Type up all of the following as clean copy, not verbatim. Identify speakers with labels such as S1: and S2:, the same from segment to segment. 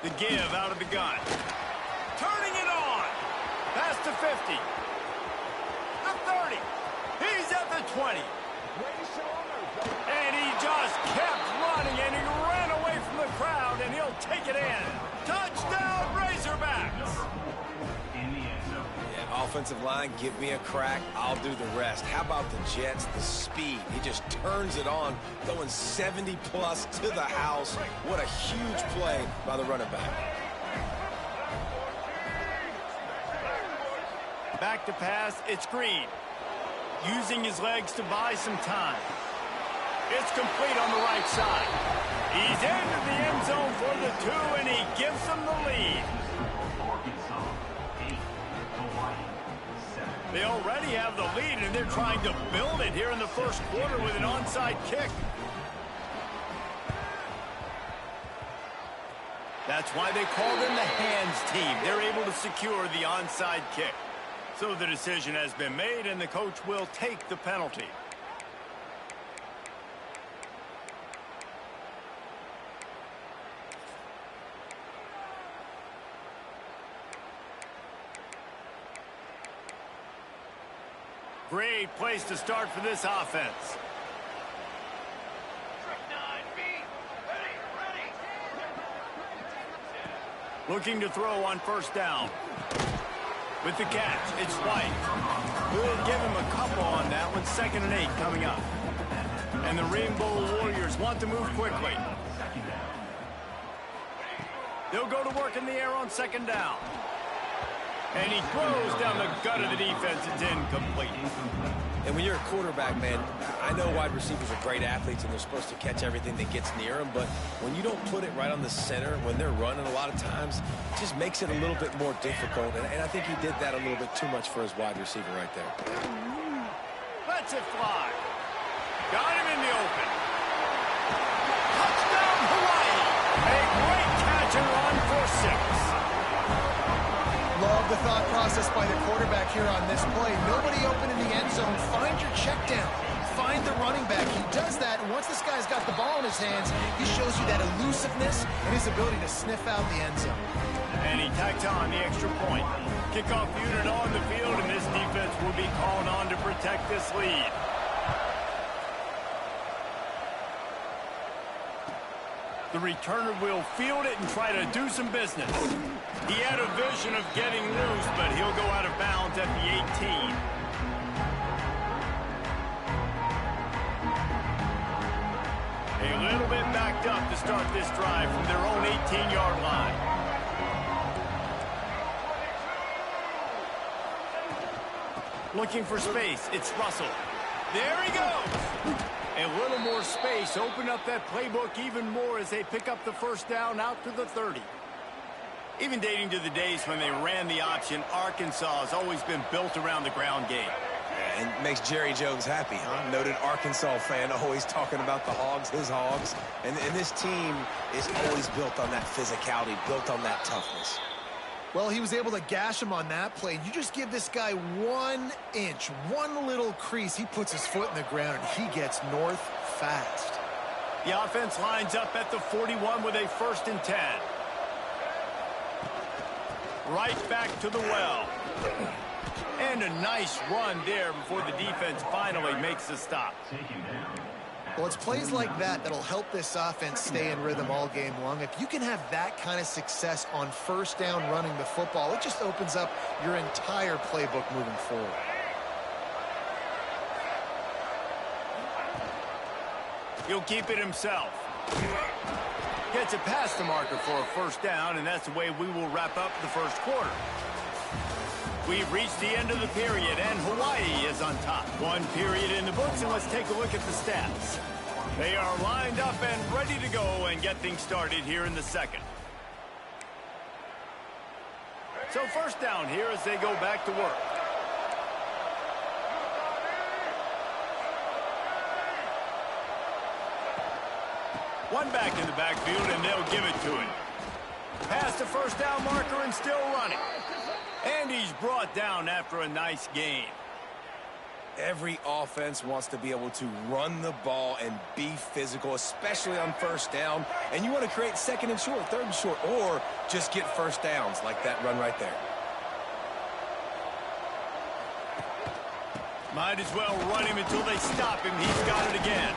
S1: The give out of the gun. Turning it on. Past the 50. The 30. He's at the 20. And he just kept running, and he ran away from the crowd, and he'll take it in. Touchdown, Razorbacks!
S2: Yeah, offensive line, give me a crack. I'll do the rest. How about the Jets? The speed. He just turns it on, going 70-plus to the house. What a huge play by the running back.
S1: Back to pass, it's Green. Using his legs to buy some time. It's complete on the right side. He's into the end zone for the 2, and he gives them the lead. They already have the lead, and they're trying to build it here in the first quarter with an onside kick. That's why they call them the hands team. They're able to secure the onside kick. So the decision has been made, and the coach will take the penalty. Great place to start for this offense. Looking to throw on first down. With the catch, it's White. We'll give him a couple on that one. 2nd and 8 coming up. And the Rainbow Warriors want to move quickly. They'll go to work in the air on 2nd down. And he throws down the gut of the defense. It's incomplete.
S2: And when you're a quarterback, man, I know wide receivers are great athletes and they're supposed to catch everything that gets near them, but when you don't put it right on the center, when they're running a lot of times, it just makes it a little bit more difficult. And I think he did that a little bit too much for his wide receiver right there.
S1: Lets it fly. Got him in the open. Touchdown, Hawaii. A great catch and run for 6.
S3: Love the thought process by the quarterback here on this play. Nobody open in the end zone. Find your check down. Find the running back. He does that, and once this guy's got the ball in his hands, he shows you that elusiveness and his ability to sniff out the end zone.
S1: And he tacks on the extra point. Kickoff unit on the field, and this defense will be called on to protect this lead. The returner will field it and try to do some business. He had a vision of getting loose, but he'll go out of bounds at the 18. A little bit backed up to start this drive from their own 18-yard line. Looking for space, it's Russell. There he goes! A little more space, open up that playbook even more as they pick up the first down out to the 30. Even dating to the days when they ran the option, Arkansas has always been built around the ground game.
S2: And makes Jerry Jones happy, huh? Noted Arkansas fan, always talking about the Hogs, his Hogs. And this team is always built on that physicality, built on that toughness.
S3: Well, he was able to gash him on that play. You just give this guy 1 inch, one little crease. He puts his foot in the ground, and he gets north fast.
S1: The offense lines up at the 41 with a 1st and 10. Right back to the well. And a nice run there before the defense finally makes the stop.
S3: Well, it's plays like that that'll help this offense stay in rhythm all game long. If you can have that kind of success on first down running the football, it just opens up your entire playbook moving forward.
S1: He'll keep it himself. Gets it past the marker for a first down, and that's the way we will wrap up the first quarter. We've reached the end of the period, and Hawaii is on top. 1 period in the books, and let's take a look at the stats. They are lined up and ready to go and get things started here in the second. So first down here as they go back to work. One back in the backfield, and they'll give it to him. Past the first down marker and still running. And he's brought down after a nice gain.
S2: Every offense wants to be able to run the ball and be physical, especially on first down. And you want to create second and short, third and short, or just get first downs like that run right there.
S1: Might as well run him until they stop him. He's got it again.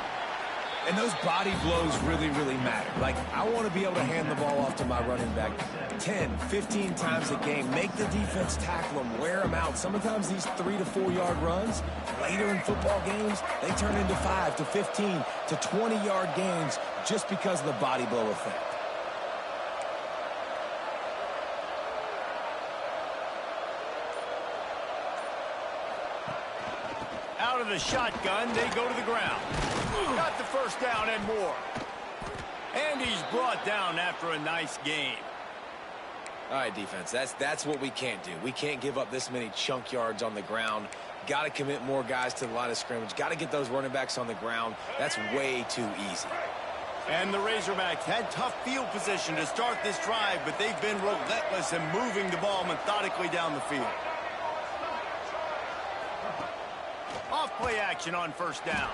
S2: And those body blows really, really matter. Like, I want to be able to hand the ball off to my running back 10, 15 times a game. Make the defense tackle them, wear them out. Sometimes these 3 to 4 yard runs, later in football games, they turn into 5 to 15 to 20-yard games just because of the body blow effect.
S1: Out of the shotgun, they go to the ground. Got the first down and more. And he's brought down after a nice game.
S2: All right, defense, that's what we can't do. We can't give up this many chunk yards on the ground. Got to commit more guys to the line of scrimmage. Got to get those running backs on the ground. That's way too easy.
S1: And the Razorbacks had tough field position to start this drive, but they've been relentless in moving the ball methodically down the field. Off play action on first down.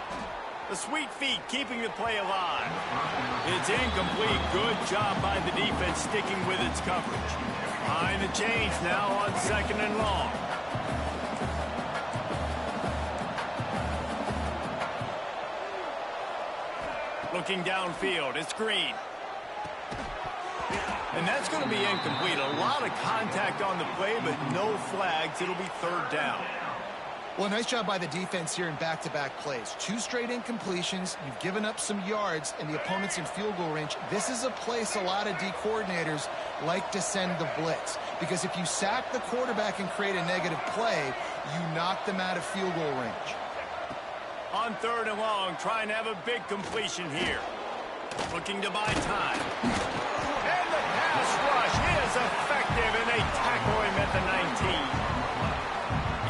S1: The sweet feet keeping the play alive. It's incomplete. Good job by the defense sticking with its coverage. Behind the chains now on second and long. Looking downfield, it's Green. And that's going to be incomplete. A lot of contact on the play, but no flags. It'll be third down.
S3: Well, nice job by the defense here in back-to-back plays. 2 straight incompletions. You've given up some yards, and the opponent's in field goal range. This is a place a lot of D coordinators like to send the blitz, because if you sack the quarterback and create a negative play, you knock them out of field goal range.
S1: On third and long, trying to have a big completion here. Looking to buy time. And the pass rush is effective, and they tackle him at the 19.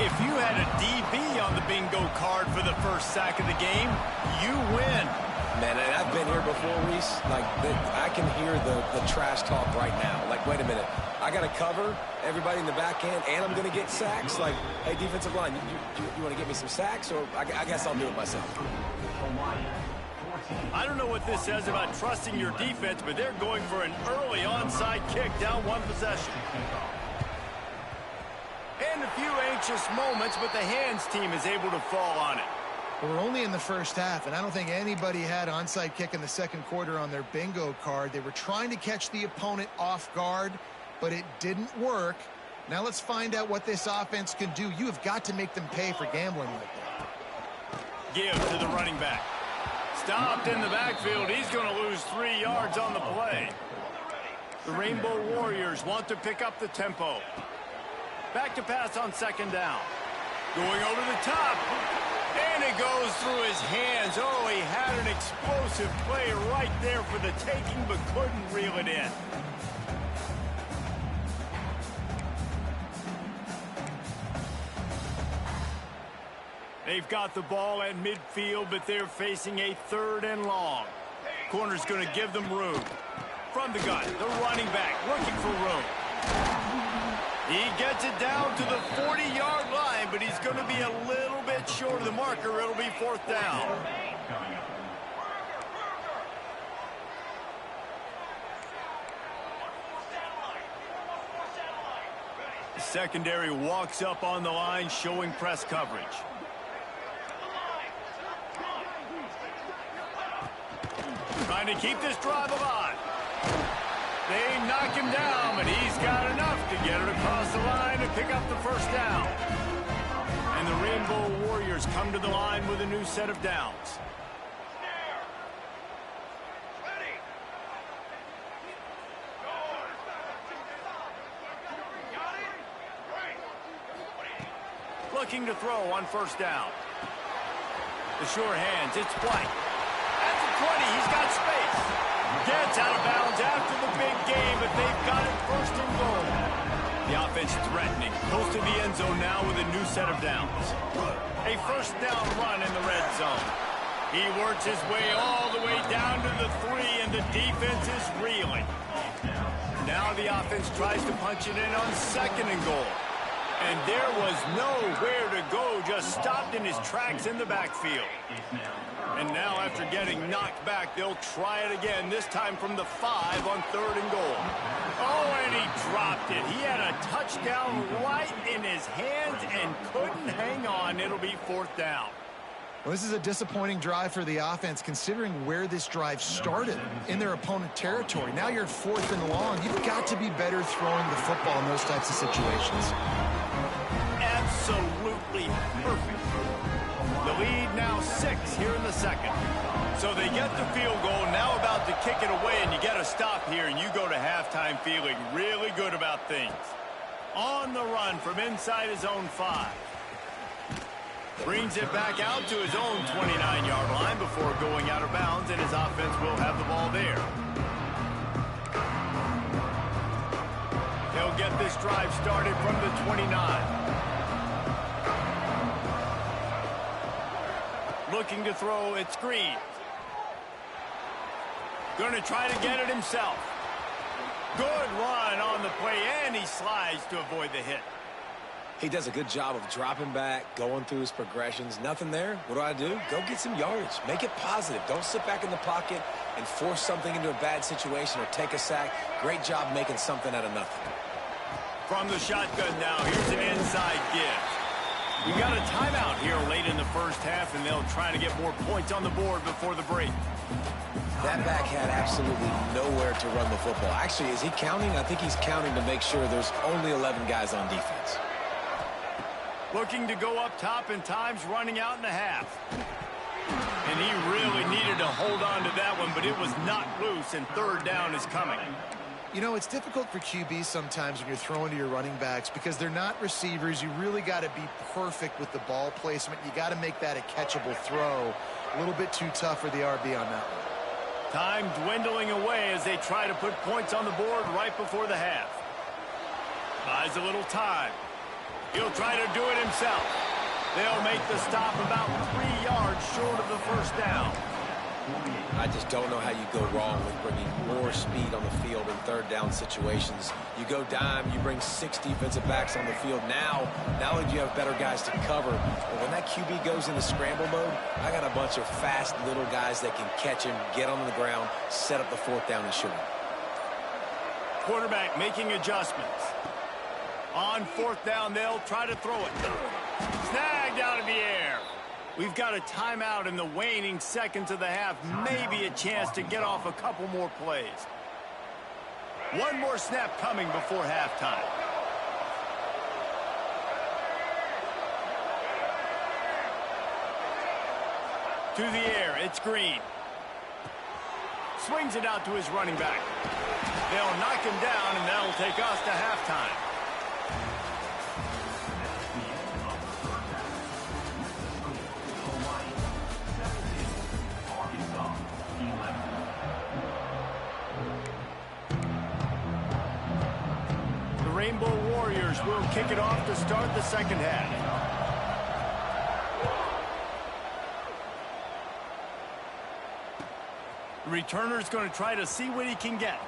S1: If you had a DB on the bingo card for the first sack of the game, you win.
S2: Man, and I've been here before, Reese. Like, I can hear the trash talk right now. Like, wait a minute. I got to cover everybody in the back end, and I'm going to get sacks. Like, hey, defensive line, you want to get me some sacks? Or I guess I'll do it myself.
S1: I don't know what this says about trusting your defense, but they're going for an early onside kick down one possession. And a few anxious moments, but the hands team is able to fall on it.
S3: We're only in the first half, and I don't think anybody had onside kick in the second quarter on their bingo card. They were trying to catch the opponent off guard, but it didn't work. Now let's find out what this offense can do. You have got to make them pay for gambling like that.
S1: Give to the running back. Stopped in the backfield. He's going to lose 3 yards on the play. The Rainbow Warriors want to pick up the tempo. Back to pass on second down. Going over the top. And it goes through his hands. Oh, he had an explosive play right there for the taking, but couldn't reel it in. They've got the ball at midfield, but they're facing a third and long. Corner's going to give them room. From the gun, the running back looking for room. He gets it down to the 40-yard line, but he's going to be a little bit short of the marker. It'll be fourth down. The secondary walks up on the line, showing press coverage. Trying to keep this drive alive. They knock him down, but he's got enough to get it across the line and pick up the first down. And the Rainbow Warriors come to the line with a new set of downs. Looking to throw on first down. The sure hands, it's White. At the 20, he's got space. Gets out of bounds after the big game, but they've got it first and goal. The offense threatening. Close to the end zone now with a new set of downs. A first down run in the red zone. He works his way all the way down to the 3, and the defense is reeling. Now the offense tries to punch it in on second and goal. And there was nowhere to go, just stopped in his tracks in the backfield. And now after getting knocked back, they'll try it again, this time from the 5 on 3rd and goal. Oh, and he dropped it. He had a touchdown right in his hands and couldn't hang on. It'll be 4th down.
S3: Well, this is a disappointing drive for the offense, considering where this drive started in their opponent territory. Now you're 4th and long. You've got to be better throwing the football in those types of situations.
S1: Absolutely perfect. The lead now 6 here in the 2nd. So they get the field goal, now about to kick it away, and you get a stop here, and you go to halftime feeling really good about things. On the run from inside his own 5. Brings it back out to his own 29-yard line before going out of bounds, and his offense will have the ball there. He'll get this drive started from the 29. Looking to throw, it's Green. Going to try to get it himself. Good run on the play, and he slides to avoid the hit.
S2: He does a good job of dropping back, going through his progressions. Nothing there. What do? Go get some yardage. Make it positive. Don't sit back in the pocket and force something into a bad situation or take a sack. Great job making something out of nothing.
S1: From the shotgun now, here's an inside give. We got a timeout here late in the first half, and they'll try to get more points on the board before the break.
S2: That back had absolutely nowhere to run the football. Actually, is he counting? I think he's counting to make sure there's only 11 guys on defense.
S1: Looking to go up top, and time's running out in the half. And he really needed to hold on to that one, but it was knocked loose, and 3rd down is coming.
S3: You know, it's difficult for QBs sometimes when you're throwing to your running backs because they're not receivers. You really got to be perfect with the ball placement. You got to make that a catchable throw. A little bit too tough for the RB on that one.
S1: Time dwindling away as they try to put points on the board right before the half. Buys a little time. He'll try to do it himself. They'll make the stop about 3 yards short of the 1st down.
S2: I just don't know how you go wrong with bringing more speed on the field in 3rd down situations. You go dime, you bring 6 defensive backs on the field. Now not only do you have better guys to cover, but when that QB goes into scramble mode, I got a bunch of fast little guys that can catch him, get on the ground, set up the 4th down and shoot him.
S1: Quarterback making adjustments. On 4th down, they'll try to throw it. Snagged out of the air. We've got a timeout in the waning seconds of the half. Maybe a chance to get off a couple more plays. One more snap coming before halftime. To the air, it's Green. Swings it out to his running back. They'll knock him down, and that'll take us to halftime. Rainbow Warriors will kick it off to start the 2nd half. The returner's going to try to see what he can get.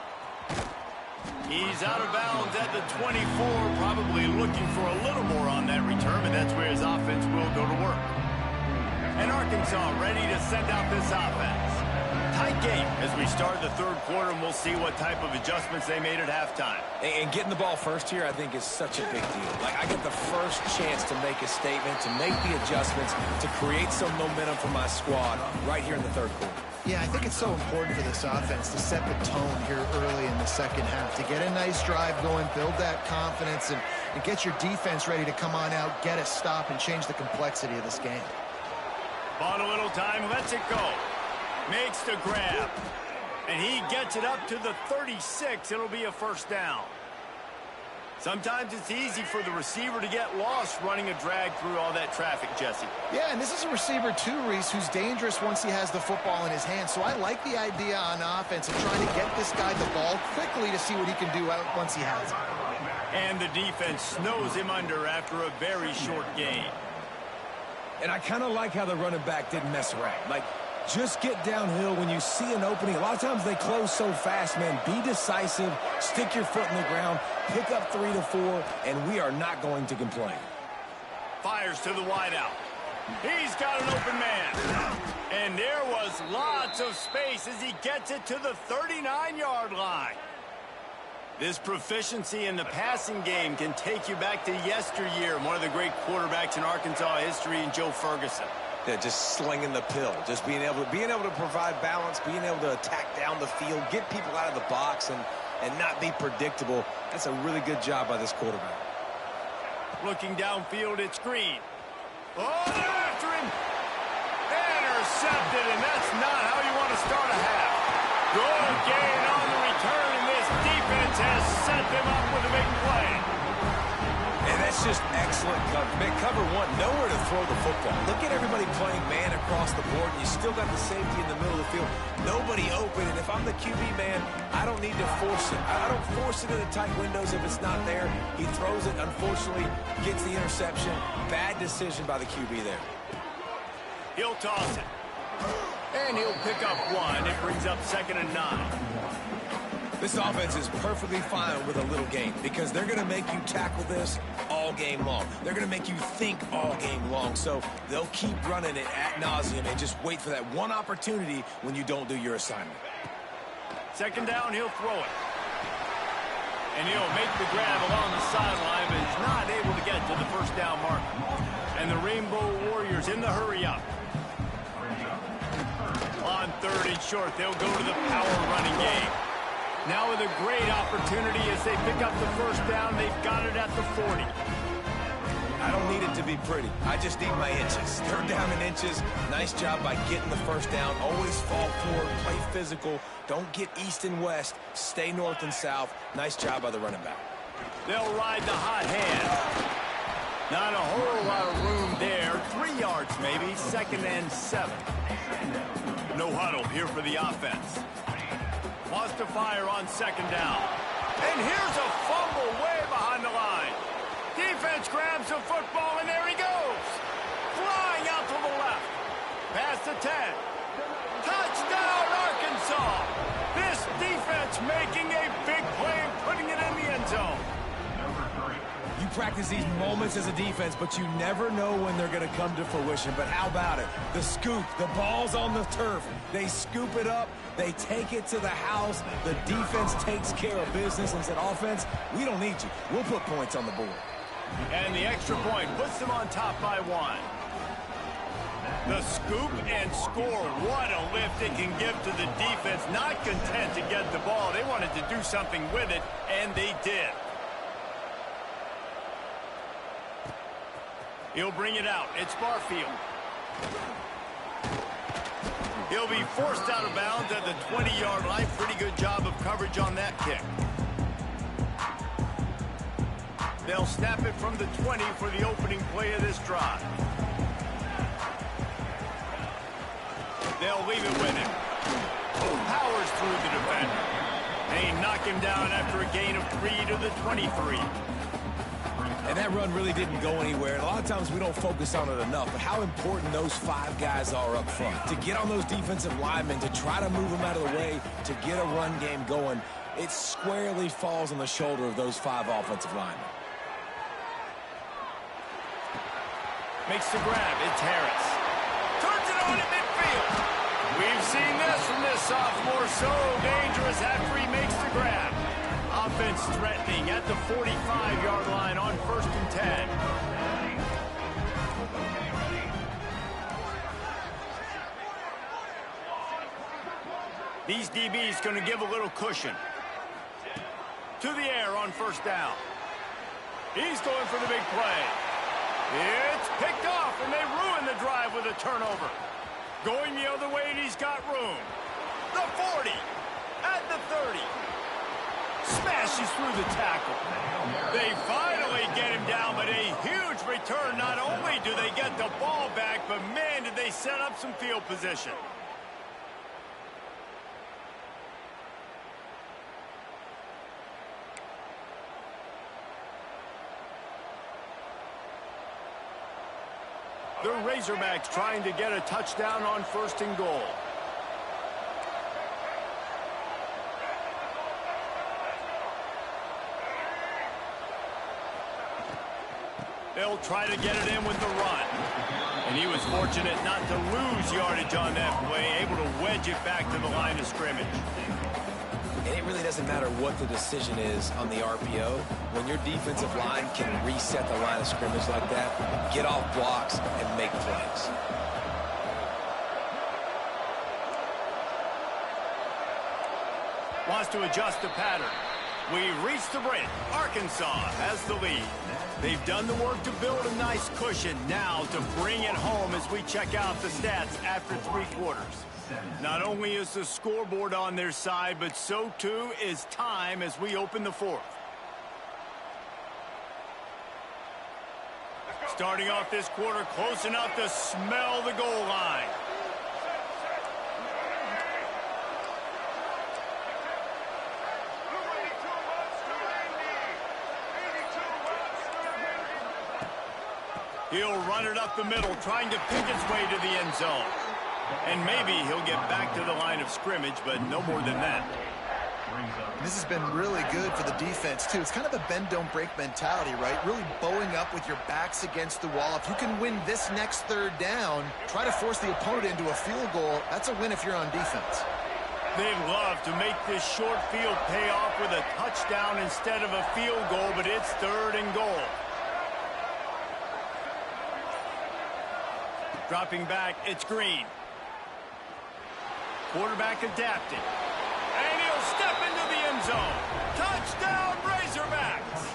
S1: He's out of bounds at the 24, probably looking for a little more on that return, and that's where his offense will go to work. And Arkansas ready to send out this offense. Tight game as we start the 3rd quarter, and we'll see what type of adjustments they made at halftime.
S2: And getting the ball first here, I think, is such a big deal. Like, I get the first chance to make a statement, to make the adjustments, to create some momentum for my squad right here in the 3rd quarter.
S3: Yeah, I think it's so important for this offense to set the tone here early in the 2nd half, to get a nice drive going, build that confidence, and get your defense ready to come on out, get a stop, and change the complexity of this game.
S1: Bought a little time, lets it go. Makes the grab. And he gets it up to the 36. It'll be a 1st down. Sometimes it's easy for the receiver to get lost running a drag through all that traffic, Jesse.
S3: Yeah, and this is a receiver too, Reese, who's dangerous once he has the football in his hands. So I like the idea on offense of trying to get this guy the ball quickly to see what he can do once he has it.
S1: And the defense snows him under after a very short gain.
S2: And I kind of like how the running back didn't mess around. Like, Just get downhill when you see an opening. A lot of times they close so fast, man. Be decisive, stick your foot in the ground, pick up 3 to 4, and we are not going to complain.
S1: Fires to the wideout. He's got an open man. And there was lots of space as he gets it to the 39-yard line. This proficiency in the passing game can take you back to yesteryear, one of the great quarterbacks in Arkansas history, in Joe Ferguson.
S2: Yeah, just slinging the pill, just being able to provide balance, being able to attack down the field, get people out of the box, and not be predictable. That's a really good job by this quarterback.
S1: Looking downfield, it's Green. Oh, they're after him. Intercepted, and that's not how you want to start a half. Good gain on the return, and this defense has set them up with a big play.
S2: And that's just excellent cover. Man, cover one, nowhere to throw the football. Look at everybody playing man across the board, and you still got the safety in the middle of the field. Nobody open, and if I'm the QB, man, I don't need to force it. I don't force it in the tight windows if it's not there. He throws it, unfortunately, gets the interception. Bad decision by the QB there.
S1: He'll toss it. And he'll pick up one. It brings up 2nd and 9.
S2: This offense is perfectly fine with a little game because they're going to make you tackle this all game long. They're going to make you think all game long. So they'll keep running it ad nauseum and just wait for that one opportunity when you don't do your assignment.
S1: 2nd down, he'll throw it. And he'll make the grab along the sideline, but he's not able to get to the 1st down marker. And the Rainbow Warriors in the hurry-up. On 3rd and short, they'll go to the power running game. Now with a great opportunity as they pick up the 1st down, they've got it at the 40.
S2: I don't need it to be pretty. I just need my inches. 3rd down in inches. Nice job by getting the 1st down. Always fall forward, play physical. Don't get east and west. Stay north and south. Nice job by the running back.
S1: They'll ride the hot hand. Not a whole lot of room there. 3 yards maybe. 2nd and 7. No huddle here for the offense. Wants to fire on 2nd down. And here's a fumble way behind the line. Defense grabs the football, and there he goes. Flying out to the left. Past the 10. Touchdown, Arkansas. This defense making a big play and putting it in the end zone.
S2: You practice these moments as a defense, but you never know when they're going to come to fruition. But how about it? The scoop, the ball's on the turf. They scoop it up. They take it to the house. The defense takes care of business and said, offense, we don't need you. We'll put points on the board.
S1: And the extra point puts them on top by 1. The scoop and score. What a lift it can give to the defense. Not content to get the ball. They wanted to do something with it, and they did. He'll bring it out. It's Barfield. He'll be forced out of bounds at the 20-yard line. Pretty good job of coverage on that kick. They'll snap it from the 20 for the opening play of this drive. They'll leave it with him. Powers through the defender. They knock him down after a gain of 3 to the 23.
S2: And that run really didn't go anywhere. And a lot of times we don't focus on it enough. But how important those 5 guys are up front. To get on those defensive linemen, to try to move them out of the way, to get a run game going, it squarely falls on the shoulder of those 5 offensive linemen.
S1: Makes the grab. It's Harris. Turns it on at midfield. We've seen this from this sophomore. So dangerous after he makes the grab. Offense threatening at the 45-yard line on 1st and 10. These DBs going to give a little cushion. To the air on 1st down. He's going for the big play. It's picked off, and they ruin the drive with a turnover. Going the other way, and he's got room. The 40, at the 30. Smashes through the tackle. They finally get him down, but a huge return. Not only do they get the ball back, but man, did they set up some field position. The Razorbacks trying to get a touchdown on 1st and goal. They'll try to get it in with the run. And he was fortunate not to lose yardage on that play, able to wedge it back to the line of scrimmage.
S2: And it really doesn't matter what the decision is on the RPO. When your defensive line can reset the line of scrimmage like that, get off blocks and make plays.
S1: Wants to adjust the pattern. We've reached the break. Arkansas has the lead. They've done the work to build a nice cushion now to bring it home as we check out the stats after 3 quarters. Not only is the scoreboard on their side, but so too is time as we open the 4th. Starting off this quarter close enough to smell the goal line. He'll run it up the middle, trying to pick its way to the end zone. And maybe he'll get back to the line of scrimmage, but no more than that.
S3: This has been really good for the defense, too. It's kind of a bend-don't-break mentality, right? Really bowing up with your backs against the wall. If you can win this next 3rd down, try to force the opponent into a field goal. That's a win if you're on defense.
S1: They'd love to make this short field pay off with a touchdown instead of a field goal, but it's 3rd and goal. Dropping back, it's Green. Quarterback adapting. And he'll step into the end zone. Touchdown, Razorbacks!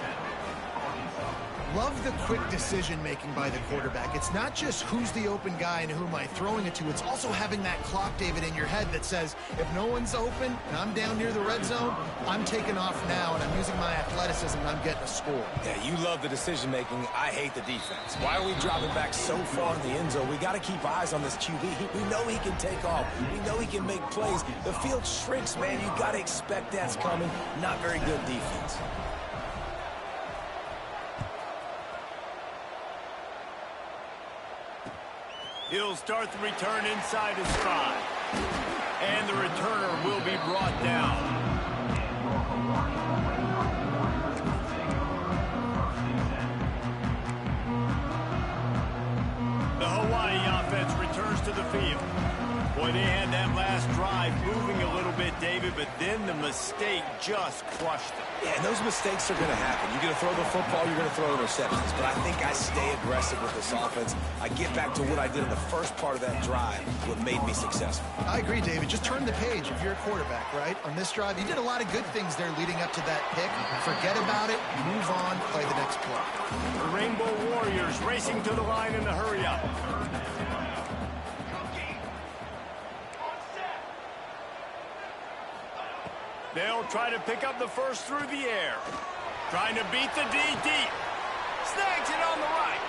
S3: Love the quick decision-making by the quarterback. It's not just who's the open guy and who am I throwing it to. It's also having that clock, David, in your head that says, if no one's open and I'm down near the red zone, I'm taking off now and I'm using my athleticism and I'm getting a score.
S2: Yeah, you love the decision-making. I hate the defense. Why are we dropping back so far in the end zone? We got to keep eyes on this QB. We know he can take off. We know he can make plays. The field shrinks, man. You got to expect that's coming. Not very good defense.
S1: He'll start the return inside his stride. And the returner will be brought down. The Hawaii offense returns to the field. Boy, they had that last drive moving a little bit, David, but then the mistake just crushed them.
S2: Yeah, and those mistakes are going to happen. You're going to throw the football, you're going to throw interceptions. But I think I stay aggressive with this offense. I get back to what I did in the first part of that drive, what made me successful.
S3: I agree, David. Just turn the page if you're a quarterback, right? On this drive, you did a lot of good things there leading up to that pick. Forget about it, move on, play the next play.
S1: The Rainbow Warriors racing to the line in the hurry-up. They'll try to pick up the first through the air. Trying to beat the D deep. Snags it on the right.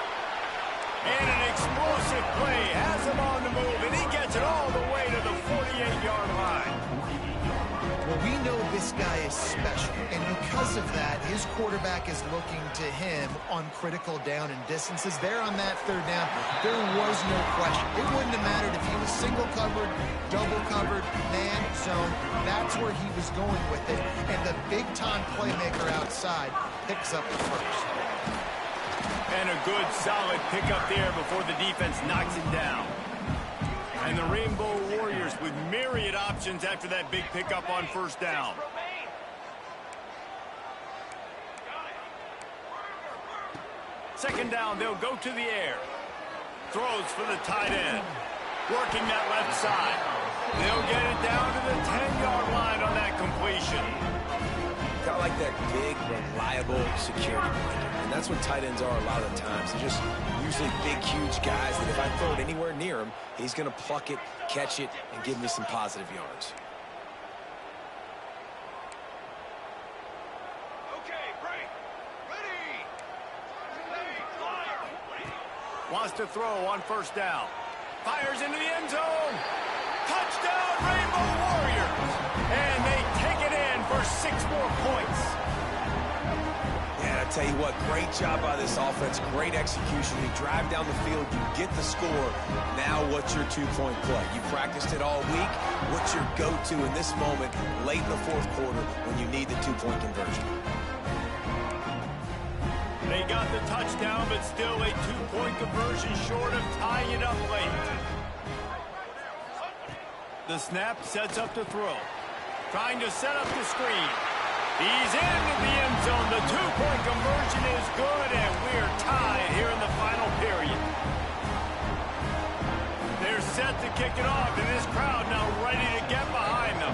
S1: And an explosive play has him on the move, and he gets it all the way to the 48-yard line.
S3: Well, we know this guy is special, and because of that, his quarterback is looking to him on critical down and distances. There on that 3rd down, there was no question. It wouldn't have mattered if he was single covered, double covered, man, zone. That's where he was going with it, and the big-time playmaker outside picks up the first.
S1: And a good, solid pickup there before the defense knocks it down. And the Rainbow Warriors with myriad options after that big pickup on 1st down. Second down, they'll go to the air. Throws for the tight end. Working that left side. They'll get it down to the 10-yard line on that completion.
S2: Kind of like that big, reliable security blanket. And that's what tight ends are a lot of the times. They're just usually big, huge guys that if I throw it anywhere near him, he's going to pluck it, catch it, and give me some positive yards.
S1: Okay, break. Ready. Wants to throw on 1st down. Fires into the end zone. Touchdown, Rainbow Warriors. And they take it in for 6 more points.
S2: Yeah, tell you what, great job by this offense, great execution. You drive down the field, you get the score. Now what's your two-point play? You practiced it all week. What's your go-to in this moment late in the fourth quarter when you need the two-point conversion?
S1: They got the touchdown, but still a two-point conversion short of tying it up late. The snap sets up to throw. Trying to set up the screen. He's into the end zone. The two-point conversion is good, and we're tied here in the final period. They're set to kick it off, and this crowd now ready to get behind them.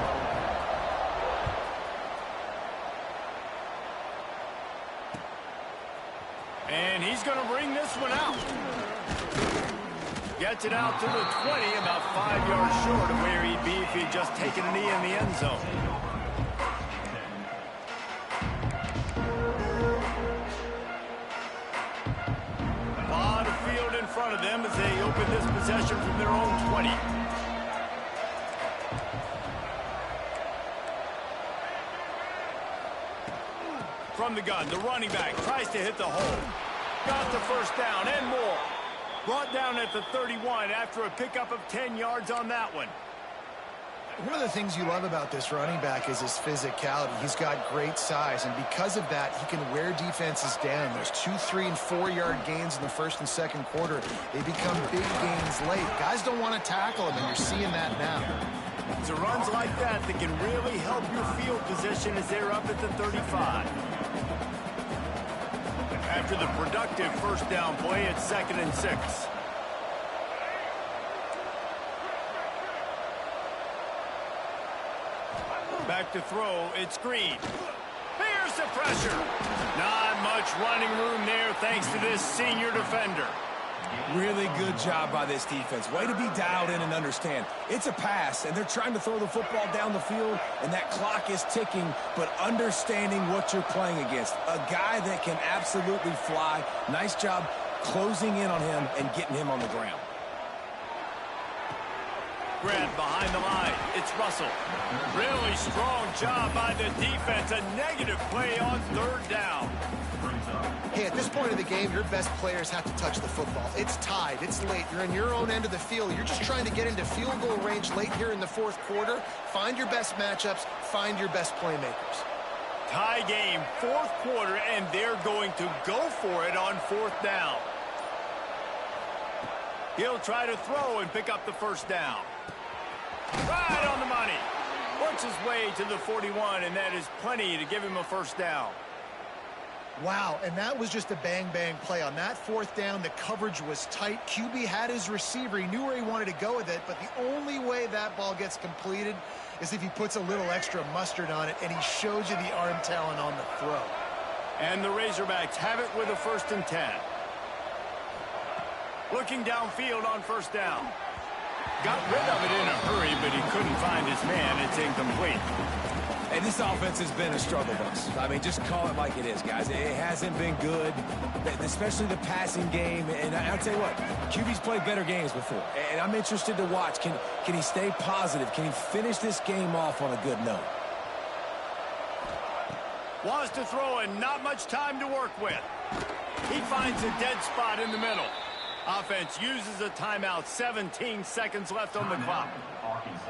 S1: And he's going to bring this one out. Gets it out to the 20, about 5 yards short of where he'd be if he'd just taken a knee in the end zone. A lot of field in front of them as they open this possession from their own 20. From the gun, the running back tries to hit the hole. Got the first down and more. Brought down at the 31 after a pickup of 10 yards on that one.
S3: One of the things you love about this running back is his physicality. He's got great size, and because of that, he can wear defenses down. There's 2, 3, and 4-yard gains in the first and second quarter. They become big gains late. Guys don't want to tackle him, and you're seeing that now.
S1: It's runs like that that can really help your field position as they're up at the 35. After the productive first down play, it's 2nd and 6. Back to throw, it's Green. Here's the pressure. Not much running room there thanks to this senior defender.
S2: Really good job by this defense. Way to be dialed in and understand. It's a pass, and they're trying to throw the football down the field, and that clock is ticking, but understanding what you're playing against. A guy that can absolutely fly. Nice job closing in on him and getting him on the ground.
S1: Grant behind the line. It's Russell. Really strong job by the defense. A negative play on 3rd down.
S3: Hey, at this point of the game, your best players have to touch the football. It's tied. It's late. You're in your own end of the field. You're just trying to get into field goal range late here in the fourth quarter. Find your best matchups. Find your best playmakers.
S1: Tie game, fourth quarter, and they're going to go for it on 4th down. He'll try to throw and pick up the first down. Right on the money. Works his way to the 41, and that is plenty to give him a first down.
S3: Wow, and that was just a bang-bang play. On that 4th down, the coverage was tight. QB had his receiver. He knew where he wanted to go with it, but the only way that ball gets completed is if he puts a little extra mustard on it, and he shows you the arm talent on the throw.
S1: And the Razorbacks have it with a 1st and 10. Looking downfield on 1st down. Got rid of it in a hurry, but he couldn't find his man. It's incomplete.
S2: And this offense has been a struggle bus. I mean, just call it like it is, guys. It hasn't been good, especially the passing game. And I'll tell you what, QB's played better games before. And I'm interested to watch. Can he stay positive? Can he finish this game off on a good note?
S1: Wants to throw and not much time to work with. He finds a dead spot in the middle. Offense uses a timeout. 17 seconds left on the clock.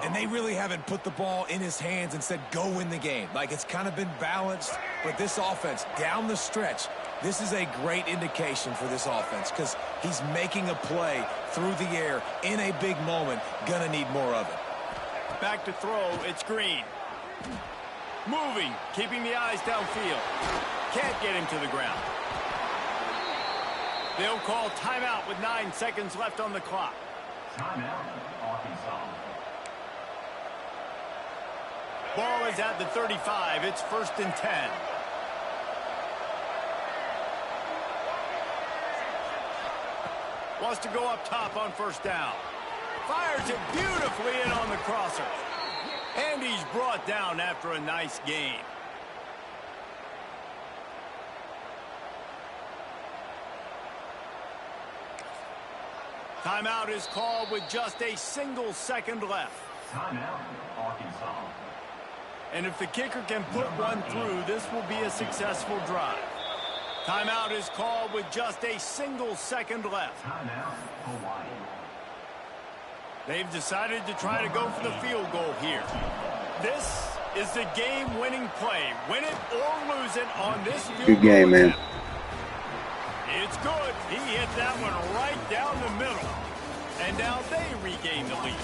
S2: And they really haven't put the ball in his hands and said, go win the game. Like, it's kind of been balanced. But this offense, down the stretch, this is a great indication for this offense because he's making a play through the air in a big moment. Gonna need more of it.
S1: Back to throw. It's Green. Moving, keeping the eyes downfield. Can't get him to the ground. They'll call timeout with 9 seconds left on the clock.
S4: Timeout, Arkansas.
S1: Ball is at the 35. It's 1st and 10. Wants to go up top on 1st down. Fires it beautifully in on the crosser. And he's brought down after a nice gain. Timeout is called with just a single second left.
S4: Timeout, Arkansas.
S1: And if the kicker can put one through, this will be a successful drive. Timeout is called with just a single second left.
S4: Timeout, Hawaii.
S1: They've decided to try to go for the field goal here. This is the game-winning play. Win it or lose it on this field
S5: Good game,
S1: goal
S5: man.
S1: attempt. It's good. He hit that one right down the middle. And now they regain the lead.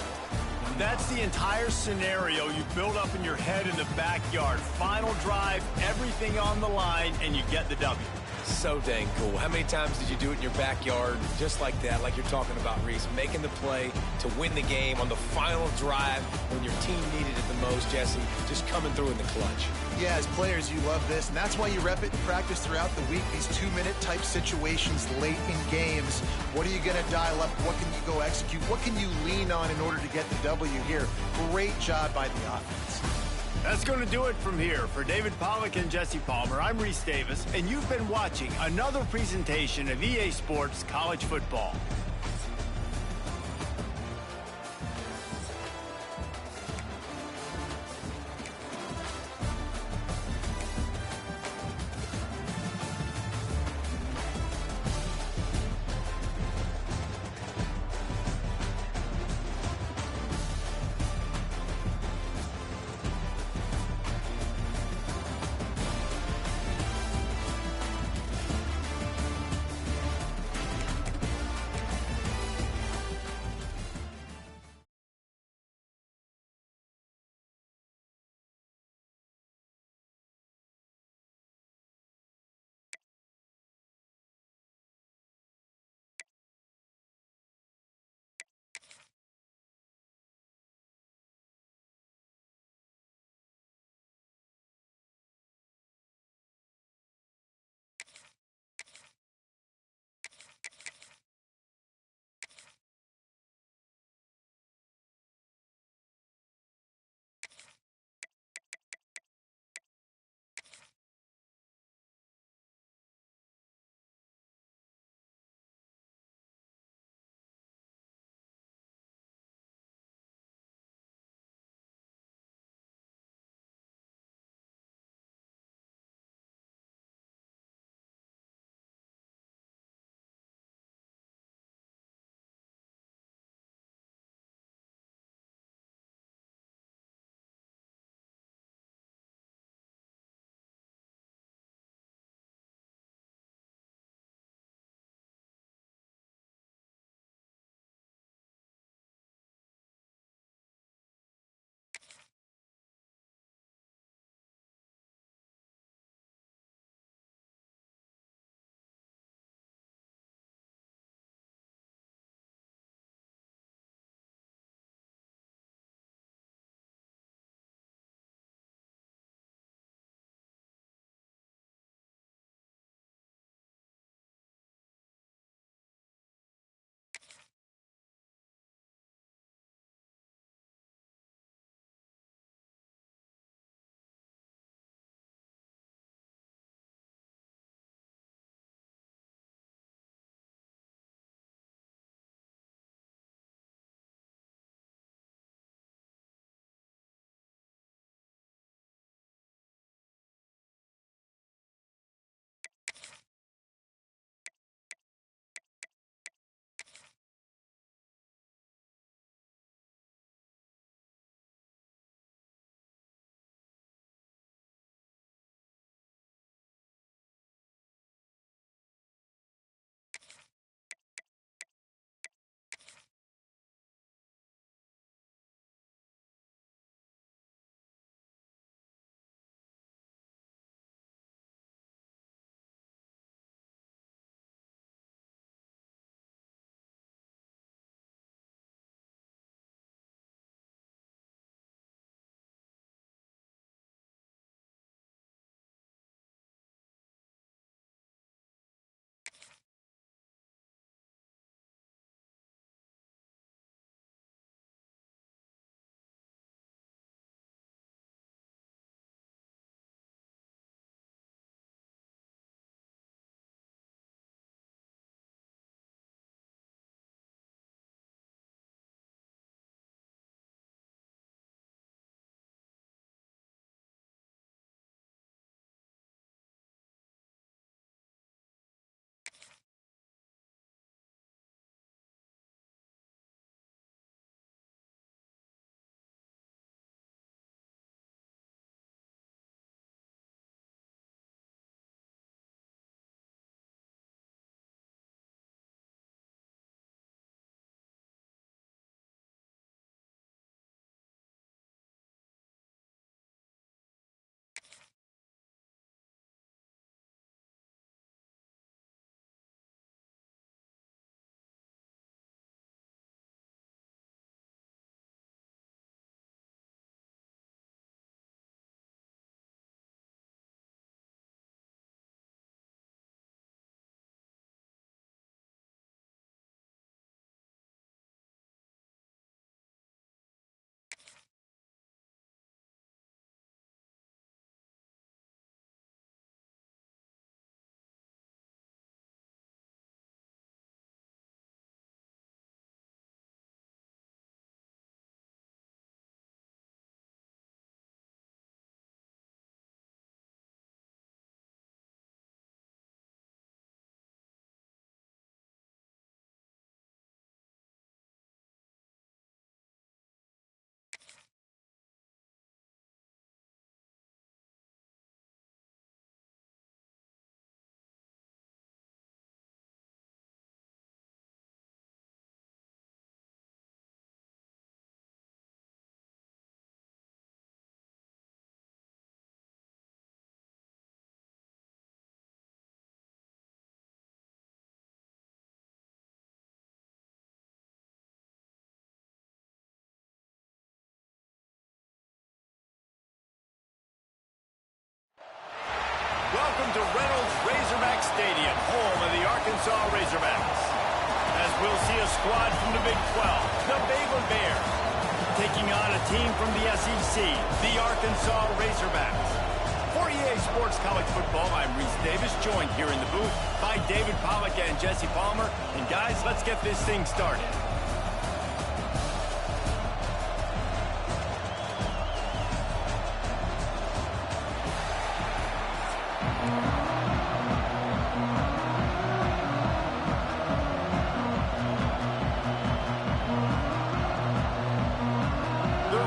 S1: That's the entire scenario you build up in your head in the backyard. Final drive, everything on the line, and you get the W.
S2: So dang cool. How many times did you do it in your backyard just like that, like you're talking about, Reese? Making the play to win the game on the final drive when your team needed it the most, Jesse. Just coming through in the clutch.
S3: Yeah, as players, you love this, and that's why you rep it in practice throughout the week, these 2-minute type situations late in games. What are you going to dial up? What can you go execute? What can you lean on in order to get the W here? Great job by the offense.
S1: That's going to do it from here. For David Pollack and Jesse Palmer, I'm Reese Davis, and you've been watching another presentation of EA Sports College Football. to Reynolds Razorback Stadium, home of the Arkansas Razorbacks. As we'll see a squad from the Big 12, the Baylor Bears, taking on a team from the SEC, the Arkansas Razorbacks. For EA Sports College Football, I'm Reese Davis, joined here in the booth by David Pollack and Jesse Palmer. And guys, let's get this thing started.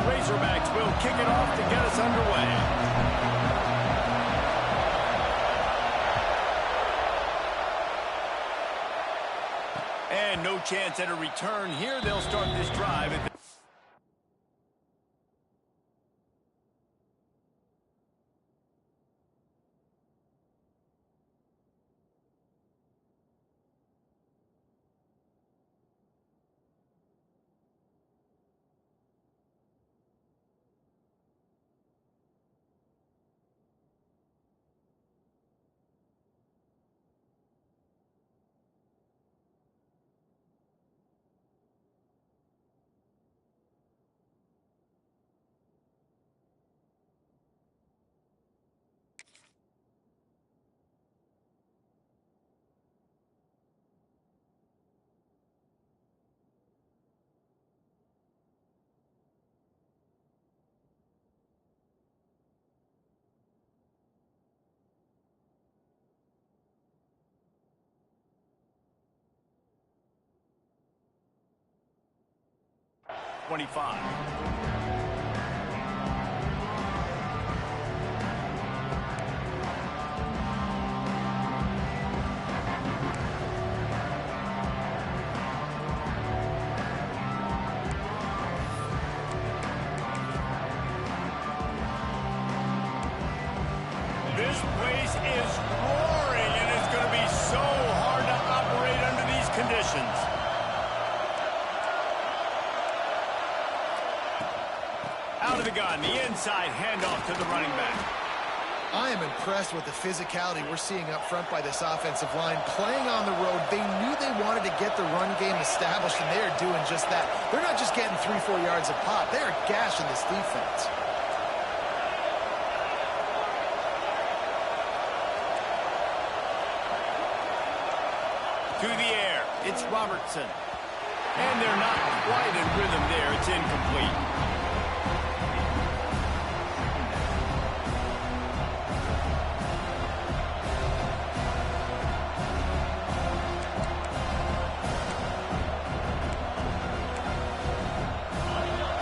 S1: Razorbacks will kick it off to get us underway. And no chance at a return here. They'll start this drive at the .25. This place is roaring, and it's going to be so hard to operate under these conditions. Out of the gun, the inside handoff to the running back.
S3: I am impressed with the physicality we're seeing up front by this offensive line. Playing on the road, they knew they wanted to get the run game established, and they are doing just that. They're not just getting 3-4 yards a pop. They are gashing this defense.
S1: To the air, it's Robertson. And they're not quite in rhythm there. It's incomplete.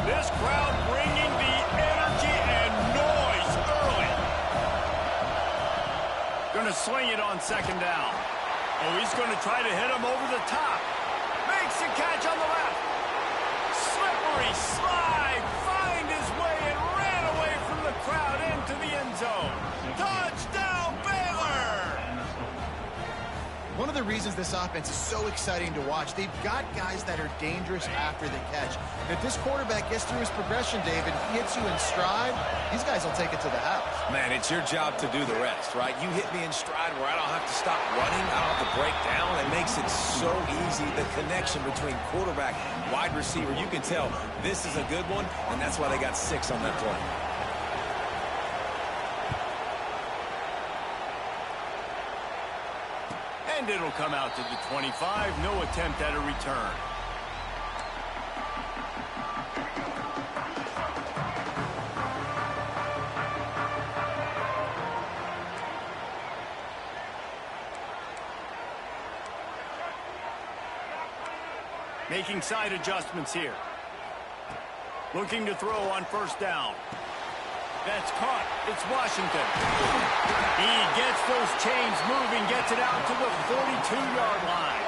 S1: This crowd bringing the energy and noise early. Going to swing it on second down. Oh, he's going to try to hit him over the top. Makes a catch on the left. Slippery slide. Find his way and ran away from the crowd into the end zone. Touchdown, Baylor!
S3: One of the reasons this offense is so exciting to watch, they've got guys that are dangerous after the catch. And if this quarterback gets through his progression, David, he hits you in stride, these guys will take it to the house.
S2: Man, it's your job to do the rest, right? You hit me in stride where I don't have to stop running. I don't have to break down. It makes it so easy. The connection between quarterback, wide receiver, you can tell this is a good one, and that's why they got 6 on that play.
S1: And it'll come out to the 25. No attempt at a return. Making side adjustments here. Looking to throw on first down. That's caught. It's Washington. He gets those chains moving, gets it out to the 42-yard line.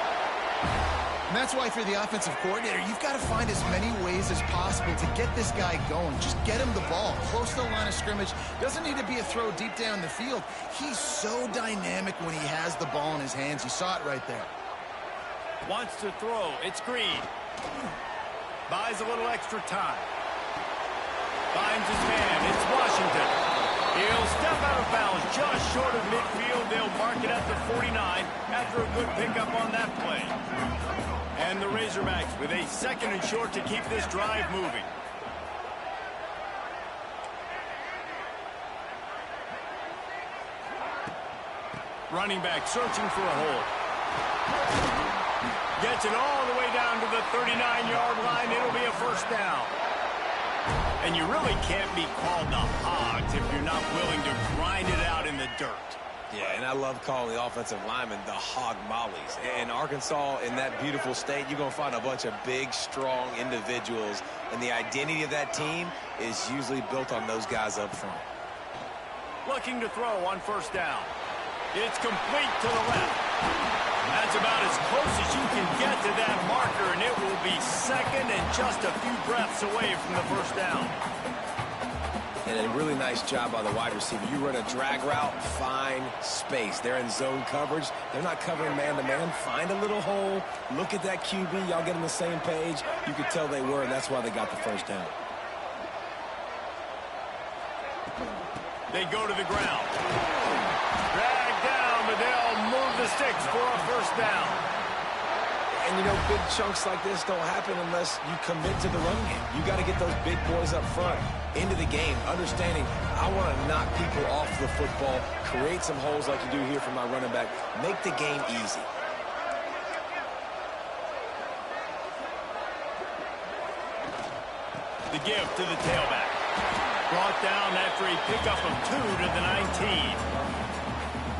S3: And that's why, if you're the offensive coordinator, you've got to find as many ways as possible to get this guy going. Just get him the ball close to the line of scrimmage. Doesn't need to be a throw deep down the field. He's so dynamic when he has the ball in his hands. You saw it right there.
S1: Wants to throw. It's Green. Buys a little extra time. Finds his man. It's Washington. He'll step out of bounds just short of midfield they'll mark it at the 49 after a good pickup on that play. And the Razorbacks with a 2nd and short to keep this drive moving. Running back searching for a hole. Gets it all the way down to the 39-yard line. It'll be a 1st down. And you really can't be called the Hogs if you're not willing to grind it out in the dirt.
S2: Yeah, and I love calling the offensive linemen the hog mollies. In Arkansas, in that beautiful state, you're going to find a bunch of big, strong individuals. And the identity of that team is usually built on those guys up front.
S1: Looking to throw on 1st down. It's complete to the left. That's about as close as you can get to that marker, and it will be 2nd and just a few breaths away from the 1st down.
S2: And a really nice job by the wide receiver. You run a drag route, find space. They're in zone coverage. They're not covering man-to-man. Find a little hole. Look at that QB. Y'all get on the same page. You could tell they were, and that's why they got the 1st down.
S1: They go to the ground. Drag down, but they'll move the sticks for a 1st down.
S2: And, you know, big chunks like this don't happen unless you commit to the run game. You got to get those big boys up front into the game, understanding I want to knock people off the football, create some holes like you do here for my running back, make the game easy.
S1: The give to the tailback. Brought down after a pickup of 2 to the 19.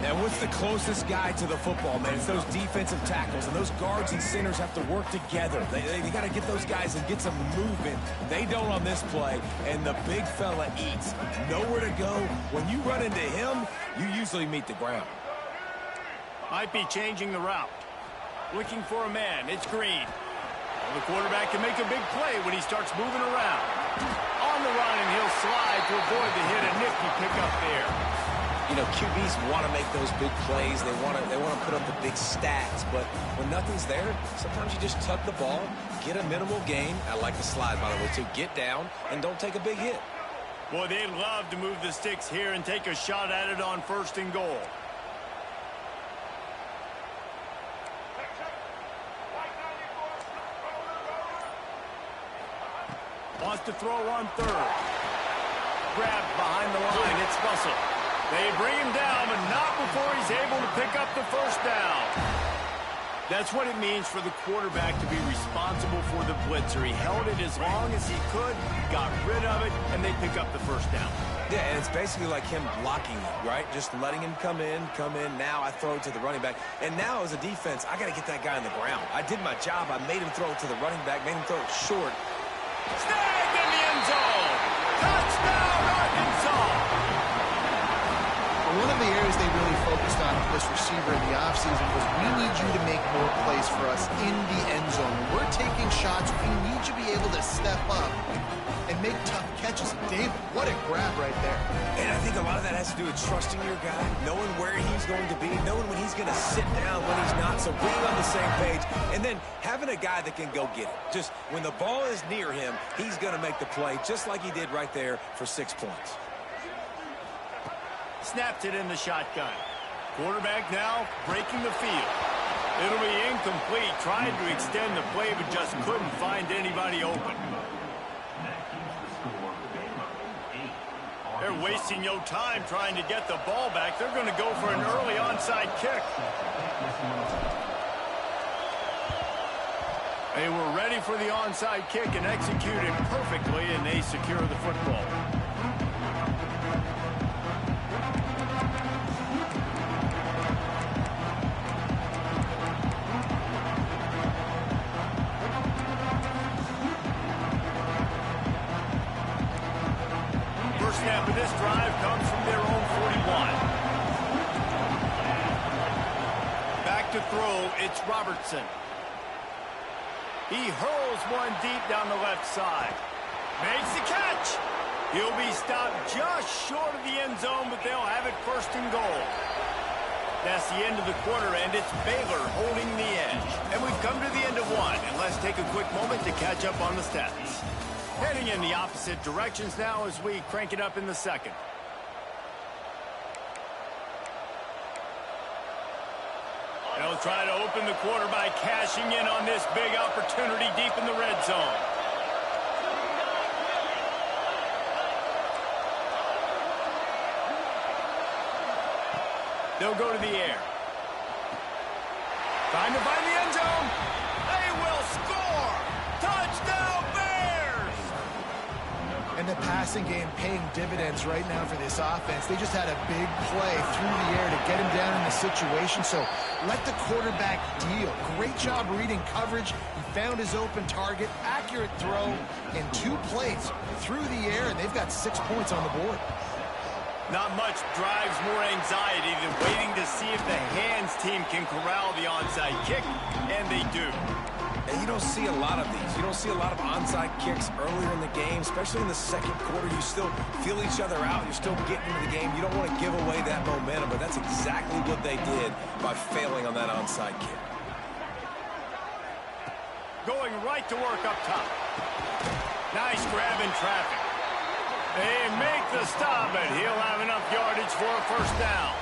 S2: And what's the closest guy to the football, man? It's those defensive tackles, and those guards and centers have to work together. They got to get those guys and get some movement. They don't on this play, and the big fella eats. Nowhere to go. When you run into him, you usually meet the ground.
S1: Might be changing the route. Looking for a man. It's Green. Well, the quarterback can make a big play when he starts moving around. On the run, and he'll slide to avoid the hit. A nifty pickup there.
S2: You know, QBs want to make those big plays. They want to put up the big stats. But when nothing's there, sometimes you just tuck the ball, get a minimal gain. I like the slide, by the way, to get down and don't take a big hit.
S1: Boy, they'd love to move the sticks here and take a shot at it on 1st and goal. Wants to throw on 3rd. Grabbed behind the line. It's Russell. They bring him down, but not before he's able to pick up the 1st down. That's what it means for the quarterback to be responsible for the blitzer. He held it as long as he could, got rid of it, and they pick up the 1st down.
S2: Yeah, and it's basically like him blocking it, right? Just letting him come in. Now I throw it to the running back. And now as a defense, I got to get that guy on the ground. I did my job. I made him throw it to the running back, made him throw it short.
S1: Snagged in the end zone. Touchdown, Arkansas.
S3: One of the areas they really focused on with this receiver in the offseason was we need you to make more plays for us in the end zone. When we're taking shots, we need you to be able to step up and make tough catches. David, what a grab right there.
S2: And I think a lot of that has to do with trusting your guy, knowing where he's going to be, knowing when he's going to sit down, when he's not, so being on the same page, and then having a guy that can go get it. Just when the ball is near him, he's going to make the play, just like he did right there for 6 points.
S1: Snapped it in the shotgun. Quarterback now breaking the field. It'll be incomplete, trying to extend the play, but just couldn't find anybody open. They're wasting no time trying to get the ball back. They're going to go for an early onside kick. They were ready for the onside kick and executed perfectly, and they secure the football. First snap of this drive comes from their own 41. Back to throw, it's Robertson. He hurls one deep down the left side. Makes the catch. He'll be stopped just short of the end zone, but they'll have it 1st and goal. That's the end of the quarter, and it's Baylor holding the edge. And we've come to the end of one, and let's take a quick moment to catch up on the stats. Heading in the opposite directions now as we crank it up in the 2nd. They'll try to open the quarter by cashing in on this big opportunity deep in the red zone. They'll go to the air. Trying to find the end zone. They will score! Touchdown, Bears!
S3: And the passing game paying dividends right now for this offense. They just had a big play through the air to get him down in the situation. So let the quarterback deal. Great job reading coverage. He found his open target. Accurate throw. And 2 plays through the air, and they've got 6 points on the board.
S1: Not much drives more anxiety than waiting to see if the hands team can corral the onside kick, and they do.
S2: And you don't see a lot of these. You don't see a lot of onside kicks earlier in the game, especially in the second quarter. You still feel each other out. You're still getting into the game. You don't want to give away that momentum, but that's exactly what they did by failing on that onside kick.
S1: Going right to work up top. Nice grab in traffic. They make the stop, and he'll have enough yardage for a first down.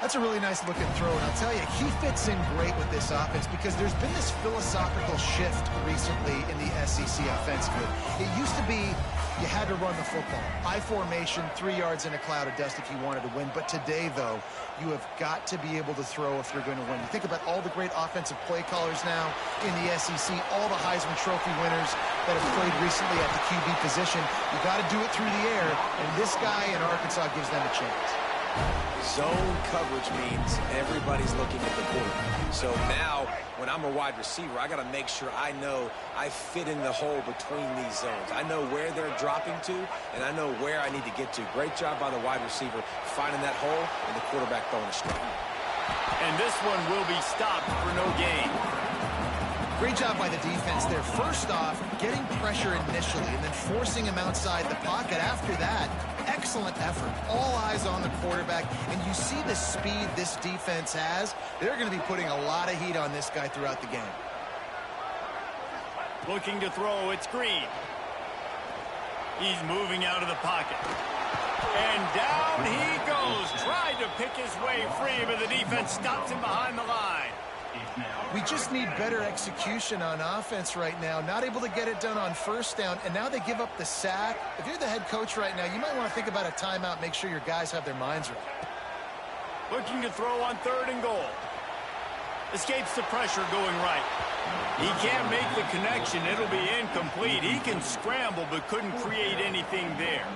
S3: That's a really nice looking throw, and I'll tell you, he fits in great with this offense because there's been this philosophical shift recently in the SEC offensively. It used to be you had to run the football. High formation, 3 yards in a cloud of dust if you wanted to win. But today, though, you have got to be able to throw if you're going to win. You think about all the great offensive play callers now in the SEC, all the Heisman Trophy winners that have played recently at the QB position. You got to do it through the air, and this guy in Arkansas gives them a chance.
S2: Zone coverage means everybody's looking at the quarterback. So now, when I'm a wide receiver, I got to make sure I know I fit in the hole between these zones. I know where they're dropping to, and I know where I need to get to. Great job by the wide receiver finding that hole, and the quarterback throwing a strike.
S1: And this one will be stopped for no gain.
S3: Great job by the defense there. First off, getting pressure initially and then forcing him outside the pocket. After that, excellent effort. All eyes on the quarterback. And you see the speed this defense has. They're going to be putting a lot of heat on this guy throughout the game.
S1: Looking to throw, it's Green. He's moving out of the pocket. And down he goes. Tried to pick his way free, but the defense stops him behind the line.
S3: We just need better execution on offense right now. Not able to get it done on first down, and now they give up the sack. If you're the head coach right now, you might want to think about a timeout, make sure your guys have their minds right.
S1: Looking to throw on 3rd and goal. Escapes the pressure going right. He can't make the connection. It'll be incomplete. He can scramble, but couldn't create anything there.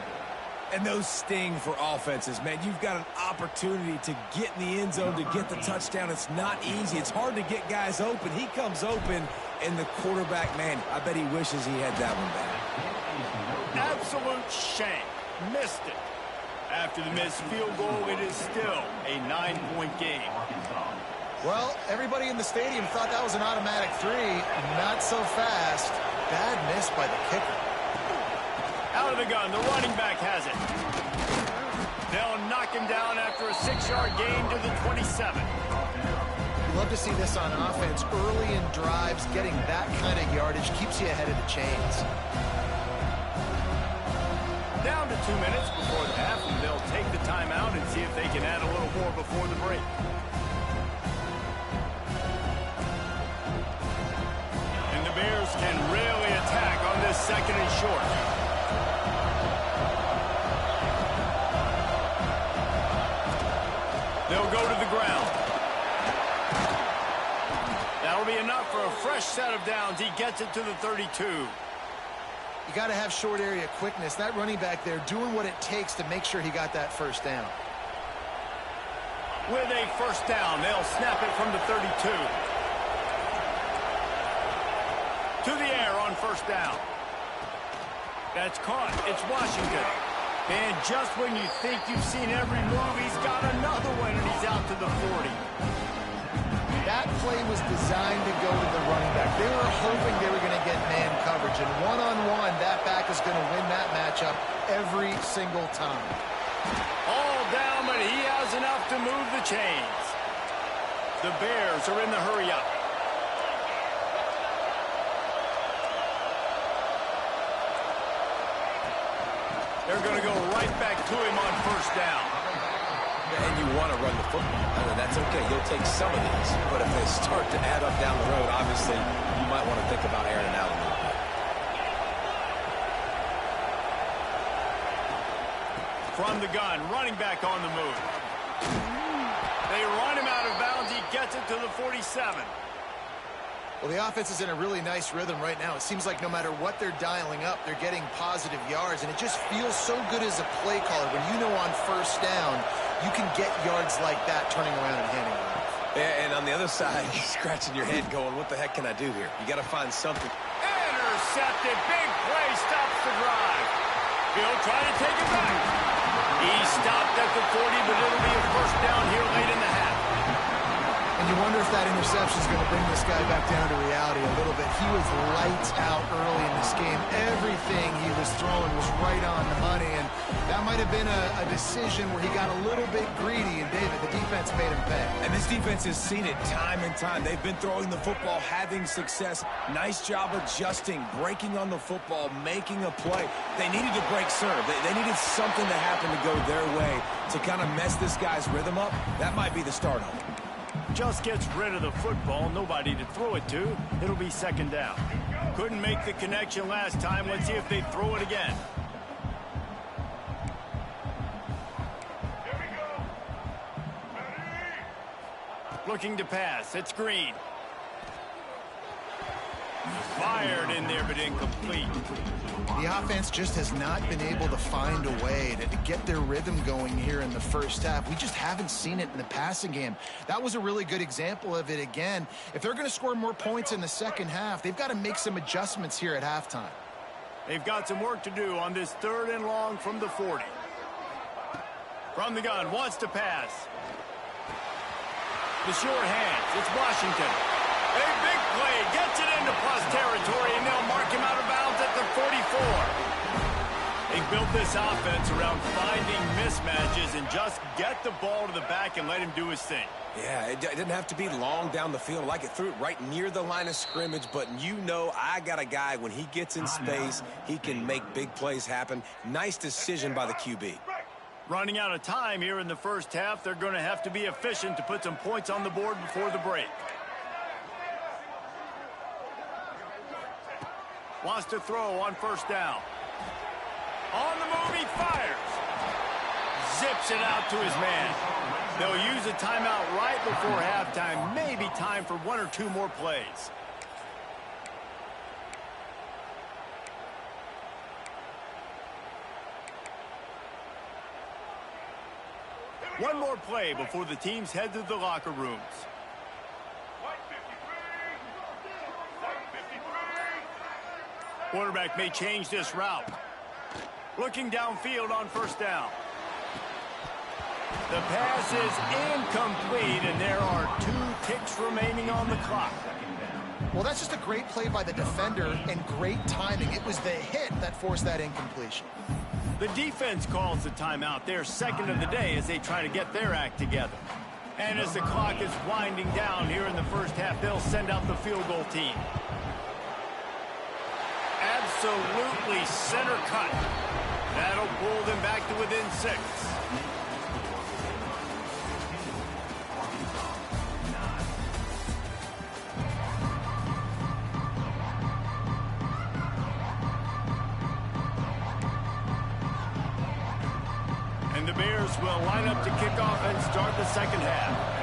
S2: And those sting for offenses, man. You've got an opportunity to get in the end zone, to get the touchdown. It's not easy. It's hard to get guys open. He comes open, and the quarterback, man, I bet he wishes he had that one back.
S1: Absolute shame. Missed it. After the missed field goal, it is still a 9-point game.
S3: Well, everybody in the stadium thought that was an automatic 3. Not so fast. Bad miss by the kicker.
S1: Out of the gun, the running back has it. They'll knock him down after a 6-yard gain to the 27.
S3: You love to see this on offense. Early in drives, getting that kind of yardage keeps you ahead of the chains.
S1: Down to 2 minutes before the half, and they'll take the timeout and see if they can add a little more before the break. And the Bears can really attack on this 2nd and short. They'll go to the ground. That'll be enough for a fresh set of downs. He gets it to the 32.
S3: You got to have short area quickness. That running back there doing what it takes to make sure he got that first down.
S1: With a first down, they'll snap it from the 32. To the air on first down. That's caught. It's Washington. And just when you think you've seen every move, he's got another one, and he's out to the 40.
S3: That play was designed to go to the running back. They were hoping they were going to get man coverage, and one-on-one, that back is going to win that matchup every single time.
S1: All down, but he has enough to move the chains. The Bears are in the hurry-up. They're going to go right back to him on first down.
S2: And you want to run the football. I mean, that's okay. You'll take some of these. But if they start to add up down the road, obviously, you might want to think about airing it out a little bit.
S1: From the gun, running back on the move. They run him out of bounds. He gets it to the 47.
S3: Well, the offense is in a really nice rhythm right now. It seems like no matter what they're dialing up, they're getting positive yards, and it just feels so good as a play caller when you know on first down you can get yards like that turning around and handing it off.
S2: And on the other side, you're scratching your head going, what the heck can I do here? You got to find something.
S1: Intercepted. Big play. Stops the drive. He'll try to take it back. He stopped at the 40, but it'll be a first down here late in the half.
S3: And you wonder if that interception is going to bring this guy back down to reality a little bit. He was lights out early in this game. Everything he was throwing was right on the money, and that might have been a decision where he got a little bit greedy, and David, the defense made him pay.
S5: And this defense has seen it time and time. They've been throwing the football, having success. Nice job adjusting, breaking on the football, making a play. They needed to break serve. They needed something to happen to go their way to kind of mess this guy's rhythm up. That might be the start of it.
S1: Just gets rid of the football. Nobody to throw it to. It'll be second down. Couldn't make the connection last time. Let's see if they throw it again. Looking to pass. It's Green. Fired in there, but incomplete.
S3: The offense just has not been able to find a way to get their rhythm going here in the first half. We just haven't seen it in the passing game. That was a really good example of it again. If they're going to score more points in the second half, they've got to make some adjustments here at halftime.
S1: They've got some work to do on this 3rd and long from the 40. From the gun, wants to pass. The short hands, it's Washington. A big play, gets it into plus territory, and they'll mark him out of bounds at the 44. They built this offense around finding mismatches and just get the ball to the back and let him do his thing.
S2: Yeah, it didn't have to be long down the field. Like it threw it right near the line of scrimmage, but you know I got a guy, when he gets in space, he can make big plays happen. Nice decision by the QB.
S1: Running out of time here in the first half, they're going to have to be efficient to put some points on the board before the break. Wants to throw on first down. On the move, he fires. Zips it out to his man. They'll use a timeout right before halftime. Maybe time for 1 or 2 more plays. One more play before the teams head to the locker rooms. Quarterback may change this route. Looking downfield on first down. The pass is incomplete, and there are 2 ticks remaining on the clock.
S3: Well, that's just a great play by the defender and great timing. It was the hit that forced that incompletion.
S1: The defense calls the timeout. Their second of the day as they try to get their act together. And as the clock is winding down here in the first half, they'll send out the field goal team. Absolutely center cut. That'll pull them back to within 6. And the Bears will line up to kick off and start the second half.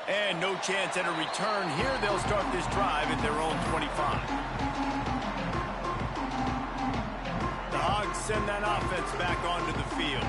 S1: And no chance at a return here. They'll start this drive at their own 25. The Hogs send that offense back onto the field.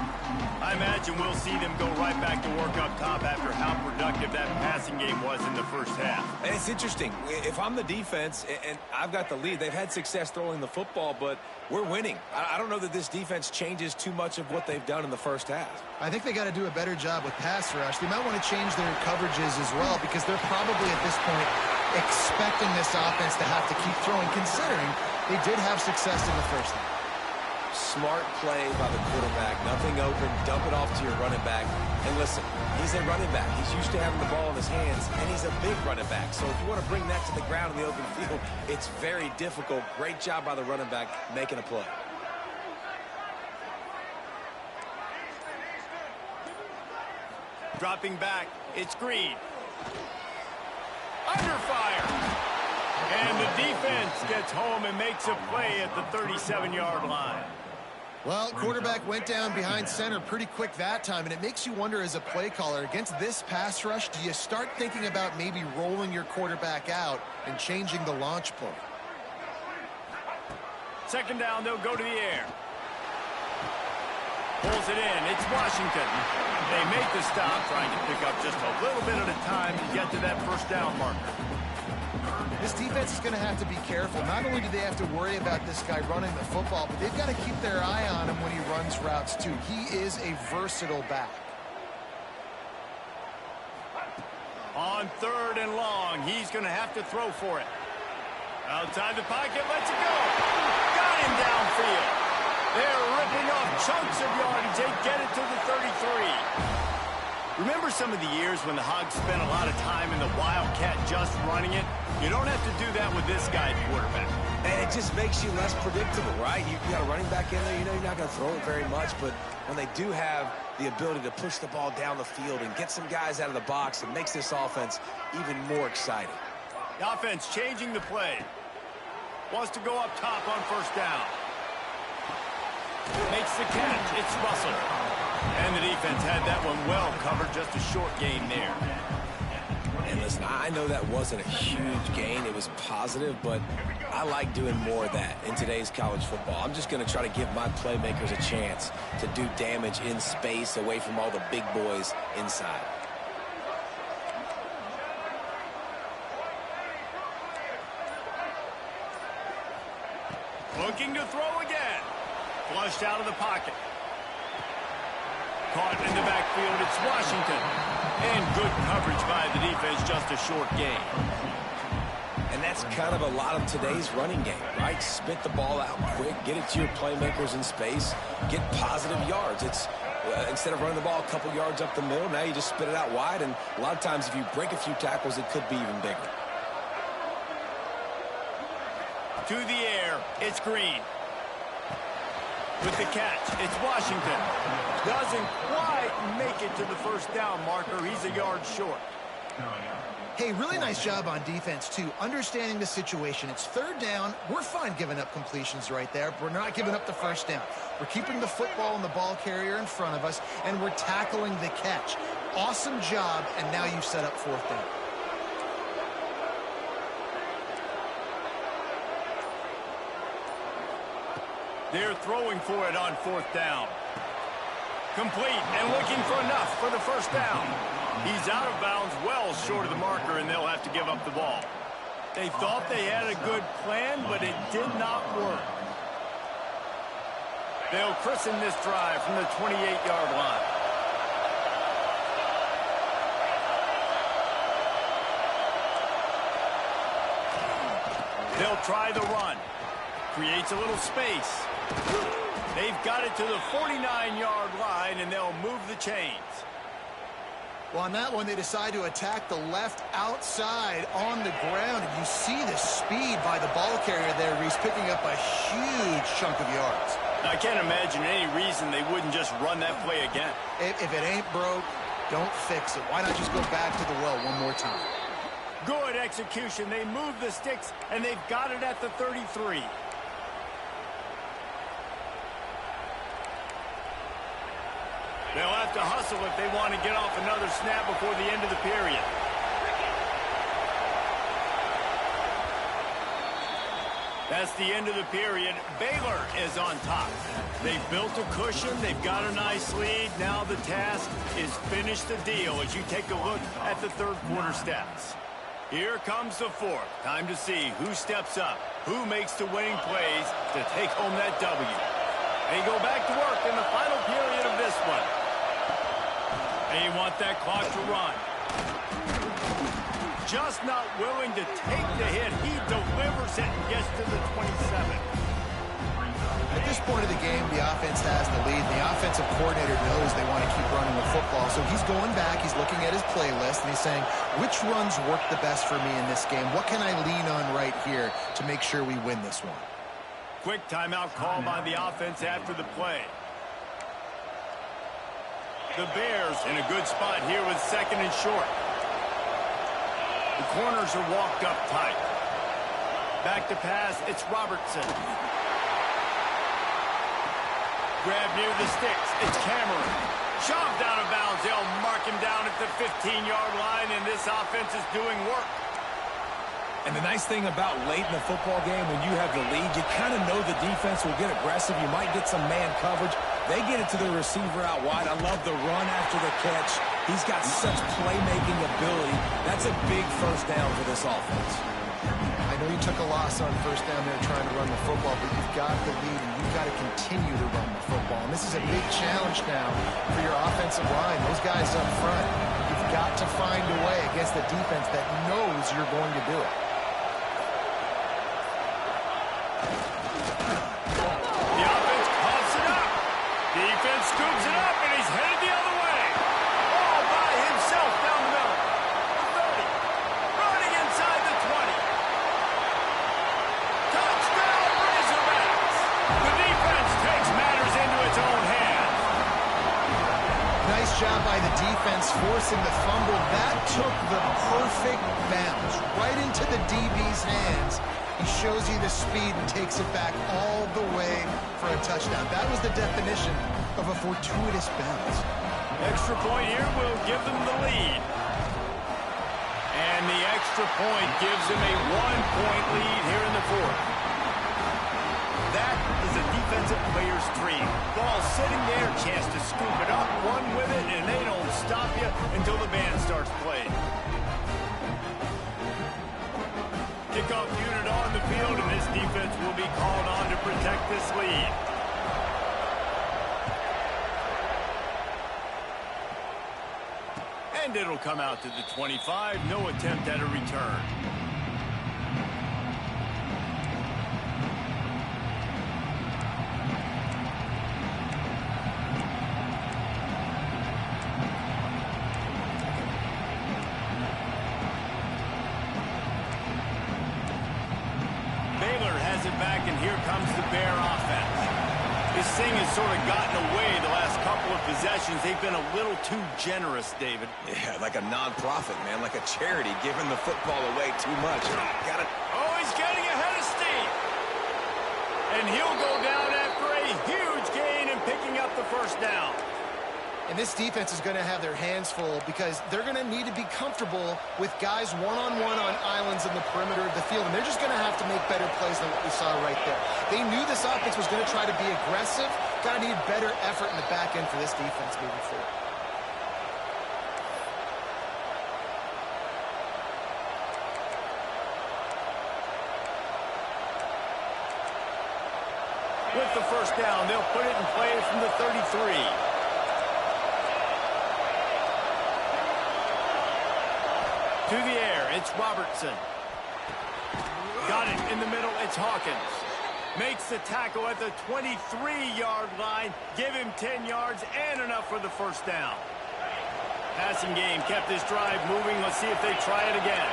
S1: I imagine we'll see them go right back to work up top after how productive that passing game was in the first half.
S2: And it's interesting. If I'm the defense and I've got the lead, they've had success throwing the football, but we're winning. I don't know that this defense changes too much of what they've done in the first half.
S3: I think they got to do a better job with pass rush. They might want to change their coverages as well, because they're probably at this point expecting this offense to have to keep throwing, considering they did have success in the first half.
S2: Smart play by the quarterback. Nothing open. Dump it off to your running back. And listen, he's a running back. He's used to having the ball in his hands, and he's a big running back. So if you want to bring that to the ground in the open field, it's very difficult. Great job by the running back making a play.
S1: Dropping back, it's Green. Under fire. And the defense gets home and makes a play at the 37-yard line.
S3: Well, quarterback went down behind center pretty quick that time, and it makes you wonder as a play caller, against this pass rush, do you start thinking about maybe rolling your quarterback out and changing the launch play?
S1: Second down, they'll go to the air. Pulls it in. It's Washington. They make the stop, trying to pick up just a little bit at a time to get to that first down marker.
S3: This defense is going to have to be careful. Not only do they have to worry about this guy running the football, but they've got to keep their eye on him when he runs routes, too. He is a versatile back.
S1: On 3rd and long, he's going to have to throw for it. Outside the pocket, lets it go. Got him downfield. They're ripping off chunks of yardage. They get it to the 33. Remember some of the years when the Hogs spent a lot of time in the Wildcat just running it? You don't have to do that with this guy at quarterback.
S2: And it just makes you less predictable, right? You got a running back in there. You know you're not going to throw it very much, but when they do have the ability to push the ball down the field and get some guys out of the box, it makes this offense even more exciting.
S1: The offense changing the play. Wants to go up top on first down. Makes the catch. It's Russell. And the defense had that one well covered. Just a short gain there.
S2: And listen, I know that wasn't a huge gain. It was positive, but I like doing more of that in today's college football. I'm just going to try to give my playmakers a chance to do damage in space away from all the big boys inside.
S1: Looking to throw again. Flushed out of the pocket. Caught in the backfield, it's Washington. And good coverage by the defense, just a short gain.
S2: And that's kind of a lot of today's running game, right? Spit the ball out quick, get it to your playmakers in space, get positive yards. It's instead of running the ball a couple yards up the middle, now you just spit it out wide, and a lot of times if you break a few tackles, it could be even bigger.
S1: To the air, it's Green. With the catch, it's Washington. Doesn't quite make it to the first down marker. He's a yard short.
S3: Hey, really nice job on defense, too, understanding the situation. It's 3rd down. We're fine giving up completions right there. We're not giving up the first down. We're keeping the football and the ball carrier in front of us, and we're tackling the catch. Awesome job, and now you've set up 4th down.
S1: They're throwing for it on 4th down. Complete and looking for enough for the first down. He's out of bounds well short of the marker, and they'll have to give up the ball. They thought they had a good plan, but it did not work. They'll christen this drive from the 28-yard line. They'll try the run. Creates a little space. They've got it to the 49-yard line, and they'll move the chains.
S3: Well, on that one, they decide to attack the left outside on the ground, and you see the speed by the ball carrier there, Reese, picking up a huge chunk of yards.
S1: I can't imagine any reason they wouldn't just run that play again.
S3: If it ain't broke, don't fix it. Why not just go back to the well one more time?
S1: Good execution. They move the sticks, and they've got it at the 33. They'll have to hustle if they want to get off another snap before the end of the period. That's the end of the period. Baylor is on top. They've built a cushion. They've got a nice lead. Now the task is finish the deal as you take a look at the 3rd quarter stats. Here comes the 4th. Time to see who steps up, who makes the winning plays to take home that W. They go back to work in the final period of this one. They want that clock to run. Just not willing to take the hit. He delivers it and gets to the 27.
S3: At this point of the game, the offense has the lead. The offensive coordinator knows they want to keep running the football. So he's going back, he's looking at his playlist, and he's saying, which runs work the best for me in this game? What can I lean on right here to make sure we win this one?
S1: Quick timeout call by the offense after the play. The Bears in a good spot here with 2nd and short. The corners are walked up tight. Back to pass, it's Robertson. Grab near the sticks, it's Cameron. Shoved out of bounds, they'll mark him down at the 15-yard line, and this offense is doing work.
S5: And the nice thing about late in the football game, when you have the lead, you kind of know the defense will get aggressive. You might get some man coverage. They get it to the receiver out wide. I love the run after the catch. He's got such playmaking ability. That's a big first down for this offense.
S3: I know you took a loss on first down there trying to run the football, but you've got the lead, and you've got to continue to run the football. And this is a big challenge now for your offensive line. Those guys up front, you've got to find a way against the defense that knows you're going to do it.
S1: Defense scoops it up, and he's headed the other way. All by himself down the middle. 30. Running inside the 20. Touchdown, Razorbacks. The defense takes matters into its own hands.
S3: Nice job by the defense forcing the fumble. That took the perfect bounce right into the DB's hands. He shows you the speed and takes it back all the way for a touchdown. That was the definition of a fortuitous bounce.
S1: Extra point here will give them the lead. And the extra point gives them a 1-point lead here in the 4th. That is a defensive player's dream. Ball sitting there, chance to scoop it up, run with it, and they don't stop you until the band starts playing. Kickoff unit on the field, and this defense will be called on to protect this lead. And it'll come out to the 25. No attempt at a return. Back, and here comes the Bear offense. This thing has sort of gotten away the last couple of possessions. They've been a little too generous, David.
S5: Yeah, like a non-profit, man, like a charity, giving the football away too much. Got it.
S1: Oh, he's getting ahead of steam. And he'll go down after a huge gain and picking up the first down.
S3: And this defense is going to have their hands full because they're going to need to be comfortable with guys one-on-one on islands in the perimeter of the field. And they're just going to have to make better plays than what we saw right there. They knew this offense was going to try to be aggressive. Got to need better effort in the back end for this defense moving forward.
S1: With the first down, they'll put it in play from the 33. To the air, it's Robertson. Got it in the middle, it's Hawkins. Makes the tackle at the 23-yard line. Give him 10 yards and enough for the first down. Passing game kept this drive moving. Let's see if they try it again.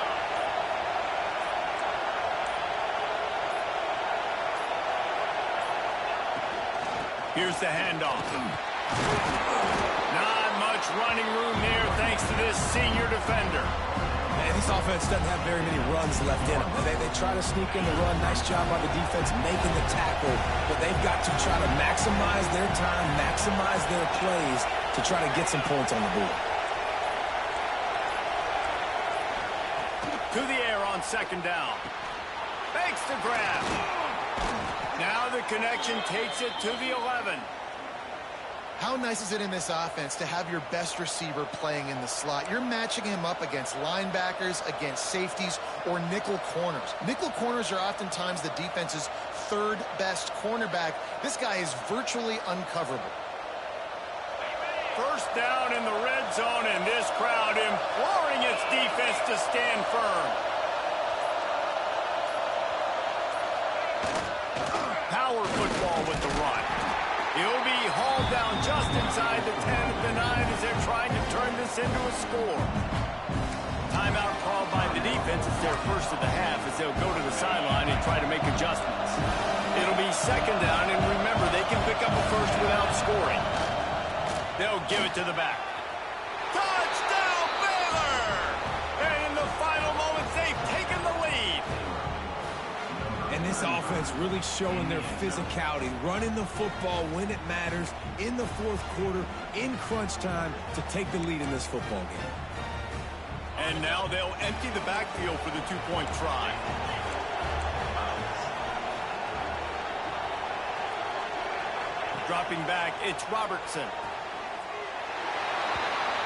S1: Here's the handoff. Not much running room there thanks to this senior defender.
S5: And this offense doesn't have very many runs left in them. They try to sneak in the run. Nice job by the defense making the tackle. But they've got to try to maximize their time, maximize their plays to try to get some points on the board.
S1: To the air on second down. Fakes the grab. Now the connection takes it to the 11.
S3: How nice is it in this offense to have your best receiver playing in the slot? You're matching him up against linebackers, against safeties, or nickel corners. Nickel corners are oftentimes the defense's third best cornerback. This guy is virtually uncoverable.
S1: First down in the red zone, and this crowd imploring its defense to stand firm. Power football with the run. He'll be hauled down just inside the 10 at the 9 as they're trying to turn this into a score. Timeout called by the defense. It's their first of the half as they'll go to the sideline and try to make adjustments. It'll be second down, and remember, they can pick up a first without scoring. They'll give it to the back. Touchdown, Baylor! And in the final moments, they've taken the lead.
S5: And this offense really showing their physicality, running the football when it matters, in the fourth quarter, in crunch time, to take the lead in this football game.
S1: And now they'll empty the backfield for the two-point try. Dropping back, it's Robertson.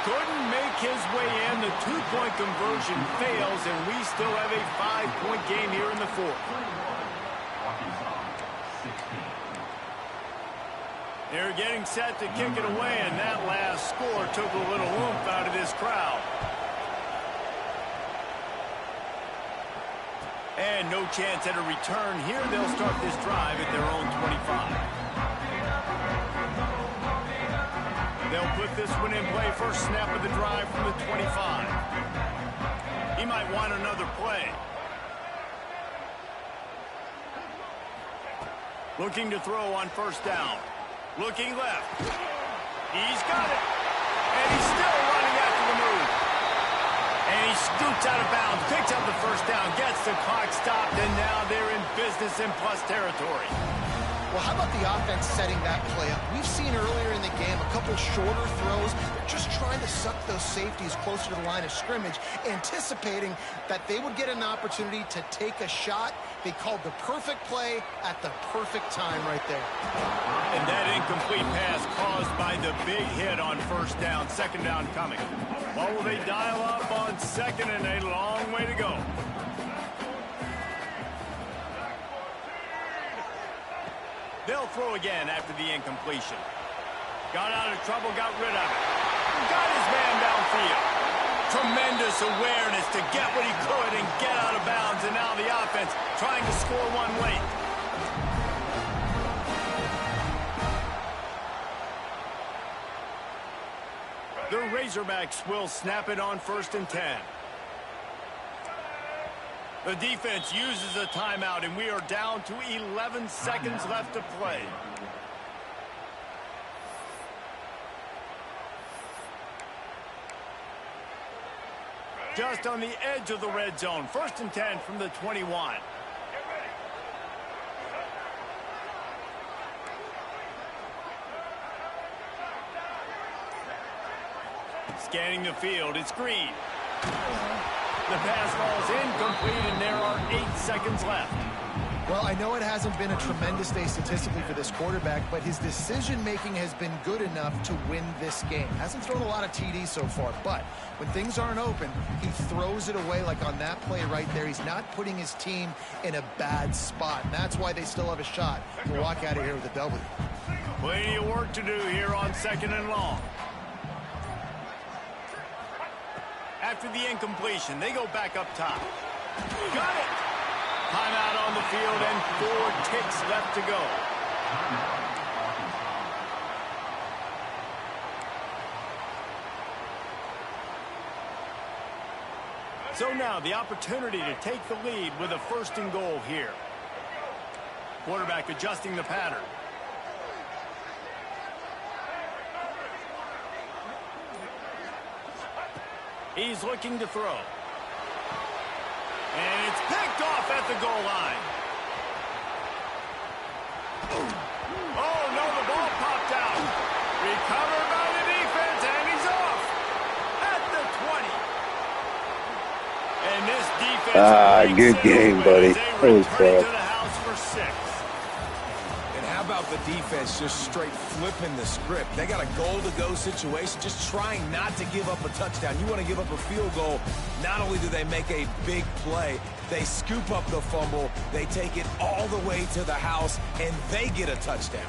S1: Couldn't make his way in. The two-point conversion fails, and we still have a 5-point game here in the fourth. They're getting set to kick it away, and that last score took a little oomph out of this crowd. And no chance at a return here. They'll start this drive at their own 25. They'll put this one in play. First snap of the drive from the 25. He might want another play. Looking to throw on first down. Looking left. He's got it. And he's still running after the move. And he scoots out of bounds, picks up the first down, gets the clock stopped, and now they're in business in plus territory.
S3: Well, how about the offense setting that play up? We've seen earlier in the game a couple shorter throws. They're just trying to suck those safeties closer to the line of scrimmage, anticipating that they would get an opportunity to take a shot. They called the perfect play at the perfect time right there.
S1: And that incomplete pass caused by the big hit on first down. Second down coming. What will they dial up on second, and a long way to go? They'll throw again after the incompletion. Got out of trouble, got rid of it. Got his man downfield. Tremendous awareness to get what he could and get out of bounds. And now the offense trying to score one late. The Razorbacks will snap it on 1st and 10. The defense uses a timeout, and we are down to 11 seconds left to play. Just on the edge of the red zone. 1st and 10 from the 21. Scanning the field, it's Green. The pass falls incomplete, and there are 8 seconds left.
S3: Well, I know it hasn't been a tremendous day statistically for this quarterback, but his decision-making has been good enough to win this game. Hasn't thrown a lot of TDs so far, but when things aren't open, he throws it away like on that play right there. He's not putting his team in a bad spot, and that's why they still have a shot to walk out of here with a W.
S1: Plenty of work to do here on 2nd and long. After the incompletion, they go back up top. Got it! Timeout on the field and 4 ticks left to go. So now the opportunity to take the lead with a 1st and goal here. Quarterback adjusting the pattern. He's looking to throw. And it's picked off at the goal line. Oh, no, the ball popped out. Recovered by the defense, and he's off at the 20. And this defense...
S6: good game, buddy. Holy crap.
S1: To the house for 6.
S5: And how about the defense just straight flipping the script? They got a goal-to-go situation, just trying not to give up a touchdown. You want to give up a field goal, not only do they make a big play, they scoop up the fumble, they take it all the way to the house, and they get a touchdown.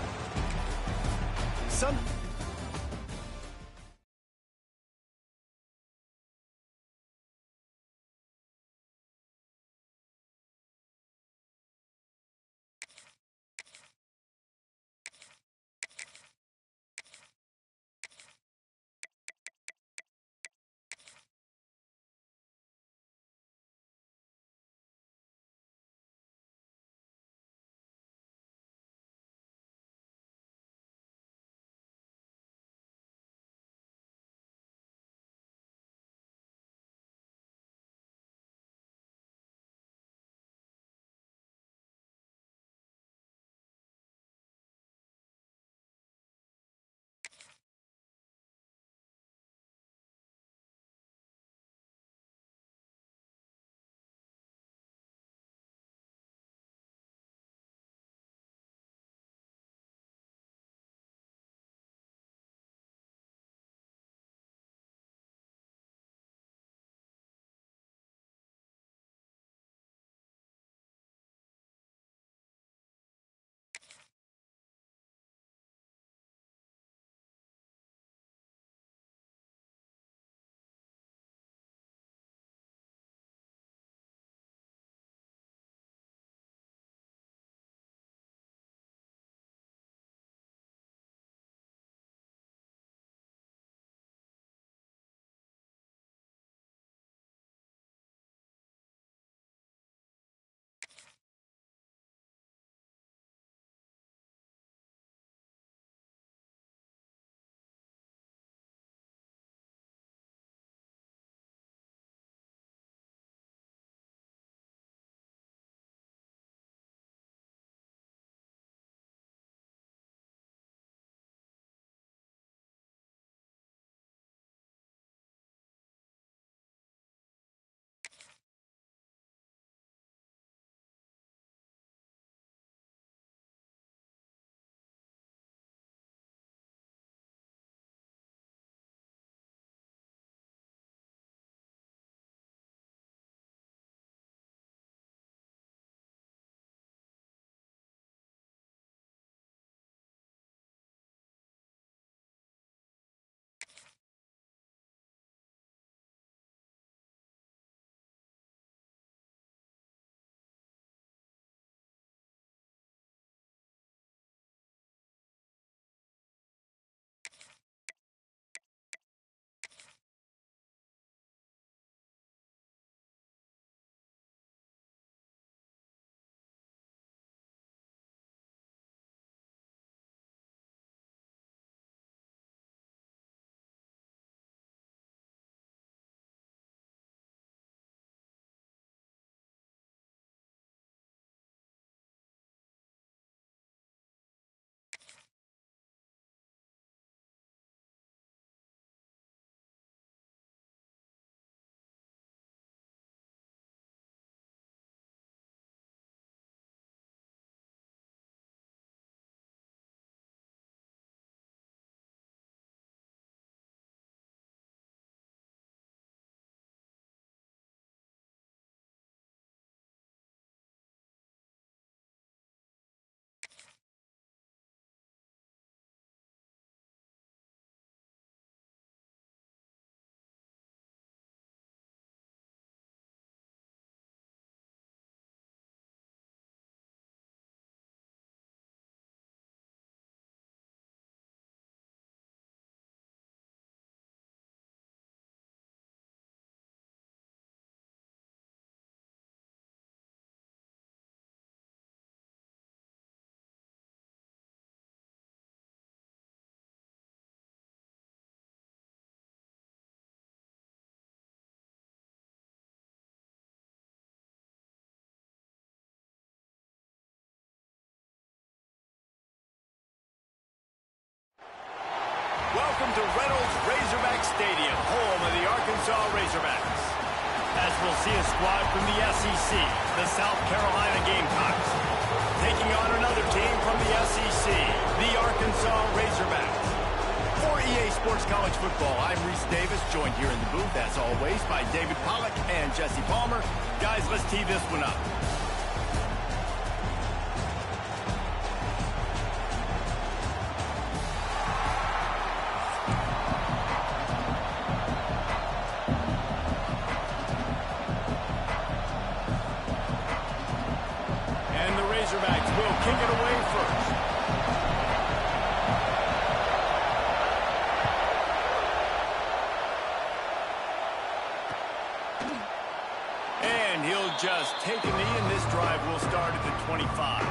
S1: welcome to Reynolds Razorback Stadium, home of the Arkansas Razorbacks. As we'll see a squad from the SEC, the South Carolina Gamecocks, taking on another team from the SEC, the Arkansas Razorbacks. For EA Sports College Football, I'm Reese Davis, joined here in the booth, as always, by David Pollack and Jesse Palmer. Guys, let's tee this one up. And the Razorbacks will kick it away first. And he'll just take a knee, and this drive will start at the 25.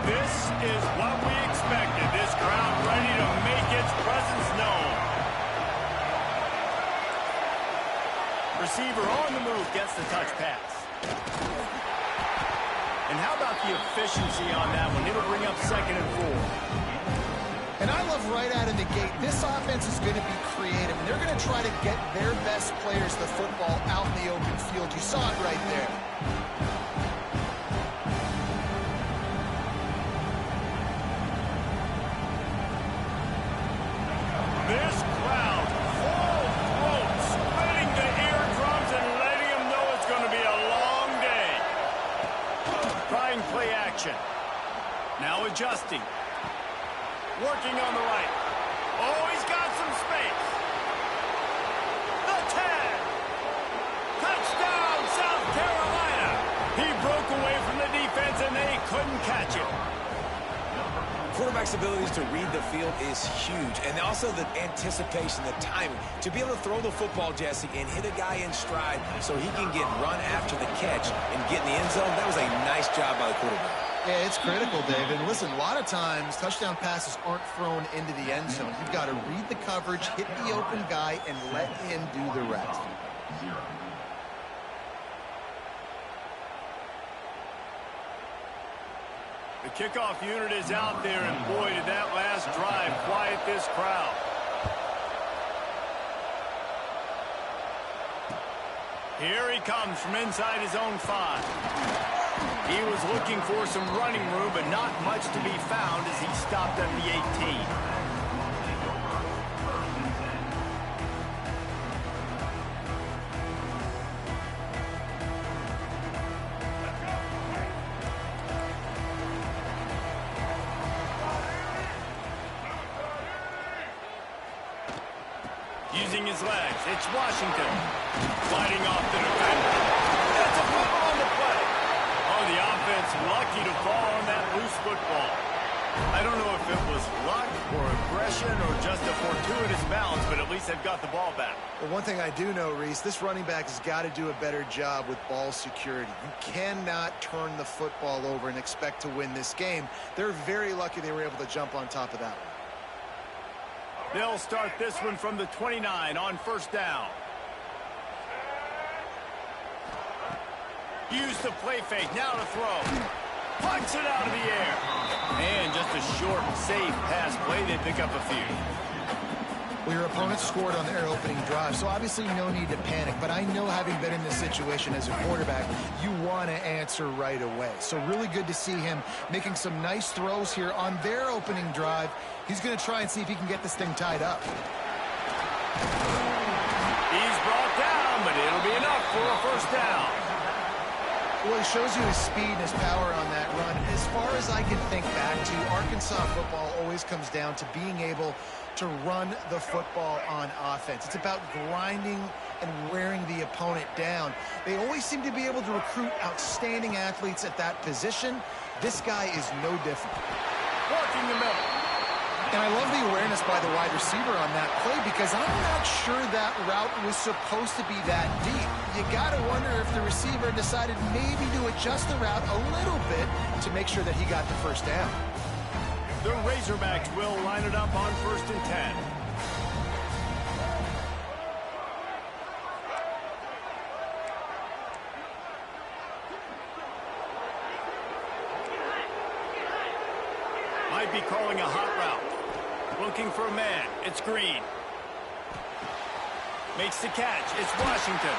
S1: This is what we expected. This crowd ready to make its presence known. Receiver on the move gets the touch pass. And how about the efficiency on that one? It'll bring up 2nd and 4.
S3: And I love right out of the gate, this offense is going to be creative. And they're going to try to get their best players the football out in the open field. You saw it right there.
S1: This crowd, full throat, spreading the eardrums and letting them know it's going to be a long day. Trying play action. Now adjusting. Working on the right. Oh, he's got some space. The 10. Touchdown, South Carolina. He broke away from the defense, and they couldn't catch it.
S2: Quarterback's abilities to read the field is huge, and also the anticipation, the timing. To be able to throw the football, Jesse, and hit a guy in stride so he can get run after the catch and get in the end zone, that was a nice job by the quarterback.
S3: Yeah, it's critical, David. And listen, a lot of times, touchdown passes aren't thrown into the end zone. You've got to read the coverage, hit the open guy, and let him do the rest.
S1: The kickoff unit is out there, and boy, did that last drive quiet this crowd. Here he comes from inside his own 5. He was looking for some running room, but not much to be found as he stopped at the 18. Using his legs, it's Washington. Fighting off the defender. That's a fumble on the play. Oh, the offense lucky to fall on that loose football. I don't know if it was luck or aggression or just a fortuitous bounce, but at least they've got the ball back.
S3: Well, one thing I do know, Reese, this running back has got to do a better job with ball security. You cannot turn the football over and expect to win this game. They're very lucky they were able to jump on top of that one.
S1: They'll start this one from the 29 on 1st down. Use the play fake, now to throw. Punch it out of the air. And just a short, safe pass play, they pick up a few.
S3: Well, your opponent scored on their opening drive, so obviously no need to panic. But I know, having been in this situation as a quarterback, you want to answer right away. So really good to see him making some nice throws here on their opening drive. He's going to try and see if he can get this thing tied up.
S1: He's brought down, but it'll be enough for a 1st down.
S3: Well, he shows you his speed and his power on that run. As far as I can think back to, Arkansas football always comes down to being able to run the football on offense. It's about grinding and wearing the opponent down. They always seem to be able to recruit outstanding athletes at that position. This guy is no different.
S1: Working the middle.
S3: And I love the awareness by the wide receiver on that play because I'm not sure that route was supposed to be that deep. You got to wonder if the receiver decided maybe to adjust the route a little bit to make sure that he got the first down.
S1: The Razorbacks will line it up on 1st and 10. Might be calling a hot route. Looking for a man. It's Green. Makes the catch. It's Washington.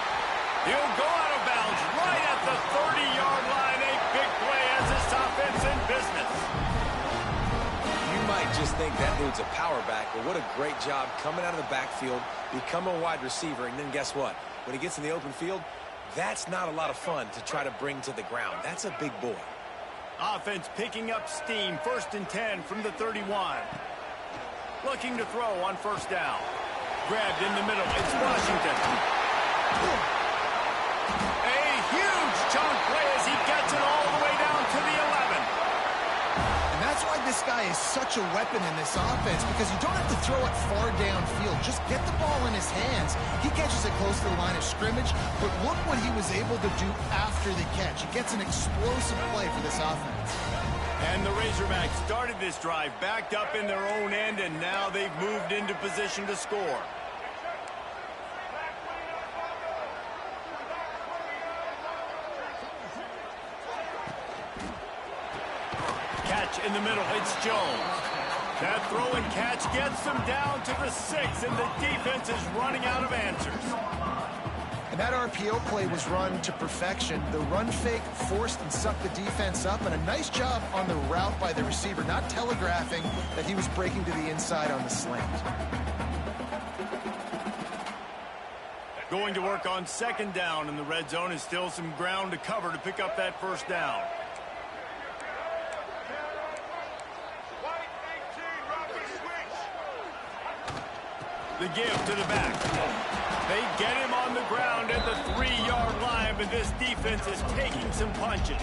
S1: He'll go out of bounds right at the 30-yard line. A big play as this offense in business.
S2: You might just think that dude's a power back, but what a great job coming out of the backfield, become a wide receiver, and then guess what? When he gets in the open field, that's not a lot of fun to try to bring to the ground. That's a big boy.
S1: Offense picking up steam. 1st and 10 from the 31. Looking to throw on 1st down. Grabbed in the middle. It's Washington. A huge chunk play as he gets it all the way down to the 11.
S3: And that's why this guy is such a weapon in this offense, because you don't have to throw it far downfield. Just get the ball in his hands. He catches it close to the line of scrimmage, but look what he was able to do after the catch. He gets an explosive play for this offense.
S1: And the Razorbacks started this drive backed up in their own end, and now they've moved into position to score. Catch in the middle. It's Jones. That throw and catch gets them down to the 6, and the defense is running out of answers.
S3: And that RPO play was run to perfection. The run fake forced and sucked the defense up, and a nice job on the route by the receiver, not telegraphing that he was breaking to the inside on the slant.
S1: Going to work on 2nd down, and the red zone is still some ground to cover to pick up that 1st down. The give to the back. They get him on the ground at the 3-yard line, but this defense is taking some punches.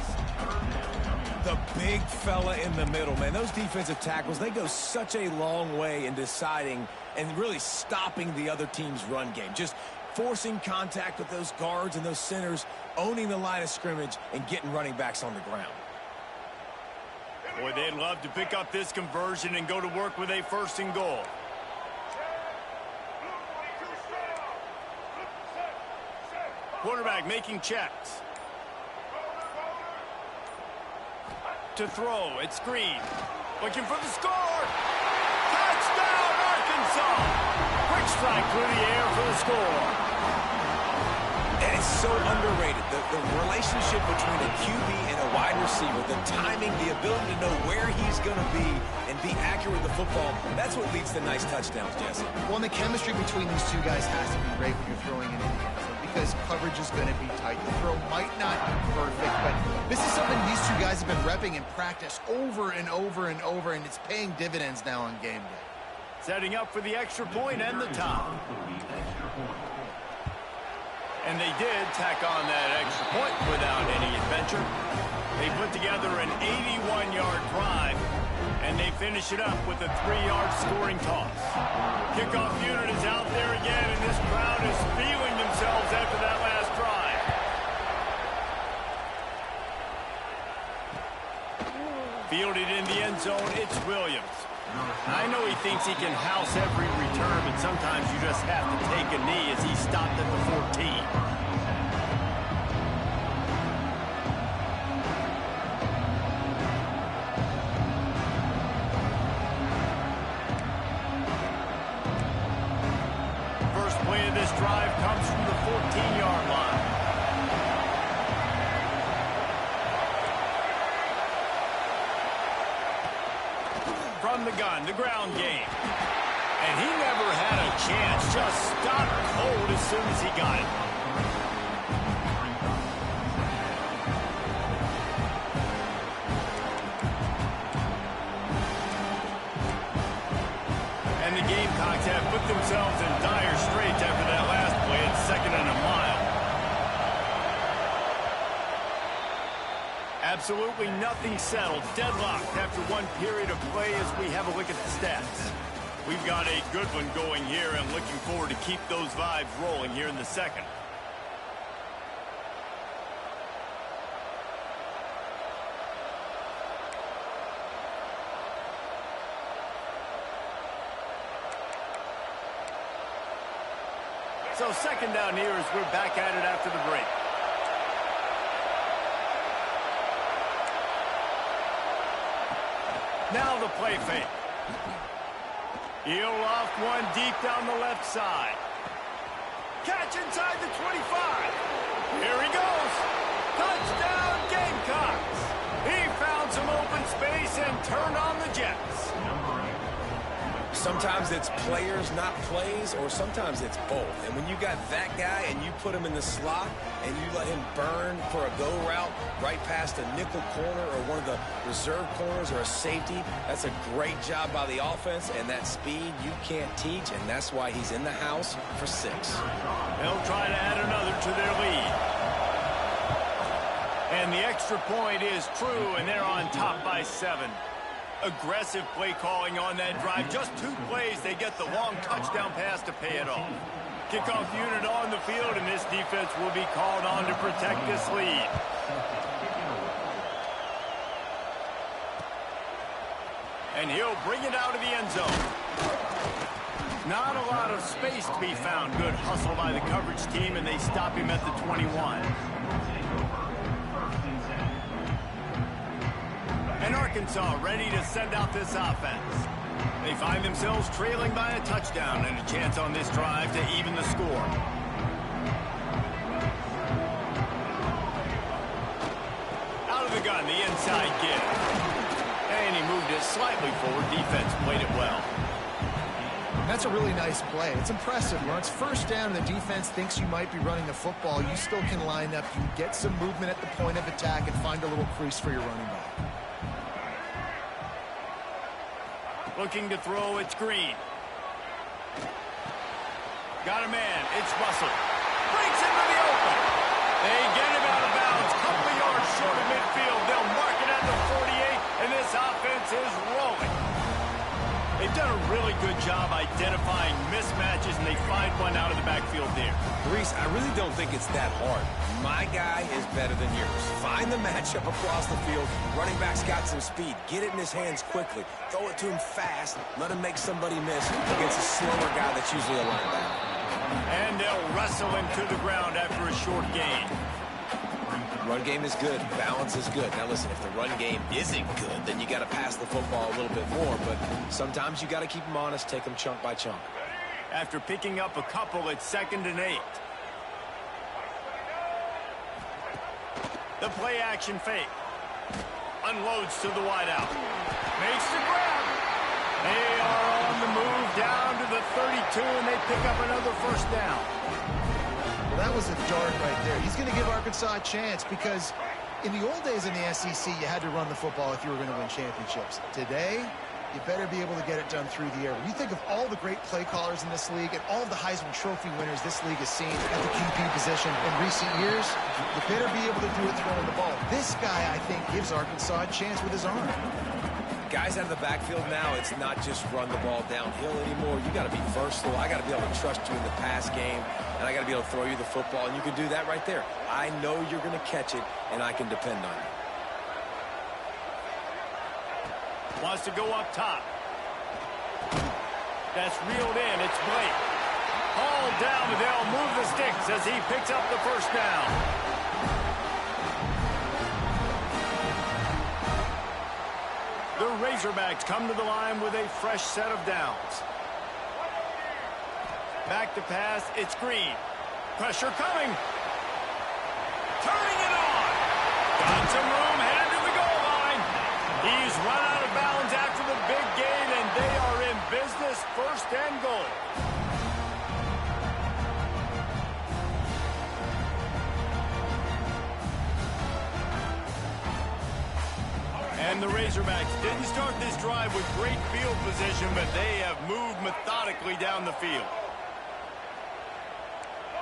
S5: The big fella in the middle, man. Those defensive tackles, they go such a long way in deciding and really stopping the other team's run game. Just forcing contact with those guards and those centers, owning the line of scrimmage, and getting running backs on the ground.
S1: Boy, they'd love to pick up this conversion and go to work with a 1st and goal. Quarterback making checks. To throw, it's Green. Looking for the score. Touchdown, Arkansas. Quick strike through the air for the score.
S2: And it's so underrated. The relationship between a QB and a wide receiver, the timing, the ability to know where he's going to be and be accurate with the football, that's what leads to nice touchdowns, Jesse.
S3: Well, and the chemistry between these two guys has to be great when you're throwing in the end zone, because coverage is going to be tight. The throw might not be perfect, but this is something these two guys have been repping in practice over and over and over, and it's paying dividends now on game day.
S1: Setting up for the extra point and the top. And they did tack on that extra point without any adventure. They put together an 81-yard drive, and they finish it up with a 3-yard scoring toss. Kickoff unit is out there again, and this crowd is feeling themselves after that last drive. Fielded in the end zone, it's Williams. I know he thinks he can house every return, but sometimes you just have to take a knee as he stopped at the 14. First play of this drive comes from the 14-yard line. From the gun, the ground game. And he never had a chance, just stopped cold as soon as he got it. And the Gamecocks have put themselves in dire straits after that last play at 2nd and a mile. At Absolutely nothing settled. Deadlocked after one period of play as we have a look at the stats. We've got a good one going here and looking forward to keep those vibes rolling here in the second. So second down here as we're back at it after the break. Now the play fake. He'll loft one deep down the left side. Catch inside the 25. Here he goes. Touchdown Gamecocks. He found some open space and turned on the Jets.
S2: Sometimes it's players, not plays, or sometimes it's both. And when you got that guy and you put him in the slot and you let him burn for a go route right past a nickel corner or one of the reserve corners or a safety, that's a great job by the offense, and that speed you can't teach, and that's why he's in the house for 6.
S1: They'll try to add another to their lead. And the extra point is true, and they're on top by 7. Aggressive play calling on that drive. Just 2 plays, they get the long touchdown pass to pay it off. Kickoff unit on the field, and this defense will be called on to protect this lead. And he'll bring it out of the end zone. Not a lot of space to be found. Good hustle by the coverage team, and they stop him at the 21. And Arkansas ready to send out this offense. They find themselves trailing by a touchdown and a chance on this drive to even the score. Out of the gun, the inside give. And he moved it slightly forward. Defense played it well.
S3: That's a really nice play. It's impressive. When it's first down and the defense thinks you might be running the football, you still can line up. You get some movement at the point of attack and find a little crease for your running back.
S1: Looking to throw, it's Green. Got a man, it's Russell. Breaks into the open. They get him out of bounds. Couple of yards short of midfield. They'll mark it at the 48, and this offense is rolling. They've done a really good job identifying mismatches, and they find one out of the backfield there.
S2: Reese, I really don't think it's that hard. My guy is better than yours. Find the matchup across the field. Running back's got some speed. Get it in his hands quickly. Throw it to him fast. Let him make somebody miss against a slower guy that's usually a linebacker.
S1: And they'll wrestle him to the ground after a short gain.
S2: Run game is good. Balance is good. Now listen, if the run game isn't good, then you got to pass the football a little bit more. But sometimes you got to keep them honest, take them chunk by chunk.
S1: After picking up a couple, it's 2nd and 8. The play action fake. Unloads to the wideout. Makes the grab. They are on the move down to the 32, and they pick up another first down.
S3: Well, that was a dart right there. He's going to give Arkansas a chance because in the old days in the SEC, you had to run the football if you were going to win championships. Today, you better be able to get it done through the air. When you think of all the great play callers in this league and all of the Heisman Trophy winners this league has seen at the QB position in recent years, you better be able to do it throwing the ball. This guy, I think, gives Arkansas a chance with his arm.
S2: Guys out of the backfield now, it's not just run the ball downhill anymore. You got to be versatile. I got to be able to trust you in the pass game, and I got to be able to throw you the football, and you can do that right there. I know you're going to catch it, and I can depend on you.
S1: Wants to go up top. That's reeled in. It's Blake. Hauled down, but they'll move the sticks as he picks up the first down. The Razorbacks come to the line with a fresh set of downs. Back to pass, it's Green. Pressure coming. Turning it on. Got some room, headed to the goal line. He's run out of bounds after the big gain, and they are in business, 1st and goal. And the Razorbacks didn't start this drive with great field position, but they have moved methodically down the field.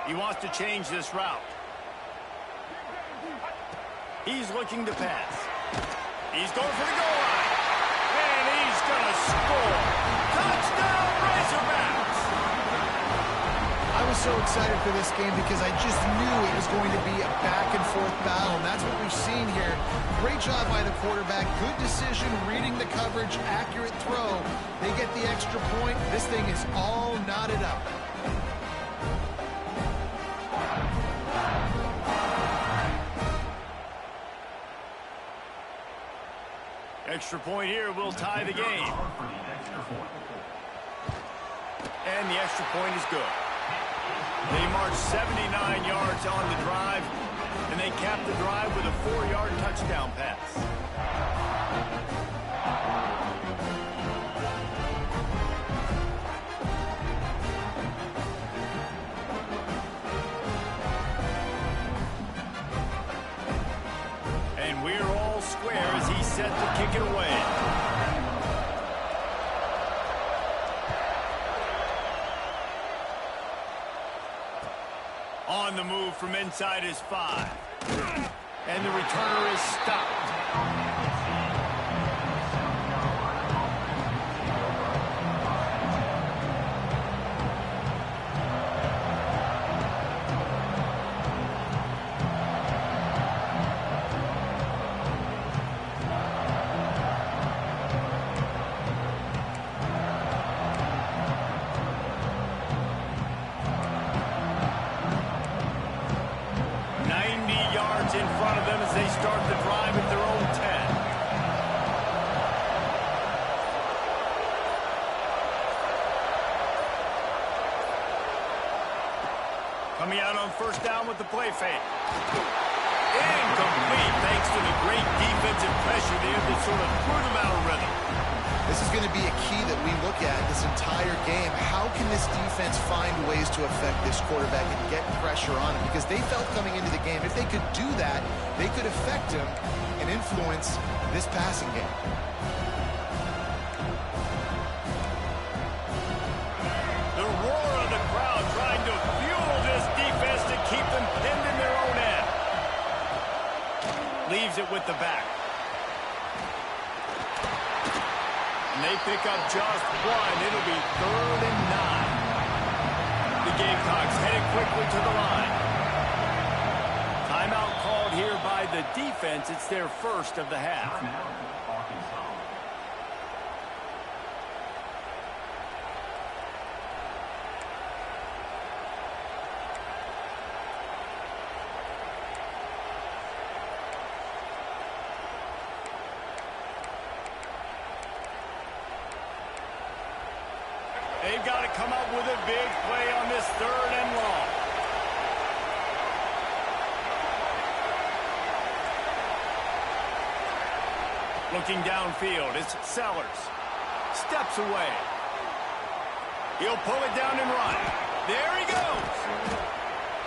S1: He wants to change this route. He's looking to pass. He's going for the goal line. And he's going to score. Touchdown, Razorbacks!
S3: I was so excited for this game because I just knew it was going to be a back-and-forth battle, and that's what we've seen here. Great job by the quarterback. Good decision, reading the coverage, accurate throw. They get the extra point. This thing is all knotted up.
S1: Extra point here will tie the game. And the extra point is good. They march 79 yards on the drive, and they cap the drive with a 4-yard touchdown pass. And we're all square as he's set to kick it away. On the move from inside his 5. And the returner is stopped. In front of them as they start the drive at their own 10. Coming out on first down with the play fake. Incomplete thanks to the great defensive pressure there that sort of threw them out of rhythm.
S3: This is going to be a key that we look at this entire game. How can this defense find ways to affect this quarterback and get pressure on him? Because they felt coming into the game, if they could do that, they could affect him and influence this passing game.
S1: The roar of the crowd trying to fuel this defense to keep them pinned in their own end. Leaves it with the back. And they pick up just one. It'll be 3rd and 9. The Gamecocks headed quickly to the line. Timeout called here by the defense. It's their first of the half. They've got to come up with a big play on this 3rd and long. Looking downfield, it's Sellers. Steps away. He'll pull it down and run. There he goes.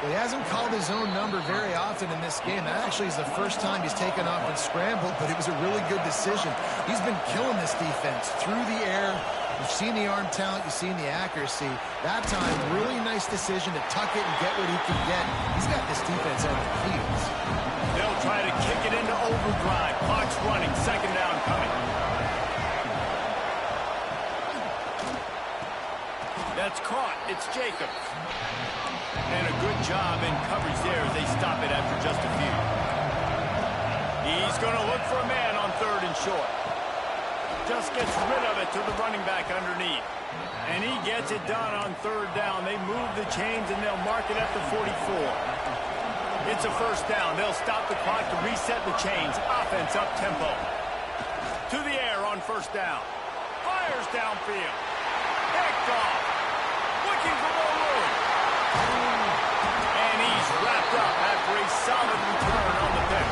S3: Well, he hasn't called his own number very often in this game. That actually is the first time he's taken off and scrambled, but it was a really good decision. He's been killing this defense through the air. You've seen the arm talent, you've seen the accuracy. That time, really nice decision to tuck it and get what he can get. He's got this defense on the heels.
S1: They'll try to kick it into overdrive. Clock's running, 2nd down coming. That's caught. It's Jacobs. And a good job in coverage there as they stop it after just a few. He's going to look for a man on 3rd and short. Just gets rid of it to the running back underneath. And he gets it done on 3rd down. They move the chains and they'll mark it at the 44. It's a 1st down. They'll stop the clock to reset the chains. Offense up tempo. To the air on 1st down. Fires downfield. Picked off. Looking for more room. And he's wrapped up after a solid return on the pick.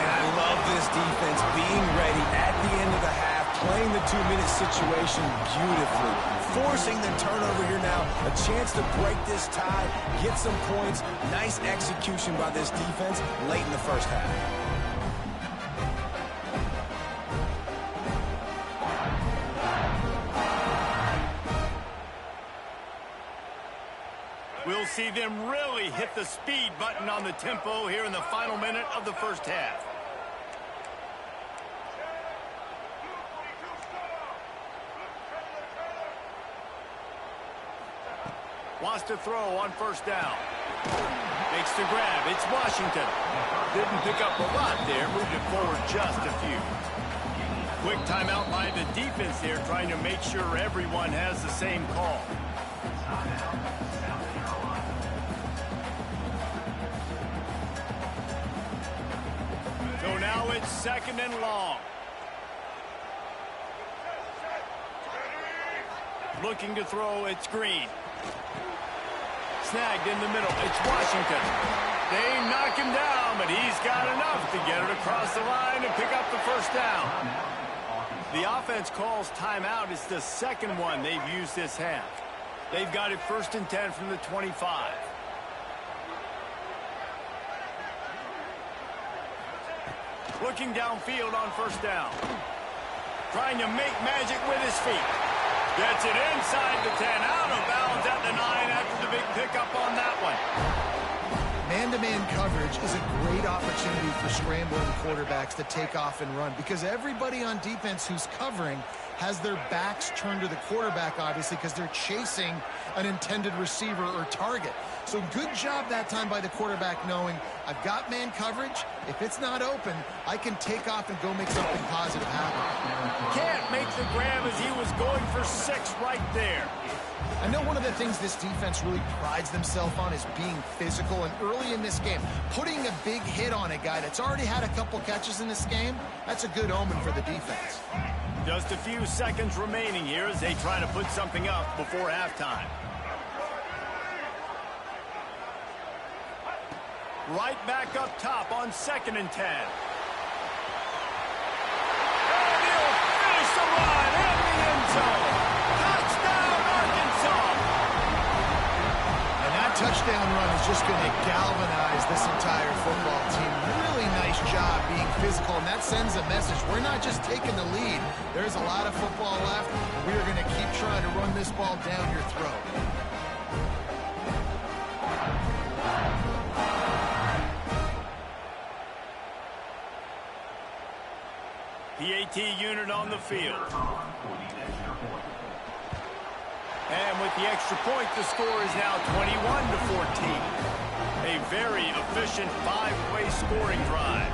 S5: And I love this defense being ready at the end of the half, playing the 2-minute situation beautifully, forcing the turnover here now, a chance to break this tie, get some points. Nice execution by this defense late in the 1st half.
S1: We'll see them really hit the speed button on the tempo here in the final minute of the first half. Wants to throw on first down. Makes the grab. It's Washington. Didn't pick up a lot there. Moved it forward just a few. Quick timeout by the defense there, trying to make sure everyone has the same call. So now it's 2nd and long. Looking to throw, it's Green. Snagged in the middle, it's Washington. They knock him down, but he's got enough to get it across the line and pick up the first down. The offense calls timeout. It's the second one they've used this half. They've got it 1st and 10 from the 25. Looking downfield on first down. Trying to make magic with his feet. Gets it inside the 10, out of bounds at the 9 after the big pickup on that one.
S3: Man-to-man coverage is a great opportunity for scrambling quarterbacks to take off and run, because everybody on defense who's covering has their backs turned to the quarterback, obviously, because they're chasing an intended receiver or target. So good job that time by the quarterback knowing, I've got man coverage. If it's not open, I can take off and go make something positive happen.
S1: Can't make the grab as he was going for 6 right there.
S3: I know one of the things this defense really prides themselves on is being physical, and early in this game, putting a big hit on a guy that's already had a couple catches in this game, that's a good omen for the defense.
S1: Just a few seconds remaining here as they try to put something up before halftime. Right back up top on 2nd and 10. And he'll finish the run in the end zone. Touchdown, Arkansas!
S3: And that touchdown run is just going to galvanize this entire football team. Really nice job being physical, and that sends a message. We're not just taking the lead. There's a lot of football left. We're going to keep trying to run this ball down your throat.
S1: PAT unit on the field. And with the extra point, the score is now 21-14. A very efficient 5-play scoring drive.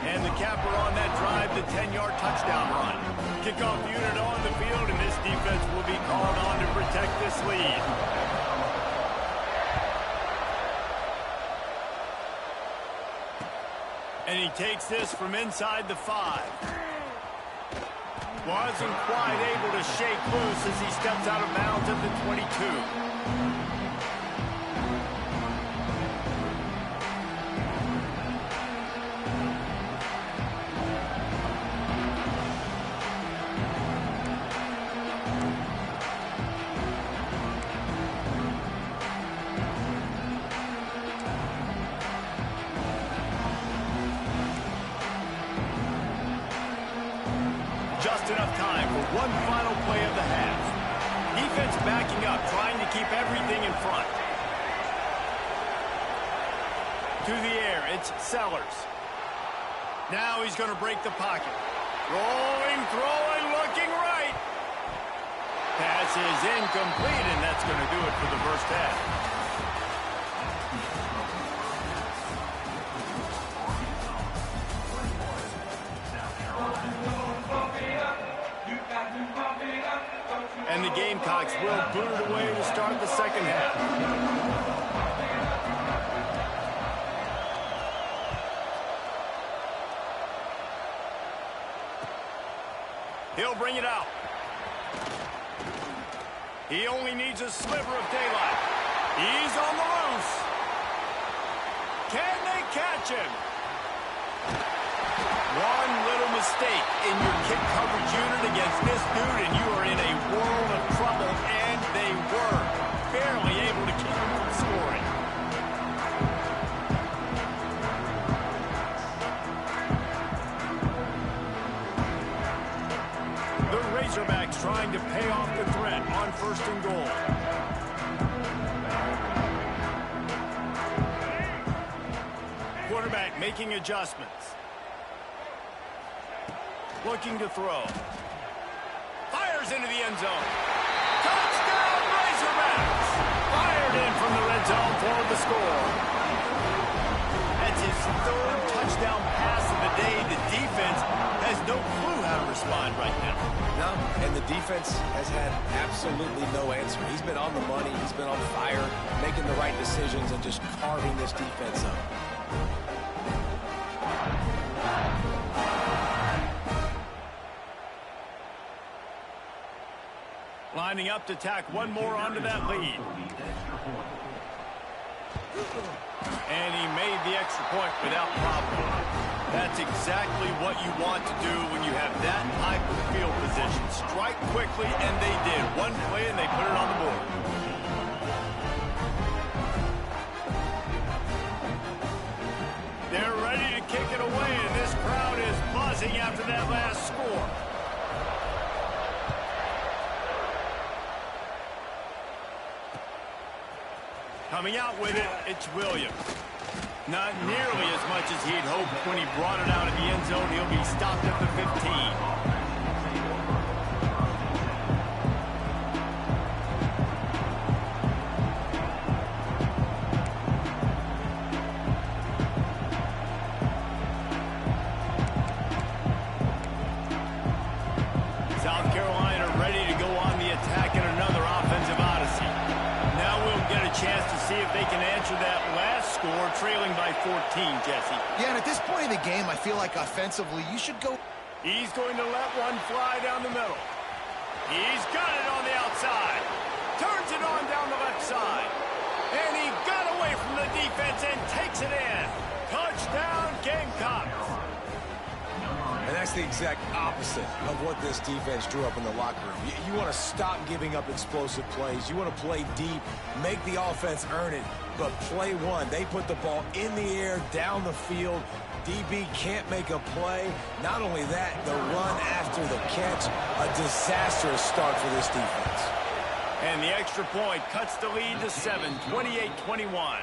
S1: And the capper on that drive, the 10-yard touchdown run. Kickoff unit on the field, and this defense will be called on to protect this lead. And he takes this from inside the 5. Wasn't quite able to shake loose as he steps out of bounds at the 22. Just enough time for one final play of the half. Defense backing up, trying to keep everything in front. To the air, it's Sellers. Now he's going to break the pocket. Rolling, throwing, looking right. Pass is incomplete, and that's going to do it for the first half. And the Gamecocks will boot it away to start the second half. He'll bring it out. He only needs a sliver of daylight. He's on the loose. Can they catch him? One little mistake in your kick coverage unit against this dude, and you are in a world of trouble, and they were barely able to keep him from scoring. The Razorbacks trying to pay off the threat on 1st and goal. making adjustments. Looking to throw. Fires into the end zone. Touchdown, Razorbacks! Fired in from the red zone for the score. That's his third touchdown pass of the day. The defense has no clue how to respond right now.
S2: No, and the defense has had absolutely no answer. He's been on the money. He's been on fire, making the right decisions and just carving this defense up.
S1: Lining up to tack one more onto that lead. And he made the extra point without problem. That's exactly what you want to do when you have that type of field position. Strike quickly, and they did. One play, and they put it on the board. They're ready to kick it away, and this crowd is buzzing after that last score. Coming out with it, it's Williams. Not nearly as much as he'd hoped when he brought it out of the end zone. He'll be stopped at the 15. South Carolina ready to go on the attack in another offensive odyssey. Now we'll get a chance to see if they can answer that last score, trailing by 14, Jesse.
S3: Yeah, and at this point in the game, I feel like offensively, you should go.
S1: He's going to let one fly down the middle. He's got it on the outside. Turns it on down the left side. And he got away from the defense and takes it in. Touchdown, Gamecocks.
S5: And that's the exact opposite of what this defense drew up in the locker room. You want to stop giving up explosive plays. You want to play deep, make the offense earn it, but play one. They put the ball in the air, down the field. DB can't make a play. Not only that, the run after the catch, a disastrous start for this defense.
S1: And the extra point cuts the lead to 7, 28-21.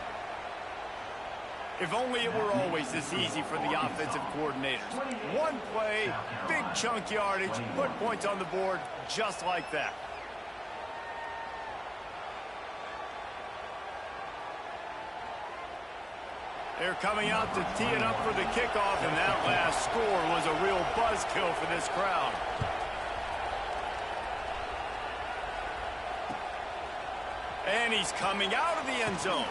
S1: If only it were always this easy for the offensive coordinators. One play, big chunk yardage, put points on the board just like that. They're coming out to tee it up for the kickoff, and that last score was a real buzzkill for this crowd. And he's coming out of the end zone.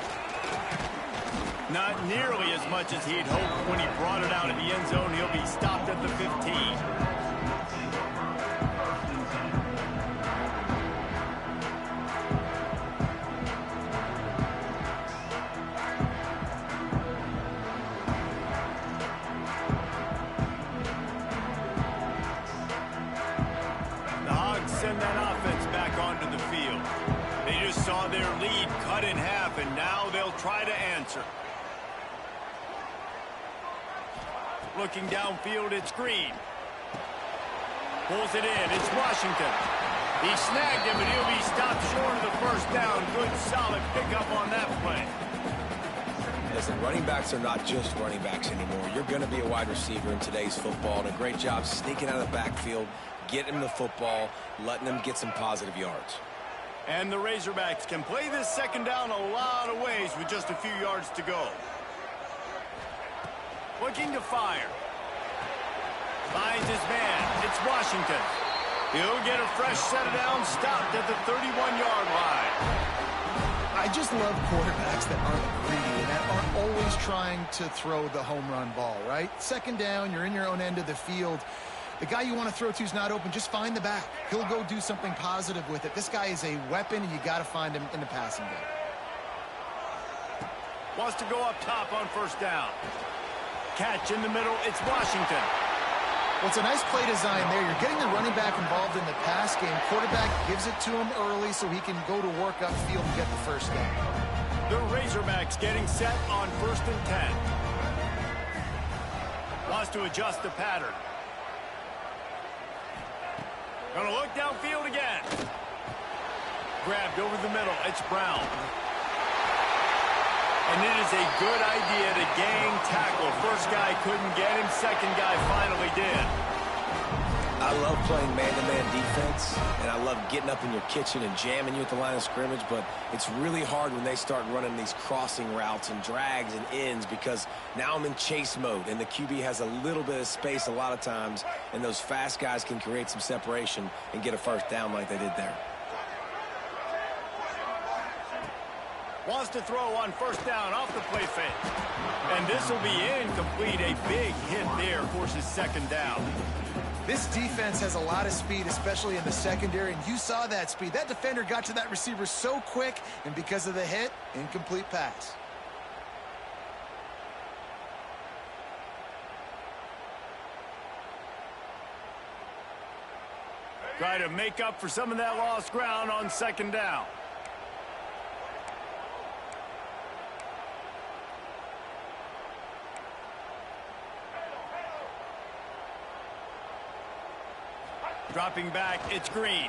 S1: Not nearly as much as he'd hoped when he brought it out of the end zone. He'll be stopped at the 15. Send that offense back onto the field. They just saw their lead cut in half, and now they'll try to answer. Looking downfield, it's Green. Pulls it in, it's Washington. He snagged him, and he'll be stopped short of the first down. Good, solid pickup on that play.
S2: Listen, running backs are not just running backs anymore. You're going to be a wide receiver in today's football, and a great job sneaking out of the backfield, getting him the football, letting them get some positive yards.
S1: And the Razorbacks can play this second down a lot of ways with just a few yards to go. Looking to fire. Finds his man. It's Washington. He'll get a fresh set of downs, stopped at the 31-yard line.
S3: I just love quarterbacks that aren't greedy and that aren't always trying to throw the home run ball, right? Second down, you're in your own end of the field. The guy you want to throw to is not open. Just find the back. He'll go do something positive with it. This guy is a weapon, and you got to find him in the passing game.
S1: Wants to go up top on first down. Catch in the middle. It's Washington.
S3: Well, it's a nice play design there. You're getting the running back involved in the pass game. Quarterback gives it to him early so he can go to work upfield and get the first down.
S1: The Razorbacks getting set on 1st and 10. Wants to adjust the pattern. Going to look downfield again. Grabbed over the middle. It's Brown. And it is a good idea to gang tackle. First guy couldn't get him. Second guy finally did.
S2: I love playing man-to-man defense, and I love getting up in your kitchen and jamming you at the line of scrimmage, but it's really hard when they start running these crossing routes and drags and ends because now I'm in chase mode, and the QB has a little bit of space a lot of times, and those fast guys can create some separation and get a first down like they did there.
S1: Wants to throw on first down off the play fake. And this will be incomplete. A big hit there forces second down.
S3: This defense has a lot of speed, especially in the secondary, and you saw that speed. That defender got to that receiver so quick, and because of the hit, incomplete pass.
S1: Try to make up for some of that lost ground on second down. Dropping back, it's Green.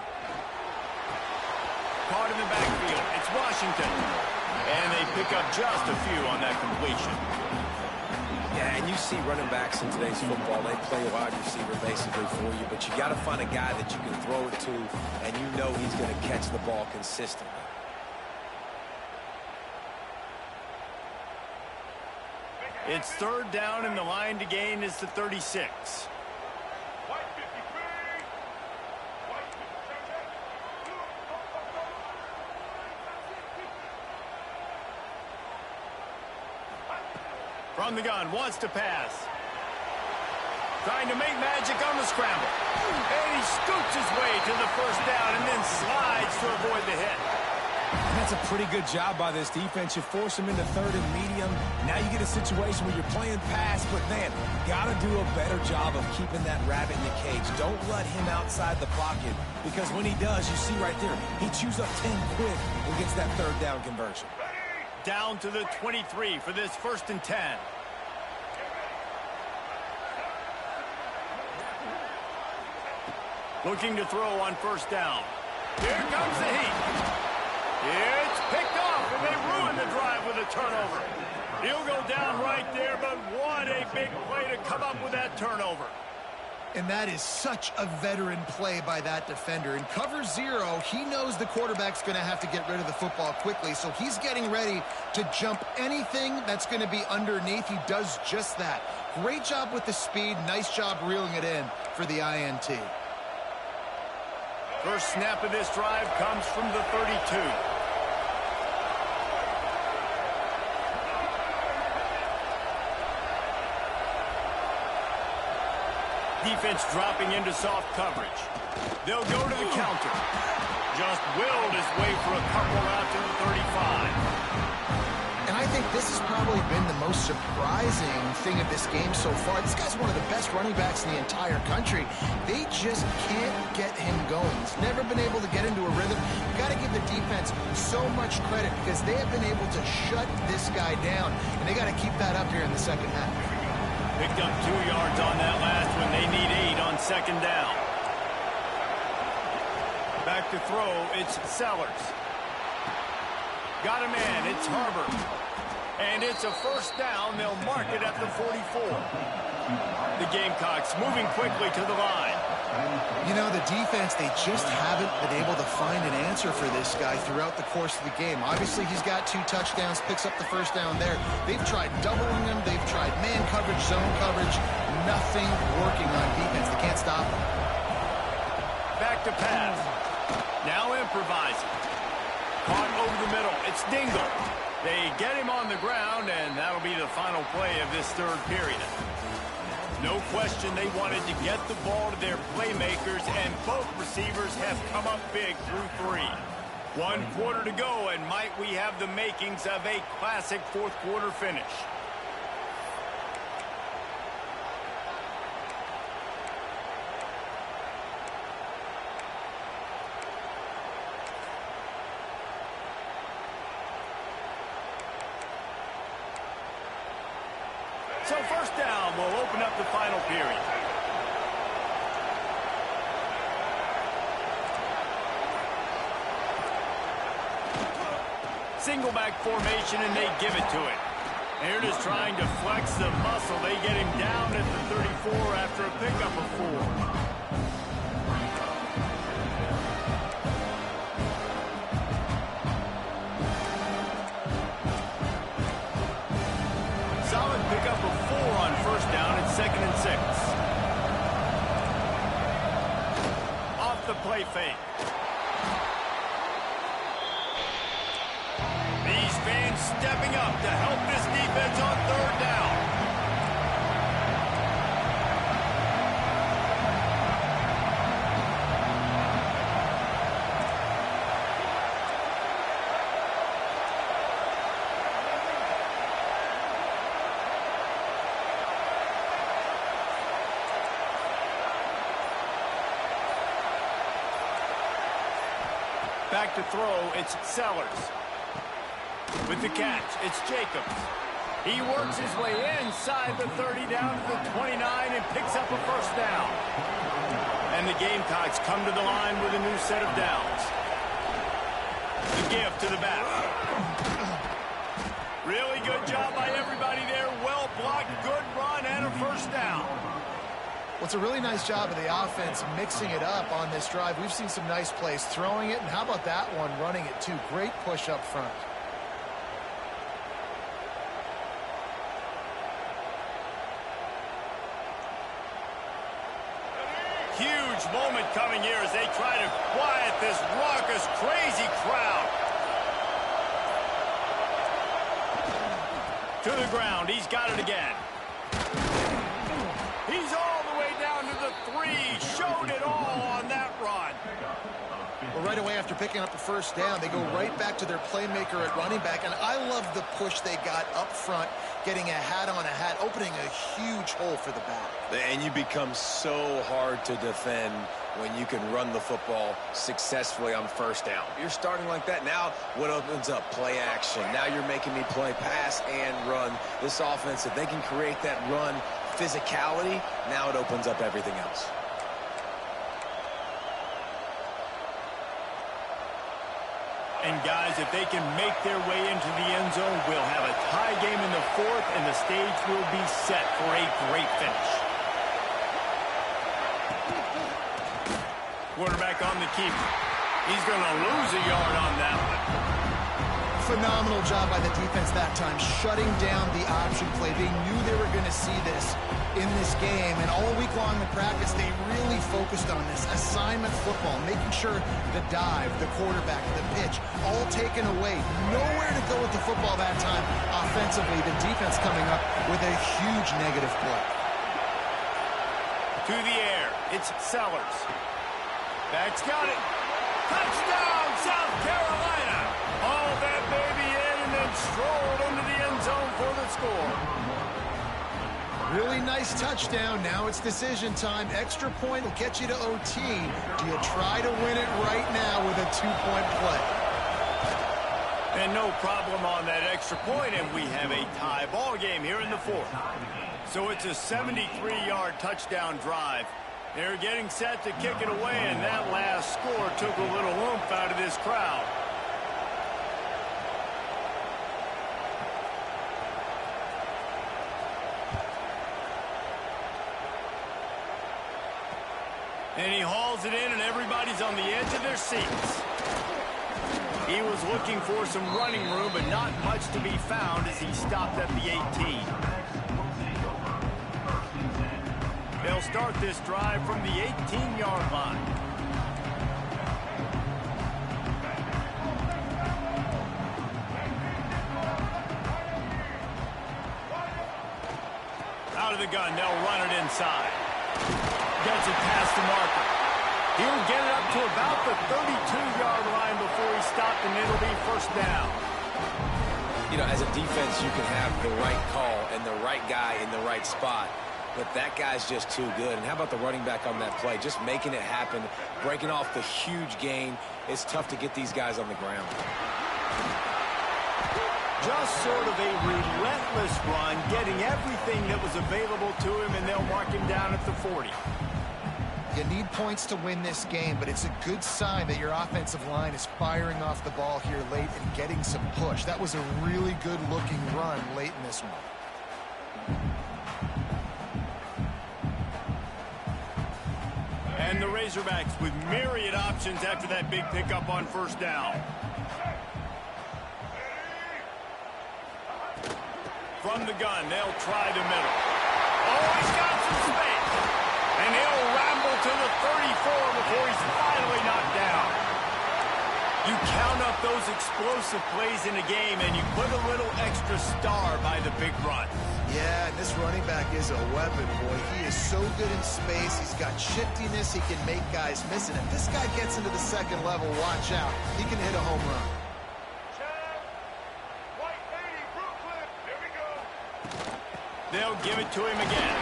S1: Caught in the backfield, it's Washington. And they pick up just a few on that completion.
S2: Yeah, and you see running backs in today's football, they play wide receiver basically for you, but you got to find a guy that you can throw it to, and you know he's going to catch the ball consistently.
S1: It's third down, and the line to gain is the 36. From the gun, wants to pass. Trying to make magic on the scramble. And he scoots his way to the first down and then slides to avoid the hit.
S5: And that's a pretty good job by this defense. You force them into third and medium. Now you get a situation where you're playing pass, but man, got to do a better job of keeping that rabbit in the cage. Don't let him outside the pocket, because when he does, you see right there, he chews up 10 quick and gets that third down conversion.
S1: Down to the 23 for this 1st and 10. Looking to throw on first down. Here comes the heat. It's picked off, and they ruin the drive with a turnover. He'll go down right there, but what a big play to come up with that turnover.
S3: And that is such a veteran play by that defender. In cover 0, he knows the quarterback's going to have to get rid of the football quickly, so he's getting ready to jump anything that's going to be underneath. He does just that. Great job with the speed. Nice job reeling it in for the INT.
S1: First snap of this drive comes from the 32. Defense dropping into soft coverage. They'll go to the counter. Just willed his way for a couple out to the 35.
S3: And I think this has probably been the most surprising thing of this game so far. This guy's one of the best running backs in the entire country. They just can't get him going. He's never been able to get into a rhythm. You've got to give the defense so much credit because they have been able to shut this guy down. And they got to keep that up here in the second half.
S1: Picked up 2 yards on that last one. They need 8 on second down. Back to throw, it's Sellers. Got a man, it's Harbor. And it's a first down. They'll mark it at the 44. The Gamecocks moving quickly to the line.
S3: You know, the defense, they just haven't been able to find an answer for this guy throughout the course of the game. Obviously, he's got 2 touchdowns, picks up the first down there. They've tried doubling him. They've tried man coverage, zone coverage. Nothing working on defense. They can't stop him.
S1: Back to pass. Now improvising. Caught over the middle. It's Dingle. They get him on the ground, and that'll be the final play of this third period. No question they wanted to get the ball to their playmakers, and both receivers have come up big through 3. 1 quarter to go, and might we have the makings of a classic fourth quarter finish. So first down will open up the final period. Single back formation, and they give it to it. They're just trying to flex the muscle. They get him down at the 34 after a pickup of 4. Solid pickup of 4 on first down at 2nd and 6. Off the play fake. These fans stepping up to help this defense on 3rd down. Back to throw, it's Sellers. With the catch, it's Jacobs. He works his way inside the 30 down to the 29 and picks up a first down. And the Gamecocks come to the line with a new set of downs. The give to the back. Really good job by everybody there. Well blocked, good run, and a first down.
S3: Well, it's a really nice job of the offense mixing it up on this drive. We've seen some nice plays throwing it, and how about that one running it too? Great push up front.
S1: Huge moment coming here as they try to quiet this raucous, crazy crowd. To the ground, he's got it again. He's all the way down to the 3. Showed it all on that run.
S3: Well, right away after picking up the first down, they go right back to their playmaker at running back. And I love the push they got up front, getting a hat on a hat, opening a huge hole for the back.
S2: And you become so hard to defend when you can run the football successfully on first down. You're starting like that. Now what opens up? Play action. Now you're making me play pass and run. This offense, if they can create that run physicality, now it opens up everything else.
S1: And guys, if they can make their way into the end zone, we'll have a tie game in the 4th, and the stage will be set for a great finish. Quarterback on the keeper. He's going to lose a yard on that one.
S3: Phenomenal job by the defense that time, shutting down the option play. They knew they were going to see this in this game, and all week long in practice, they really focused on this assignment football, making sure the dive, the quarterback, the pitch, all taken away. Nowhere to go with the football that time offensively. The defense coming up with a huge negative play.
S1: To the air, it's Sellers. Back's got it. Touchdown, South Carolina. Hauled that baby in and then strolled into the end zone for the score.
S3: Really nice touchdown. Now it's decision time. Extra point will get you to OT. Do you try to win it right now with a 2-point play?
S1: And no problem on that extra point, and we have a tie ball game here in the 4th. So it's a 73-yard touchdown drive. They're getting set to kick it away, and that last score took a little oomph out of this crowd. And he hauls it in, and everybody's on the edge of their seats. He was looking for some running room, but not much to be found as he stopped at the 18. They'll start this drive from the 18-yard line. Out of the gun, they'll run it inside. Gets it past the marker. He'll get it up to about the 32-yard line before he stopped, and it'll be first down.
S2: You know, as a defense, you can have the right call and the right guy in the right spot, but that guy's just too good. And how about the running back on that play? Just making it happen, breaking off the huge gain. It's tough to get these guys on the ground.
S1: Just sort of a relentless run, getting everything that was available to him, and they'll mark him down at the 40.
S3: You need points to win this game, but it's a good sign that your offensive line is firing off the ball here late and getting some push. That was a really good-looking run late in this one.
S1: And the Razorbacks with myriad options after that big pickup on first down. From the gun, they'll try the middle. Oh, he's got some space. And he'll ramble to the 34 before he's finally knocked down. You count up those explosive plays in a game, and you put a little extra star by the big run.
S3: Yeah, and this running back is a weapon, boy. He is so good in space. He's got shiftiness. He can make guys miss it. If this guy gets into the second level, watch out. He can hit a home run.
S1: They'll give it to him again.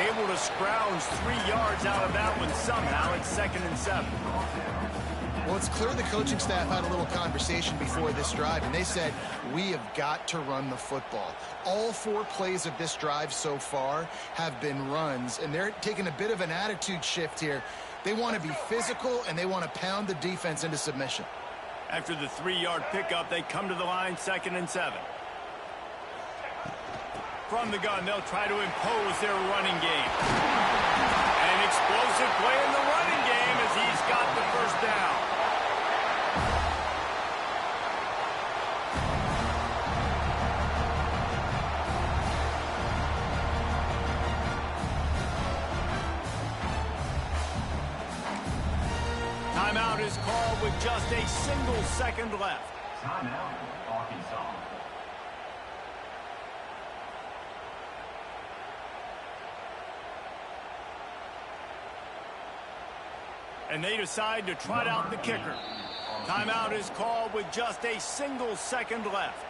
S1: Able to scrounge 3 yards out of that one somehow. It's 2nd and 7.
S3: Well, it's clear the coaching staff had a little conversation before this drive, and they said, we have got to run the football. All 4 plays of this drive so far have been runs, and they're taking a bit of an attitude shift here. They want to be physical, and they want to pound the defense into submission.
S1: After the 3-yard pickup, they come to the line, 2nd and 7. From the gun, they'll try to impose their running game. An explosive play in the running game as he's got the first down. Timeout is called with just a single second left.
S4: Timeout, Arkansas.
S1: And they decide to trot out the kicker. Timeout is called with just a single second left.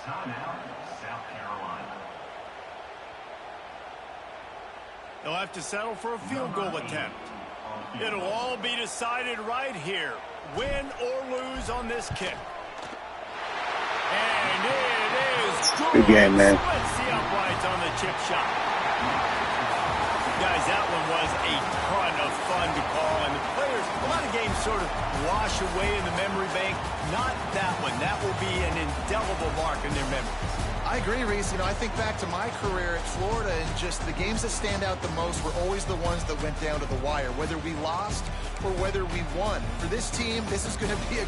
S4: Timeout, South Carolina.
S1: They'll have to settle for a field goal attempt. It'll all be decided right here, win or lose on this kick. And it is good.
S6: Good game, man.
S1: Splits the uprights on the chip shot. Guys, that one was a ton of fun to call, and the players, a lot of games sort of wash away in the memory bank. Not that one. That will be an indelible mark in their memories.
S3: I agree, Reese. I think back to my career at Florida, and just the games that stand out the most were always the ones that went down to the wire, whether we lost or whether we won. For this team, this is going to be a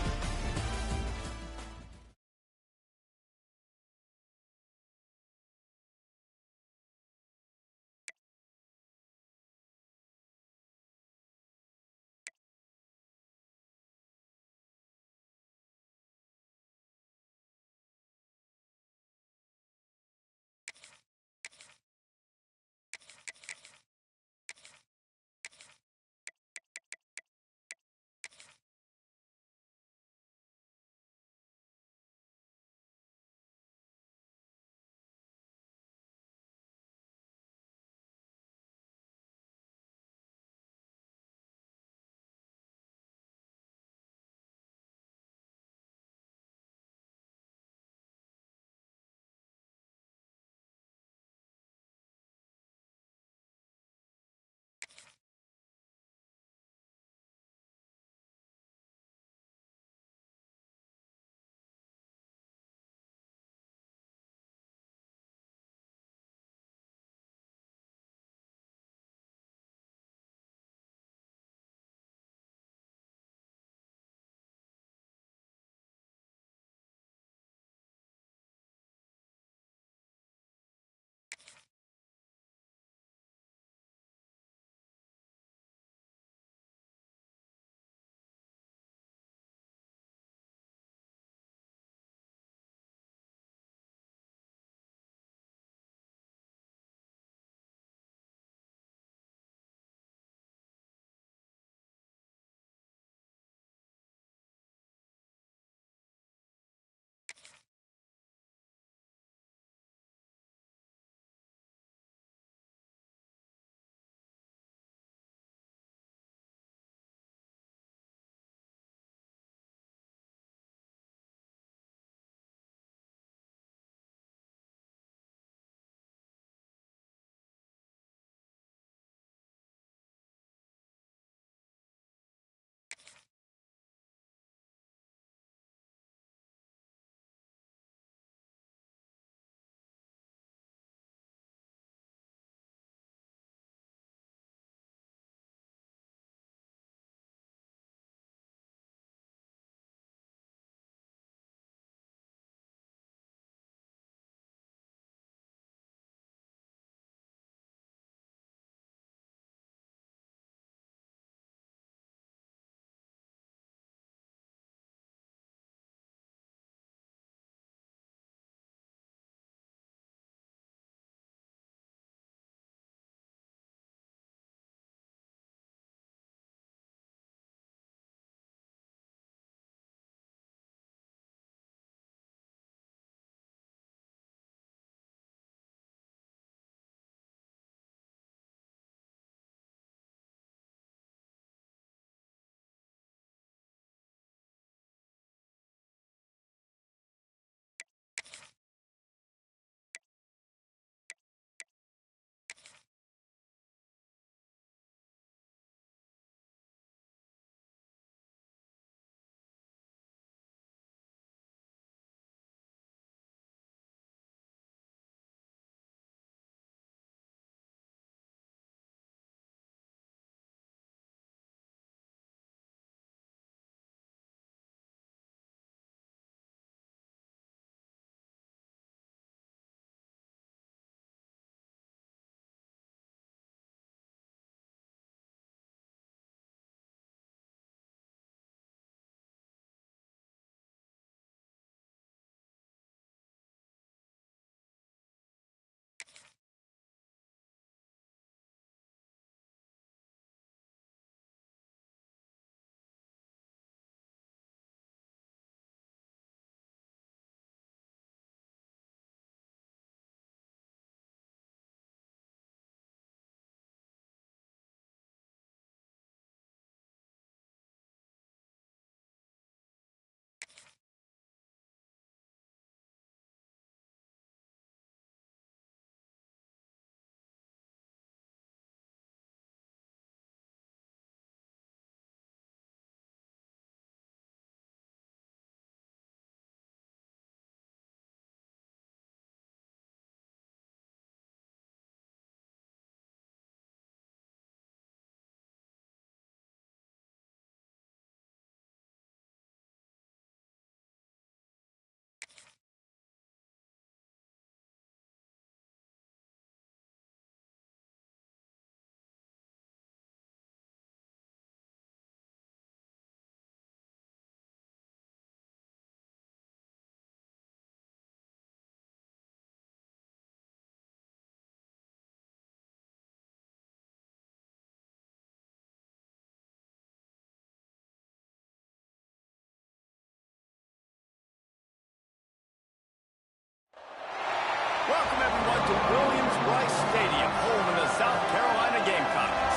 S1: Welcome everyone to Williams-Brice Stadium, home of the South Carolina Gamecocks.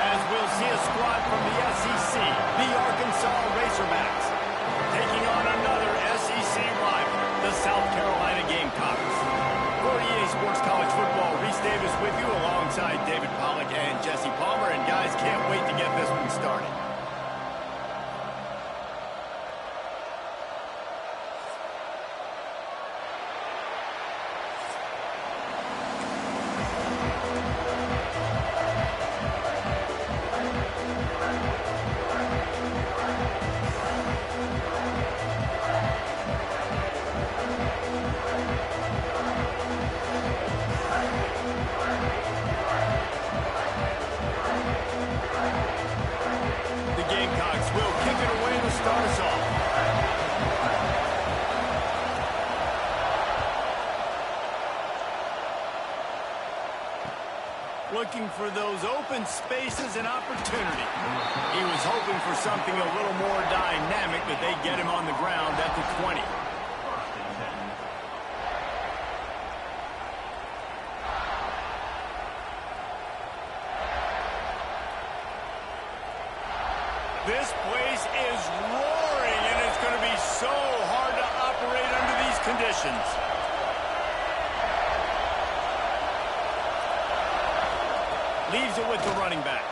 S1: As we'll see a squad from the SEC, the Arkansas Razorbacks, taking on another SEC rival, the South Carolina Gamecocks. For EA Sports College Football, Reese Davis with you alongside David Pollack and Jesse Palmer. And guys, can't wait to get this one started. Looking for those open spaces and opportunity. He was hoping for something a little more dynamic, but they get him on the ground at the 20. This place is roaring, and it's going to be so hard to operate under these conditions. Leaves it with the running back.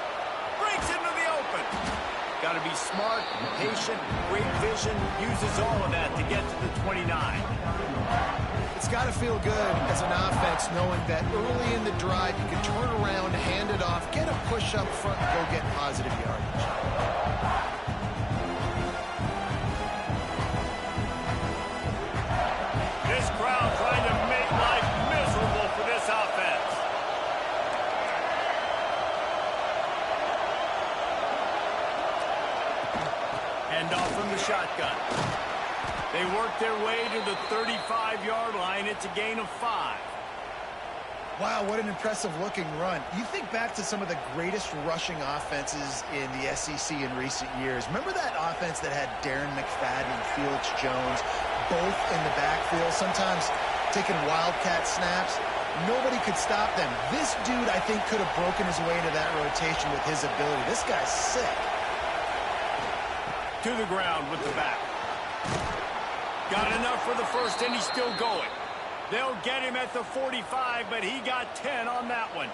S1: Breaks into the open. Got to be smart, patient, great vision. Uses all of that to get to the 29.
S3: It's got to feel good as an offense knowing that early in the drive you can turn around, hand it off, get a push up front, and go get positive yardage.
S1: This crowd trying to make life miserable for this offense. Off from the shotgun. They work their way to the 35-yard line. It's a gain of 5.
S3: Wow, what an impressive-looking run. You think back to some of the greatest rushing offenses in the SEC in recent years. Remember that offense that had Darren McFadden and Felix Jones both in the backfield, sometimes taking wildcat snaps? Nobody could stop them. This dude, I think, could have broken his way into that rotation with his ability. This guy's sick.
S1: To the ground with the back. Got enough for the first, and he's still going. They'll get him at the 45, but he got 10 on that one.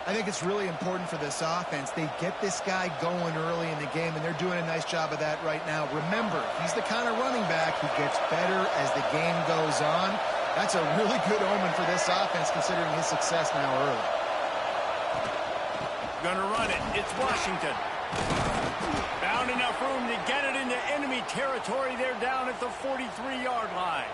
S3: I think it's really important for this offense. They get this guy going early in the game, and they're doing a nice job of that right now. Remember, he's the kind of running back who gets better as the game goes on. That's a really good omen for this offense, considering his success now early.
S1: Gonna run it. It's Washington. Found enough room to get it into enemy territory. They're down at the 43-yard line.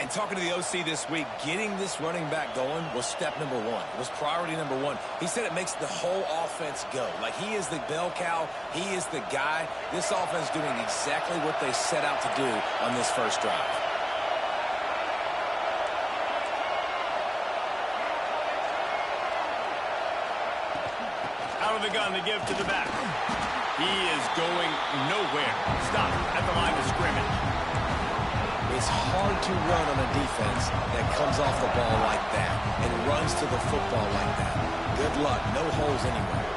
S2: And talking to the OC this week, getting this running back going was step number 1. It was priority number 1. He said it makes the whole offense go. Like, he is the bell cow. He is the guy. This offense doing exactly what they set out to do on this first drive.
S1: Out of the gun to give to the back. He is going nowhere. Stop at the line of scrimmage.
S2: It's hard to run on a defense that comes off the ball like that and runs to the football like that. Good luck. No holes anywhere.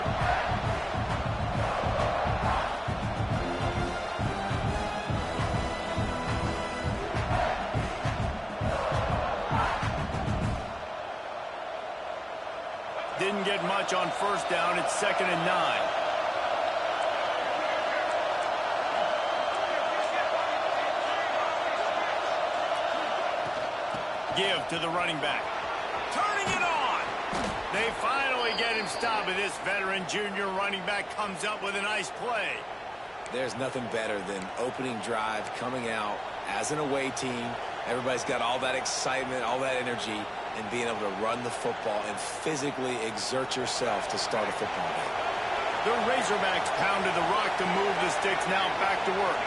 S1: Didn't get much on first down. It's 2nd and 9. Give to the running back. Turning it on. They finally get him stopped, but this veteran junior running back comes up with a nice play.
S2: There's nothing better than opening drive, coming out as an away team. Everybody's got all that excitement, all that energy, and being able to run the football and physically exert yourself to start a football game.
S1: The Razorbacks pounded the rock to move the sticks. Now back to work.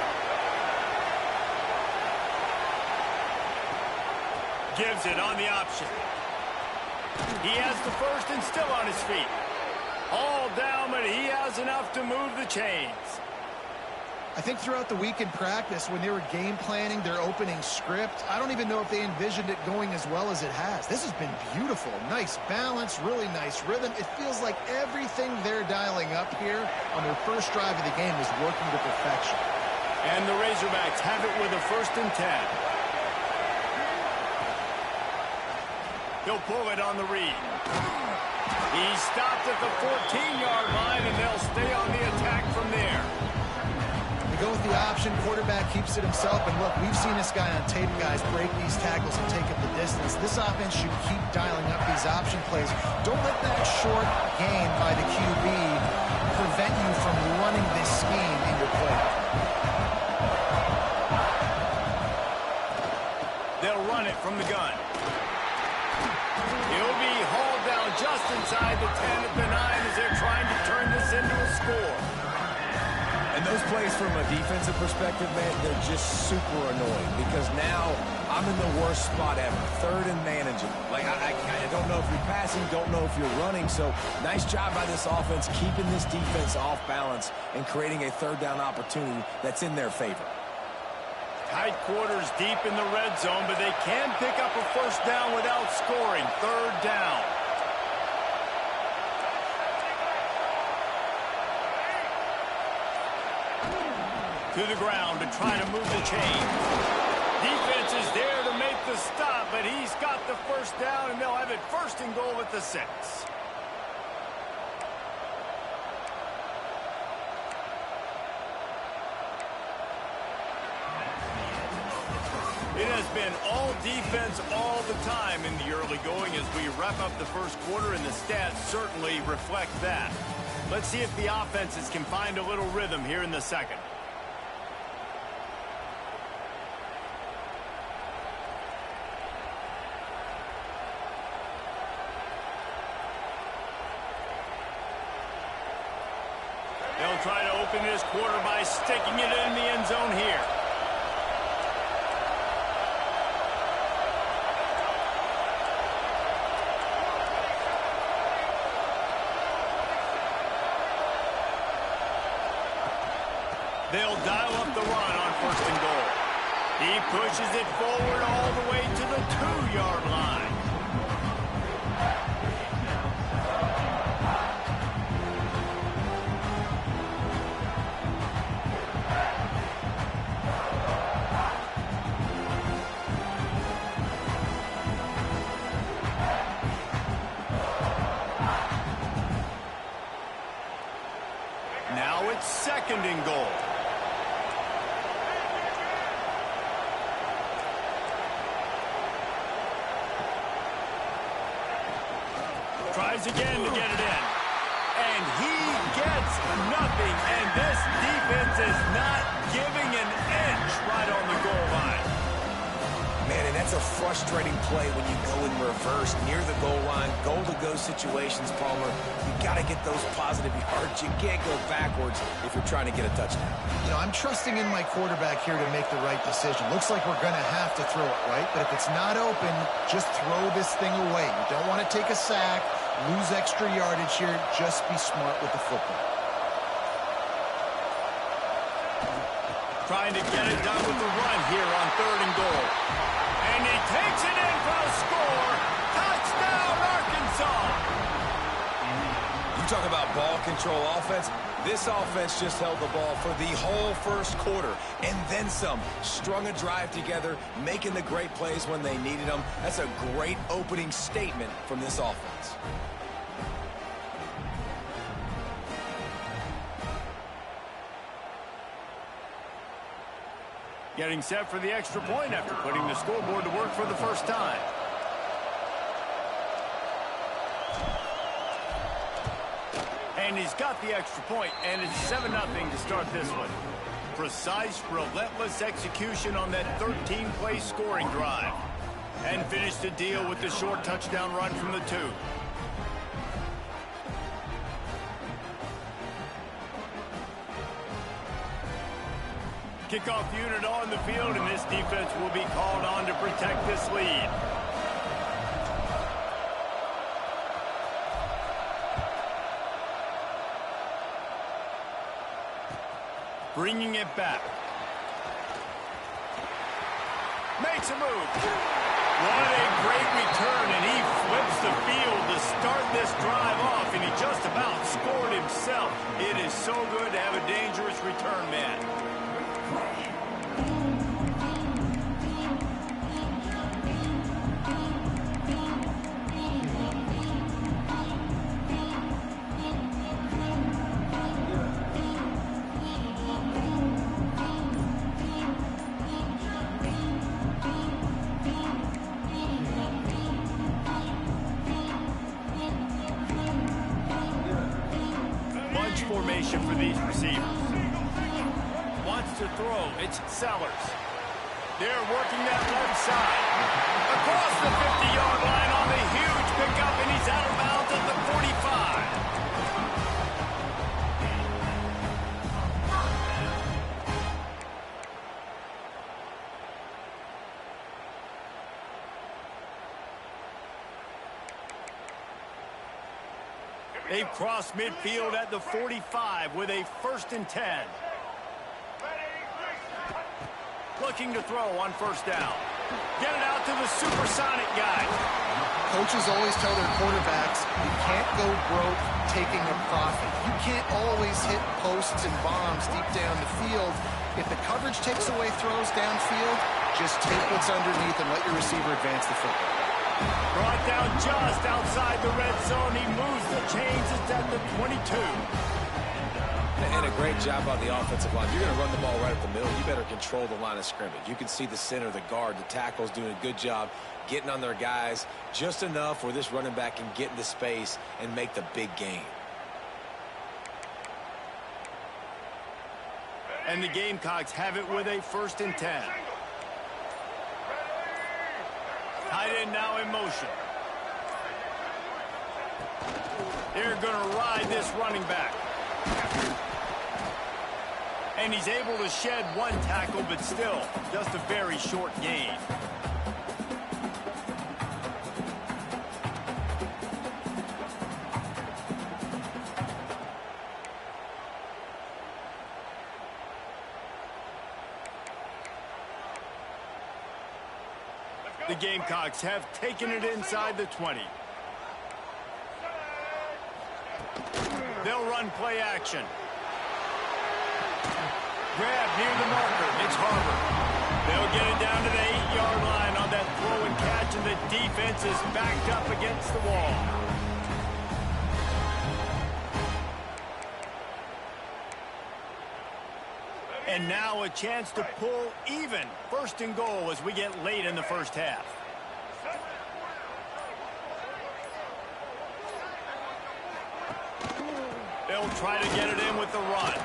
S1: Gives it on the option. He has the first and still on his feet. All down, but he has enough to move the chains.
S3: I think throughout the week in practice, when they were game planning their opening script, I don't even know if they envisioned it going as well as it has. This has been beautiful. Nice balance, really nice rhythm. It feels like everything they're dialing up here on their first drive of the game is working to perfection.
S1: And the Razorbacks have it with a 1st and 10. He'll pull it on the read. He stopped at the 14-yard line, and they'll stay on the attack from there.
S3: Go with the option. Quarterback keeps it himself. And look, we've seen this guy on tape, guys, break these tackles and take up the distance. This offense should keep dialing up these option plays. Don't let that short gain by the QB prevent you from running this scheme in your play.
S1: They'll run it from the gun. He'll be hauled down just inside the 10 at the 9 as they're trying to turn this into a score.
S5: And those plays from a defensive perspective, man, they're just super annoying because now I'm in the worst spot ever. 3rd and managing. Like, I don't know if you're passing, don't know if you're running. So nice job by this offense keeping this defense off balance and creating a 3rd down opportunity that's in their favor.
S1: Tight quarters deep in the red zone, but they can pick up a 1st down without scoring. 3rd down. To the ground to try to move the chain. Defense is there to make the stop, but he's got the 1st down, and they'll have it 1st and goal at the 6. It has been all defense all the time in the early going as we wrap up the 1st quarter, and the stats certainly reflect that. Let's see if the offenses can find a little rhythm here in the 2nd. They'll try to open this quarter by sticking it in the end zone here. They'll dial up the run on 1st and goal. He pushes it forward all the way to the 2-yard line. Now it's 2nd and goal. Tries again to get it in. And he gets nothing. And this defense is not giving an inch right on the goal line.
S5: Man, and that's a frustrating play when you go in reverse near the goal line, goal-to-go situations, Palmer. You got to get those positive yards. You can't go backwards if you're trying to get a touchdown.
S3: You know, I'm trusting in my quarterback here to make the right decision. Looks like we're going to have to throw it, right? But if it's not open, just throw this thing away. You don't want to take a sack, lose extra yardage here. Just be smart with the football.
S1: Trying to get it done with the run here on 3rd and goal. And he takes it in for a score. Touchdown, Arkansas.
S5: You talk about ball control offense. This offense just held the ball for the whole 1st quarter and then some. Strung a drive together, making the great plays when they needed them. That's a great opening statement from this offense.
S1: Getting set for the extra point after putting the scoreboard to work for the 1st time. And he's got the extra point, and it's 7-0 to start this one. Precise, relentless execution on that 13-play scoring drive. And finish the deal with the short touchdown run from the 2. Kickoff unit on the field, and this defense will be called on to protect this lead. Bringing it back. Makes a move. What a great return, and he flips the field to start this drive off, and he just about scored himself. It is so good to have a dangerous return man. Formation for these receivers. Wants to throw. It's Sellers. They're working that left side. Across the 50-yard line on the huge pickup, and he's out of bounds at the 45. They've crossed midfield at the 45 with a 1st and 10. Looking to throw on 1st down. Get it out to the supersonic guy.
S3: Coaches always tell their quarterbacks, you can't go broke taking a profit. You can't always hit posts and bombs deep down the field. If the coverage takes away throws downfield, just take what's underneath and let your receiver advance the football.
S1: Brought down just outside the red zone. He moves the chains. It's at the 22.
S2: And a great job on the offensive line. If you're going to run the ball right up the middle, you better control the line of scrimmage. You can see the center, the guard, the tackles doing a good job getting on their guys just enough where this running back can get into space and make the big gain.
S1: And the Gamecocks have it with a 1st and 10. Tight end now in motion. They're going to ride this running back. And he's able to shed 1 tackle, but still just a very short gain. The Gamecocks have taken it inside the 20. They'll run play action. Grab near the marker. It's Harvard. They'll get it down to the 8-yard line on that throw and catch, and the defense is backed up against the wall. And now a chance to pull even. 1st and goal as we get late in the 1st half. They'll try to get it in with the run.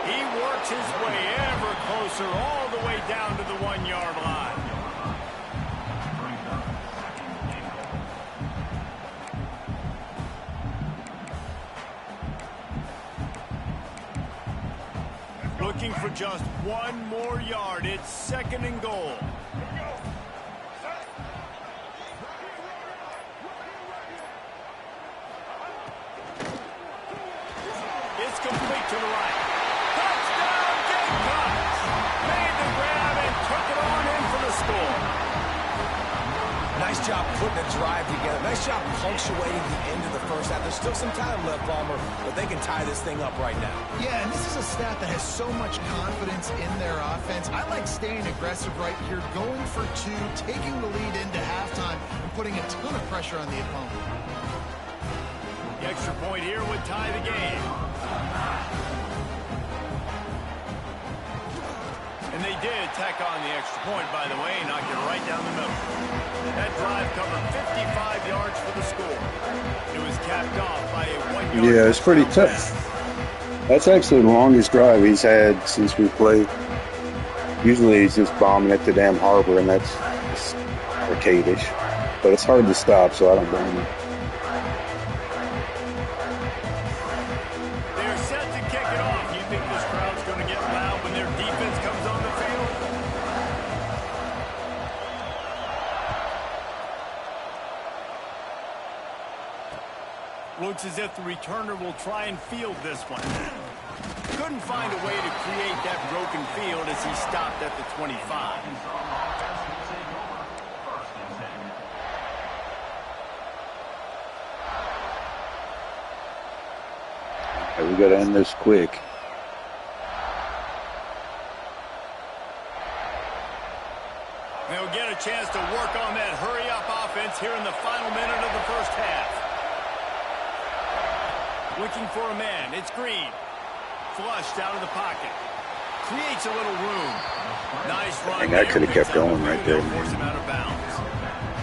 S1: He works his way ever closer all the way down to the 1-yard line. Looking for just 1 more yard. It's 2nd and goal. It's complete to the right. Touchdown, Gamecocks! Made the grab and took it on in for the score.
S5: Nice job putting a drive together. Nice job punctuating the end of the 1st half. There's still some time left, Palmer, but they can tie this thing up right now.
S3: Yeah, and this is a staff that has so much confidence in their offense. I like staying aggressive right here, going for 2, taking the lead into halftime, and putting a ton of pressure on the opponent.
S1: The extra point here would tie the game. And they did tack on the extra point, by the way, knocked it right down the middle. That drive covered 55 yards for the score. It was capped off by a 1-yard.
S6: Yeah, it's pretty tough. That's actually the longest drive he's had since we played. Usually he's just bombing at the damn harbor, and that's arcade-ish. But it's hard to stop, so I don't blame him.
S1: They're set to kick it off. You think this crowd's going to get loud when their defense comes on the field? Looks as if the returner will try and field this one. Good couldn't find a way to create that broken field as he stopped at the 25.
S6: We got to end this quick.
S1: They'll get a chance to work on that hurry-up offense here in the final minute of the first half. Looking for a man. It's Green. Flushed out of the pocket. Creates a little room. Nice run.
S6: Dang, I could have kept going right there.
S1: Force him out of bounds.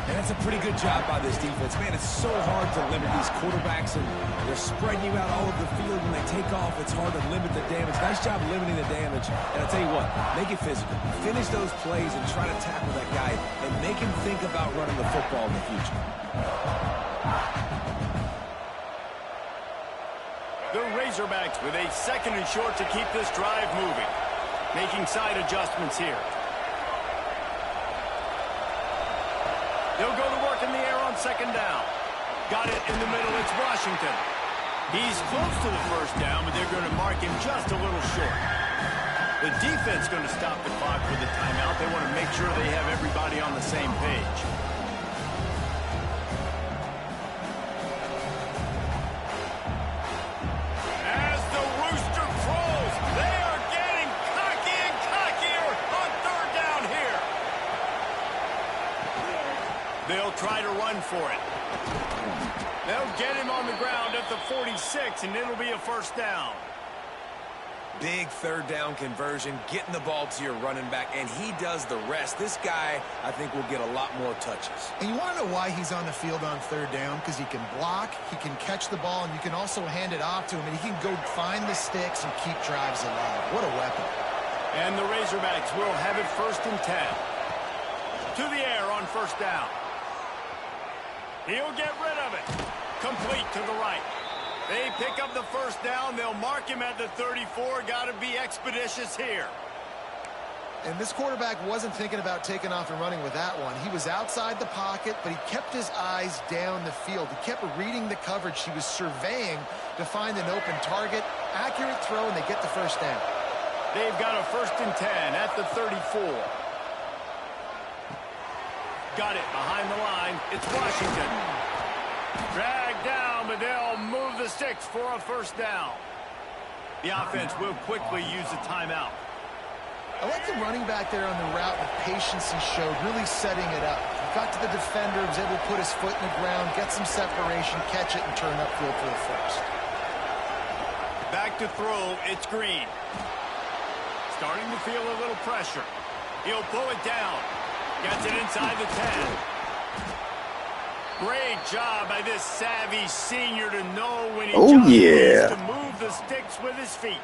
S5: And that's a pretty good job by this defense. Man, it's so hard to limit these quarterbacks, and they're spreading you out all over the field. When they take off, it's hard to limit the damage. Nice job limiting the damage. And I'll tell you what, make it physical. Finish those plays and try to tackle that guy and make him think about running the football in the future.
S1: The Razorbacks with a 2nd and short to keep this drive moving. Making side adjustments here. They'll go to work in the air on 2nd down. Got it in the middle. It's Washington. He's close to the first down, but they're going to mark him just a little short. The defense going to stop the clock with a timeout. They want to make sure they have everybody on the same page. As the rooster crows, they are getting cocky and cockier on 3rd down here. They'll try to run for it. They'll get him on the ground at the 46, and it'll be a 1st down.
S5: Big 3rd down conversion, getting the ball to your running back, and he does the rest. This guy, I think, will get a lot more touches.
S3: And you want to know why he's on the field on 3rd down? Because he can block, he can catch the ball, and you can also hand it off to him, and he can go find the sticks and keep drives alive. What a weapon.
S1: And the Razorbacks will have it 1st and 10. To the air on 1st down. He'll get rid of it. Complete to the right. They pick up the 1st down. They'll mark him at the 34. Got to be expeditious here.
S3: And this quarterback wasn't thinking about taking off and running with that one. He was outside the pocket, but he kept his eyes down the field. He kept reading the coverage. He was surveying to find an open target. Accurate throw, and they get the 1st down.
S1: They've got a 1st and 10 at the 34. Got it behind the line. It's Washington. Dragged down, but they'll move the sticks for a 1st down. The offense will quickly use a timeout.
S3: I like the running back there on the route, the patience he showed, really setting it up. He got to the defender, was able to put his foot in the ground, get some separation, catch it, and turn upfield for the 1st.
S1: Back to throw, it's Green. Starting to feel a little pressure. He'll pull it down. Gets it inside the 10. Great job by this savvy senior to know when he needs to move the sticks with his feet.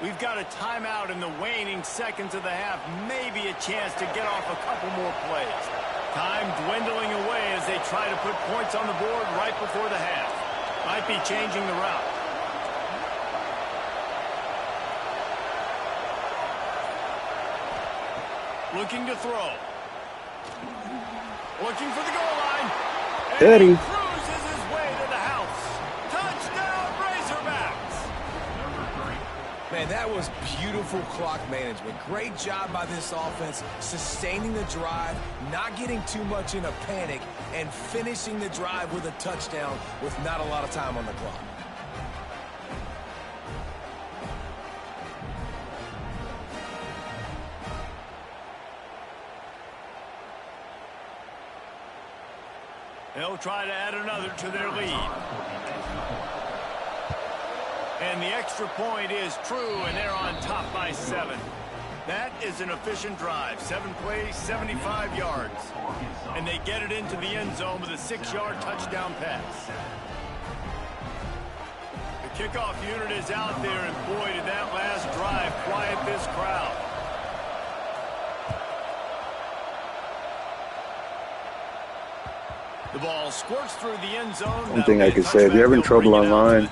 S1: We've got a timeout in the waning seconds of the half. Maybe a chance to get off a couple more plays. Time dwindling away as they try to put points on the board right before the half. Might be changing the route. Looking to throw. Looking for the goal line.
S6: Daddy.
S1: And he cruises his way to the house. Touchdown, Razorbacks.
S5: Man, that was beautiful clock management. Great job by this offense, sustaining the drive, not getting too much in a panic, and finishing the drive with a touchdown with not a lot of time on the clock.
S1: They'll try to add another to their lead. And the extra point is true, and they're on top by 7. That is an efficient drive. 7 plays, 75 yards. And they get it into the end zone with a 6-yard touchdown pass. The kickoff unit is out there, and boy, did that last drive quiet this crowd. The ball squirts through the end zone.
S6: One thing I could say, if you're having trouble online,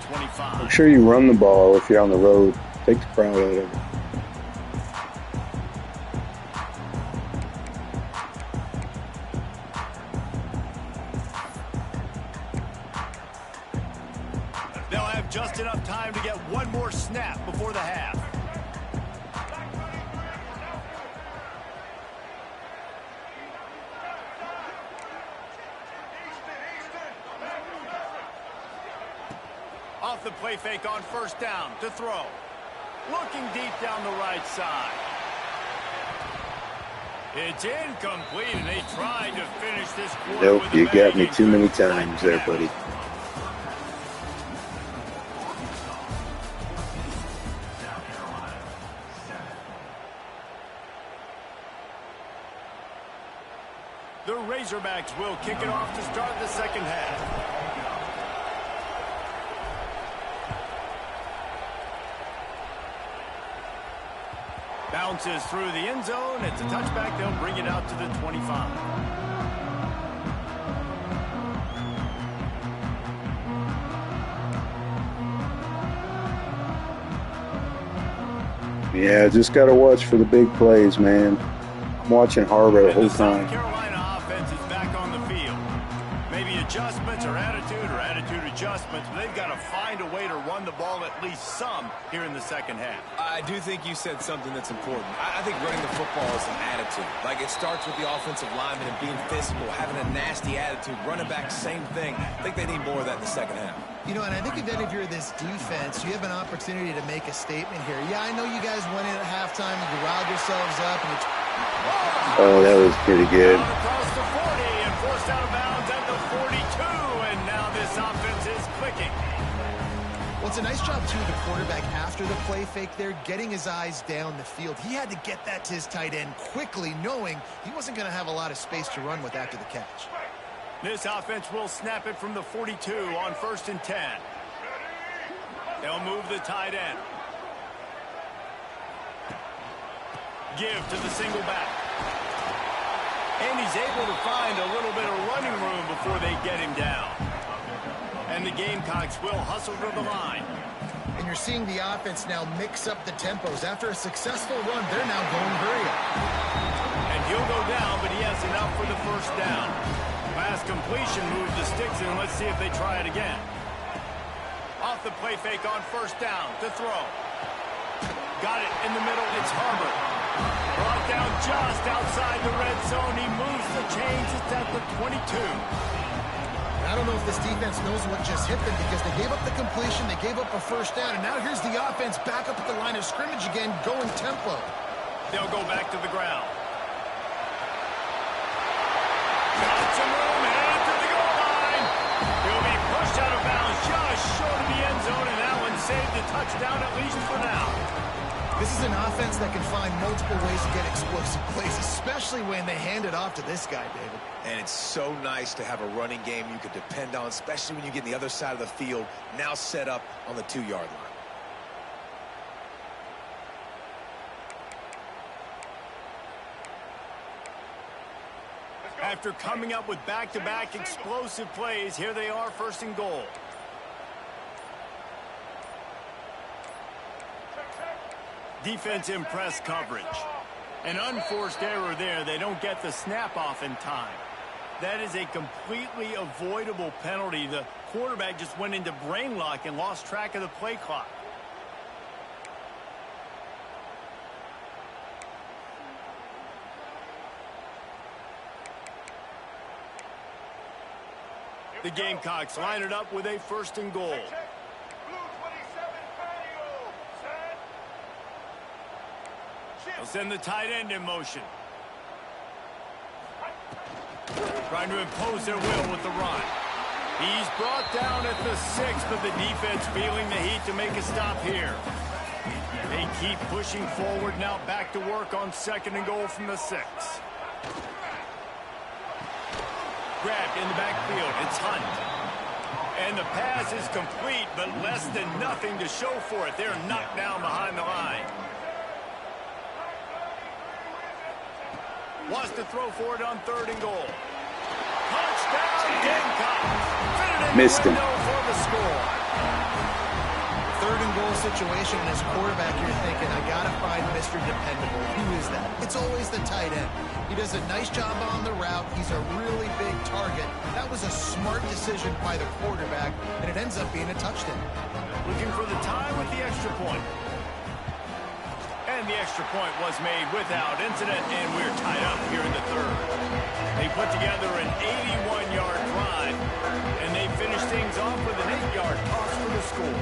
S6: make sure you run the ball if you're on the road. Take the crowd out of it.
S1: They'll have just enough time to get one more snap before the half. Off the play fake on first down to throw. Looking deep down the right side. It's incomplete, and they tried to finish this quarter.
S6: Nope, you got me too many times there, buddy.
S1: The Razorbacks will kick it off to start the second half. Bounces through the end zone. It's a touchback. They'll bring it out to the 25.
S6: Yeah, just got to watch for the big plays, man. I'm watching Harbaugh the whole time.
S1: The South Carolina offense is back on the field. Maybe adjustments or attitude adjustments, but they've got to find a way to run the ball at least some here in the second half.
S2: I do think you said something that's important. I think running the football is an attitude. Like, it starts with the offensive lineman and being physical, having a nasty attitude. Running back, same thing. I think they need more of that in the second half.
S3: You know, and I think if any of you're this defense, you have an opportunity to make a statement here. Yeah, I know you guys went in at halftime and you riled yourselves up. And it's...
S6: Oh, that was pretty good.
S1: Across the 40 and forced out of bounds at the 42, and now this offense is clicking.
S3: Well, it's a nice job, too, the quarterback after the play fake there, getting his eyes down the field. He had to get that to his tight end quickly, knowing he wasn't going to have a lot of space to run with after the catch.
S1: This offense will snap it from the 42 on 1st and 10. They'll move the tight end. Give to the single back. And he's able to find a little bit of running room before they get him down. And the Gamecocks will hustle to the line.
S3: And you're seeing the offense now mix up the tempos. After a successful run, they're now going hurry up.
S1: And he'll go down, but he has enough for the first down. Last completion moved the sticks in. Let's see if they try it again. Off the play fake on first down to throw. Got it in the middle. It's Harbert. Brought down just outside the red zone. He moves the chains. It's at the 22.
S3: I don't know if this defense knows what just hit them because they gave up the completion, they gave up a first down, and now here's the offense back up at the line of scrimmage again, going tempo.
S1: They'll go back to the ground. Got some room, headed to the goal line. He'll be pushed out of bounds just short of the end zone, and that one saved the touchdown at least for now.
S3: This is an offense that can find multiple ways to get explosive plays, especially when they hand it off to this guy, David.
S2: And it's so nice to have a running game you could depend on, especially when you get on the other side of the field, now set up on the 2-yard line.
S1: After coming up with back-to-back explosive plays, here they are, 1st and goal. Defense in press coverage. An unforced error there. They don't get the snap off in time. That is a completely avoidable penalty. The quarterback just went into brain lock and lost track of the play clock. The Gamecocks line it up with a 1st and goal. They'll send the tight end in motion. Trying to impose their will with the run. He's brought down at the 6, but the defense feeling the heat to make a stop here. They keep pushing forward, now back to work on 2nd and goal from the 6. Grabbed in the backfield. It's Hunt. And the pass is complete, but less than nothing to show for it. They're knocked down behind the line. Wants to throw for it on 3rd and goal. Touchdown, Gamecocks.
S6: Missed him.
S1: For the score.
S3: 3rd and goal situation, and as quarterback, you're thinking, I got to find Mr. Dependable. Who is that? It's always the tight end. He does a nice job on the route. He's a really big target. That was a smart decision by the quarterback, and it ends up being a touchdown.
S1: looking for the tie with the extra point. And the extra point was made without incident, and we're tied up here in the third. They put together an 81-yard drive, and they finish things off with an 8-yard toss for the score.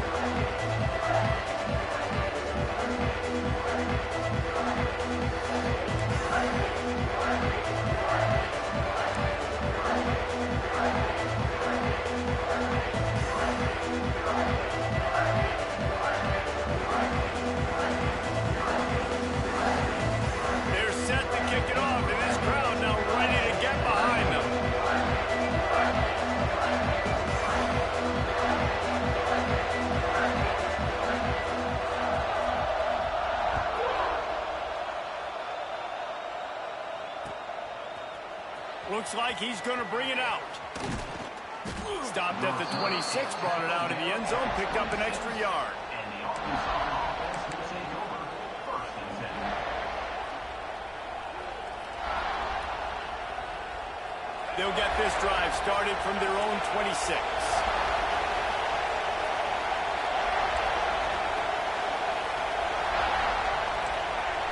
S1: Looks like he's going to bring it out. Stopped at the 26, brought it out of the end zone, picked up an extra yard.
S4: And the offense will take over 1st and 10.
S1: They'll get this drive started from their own 26.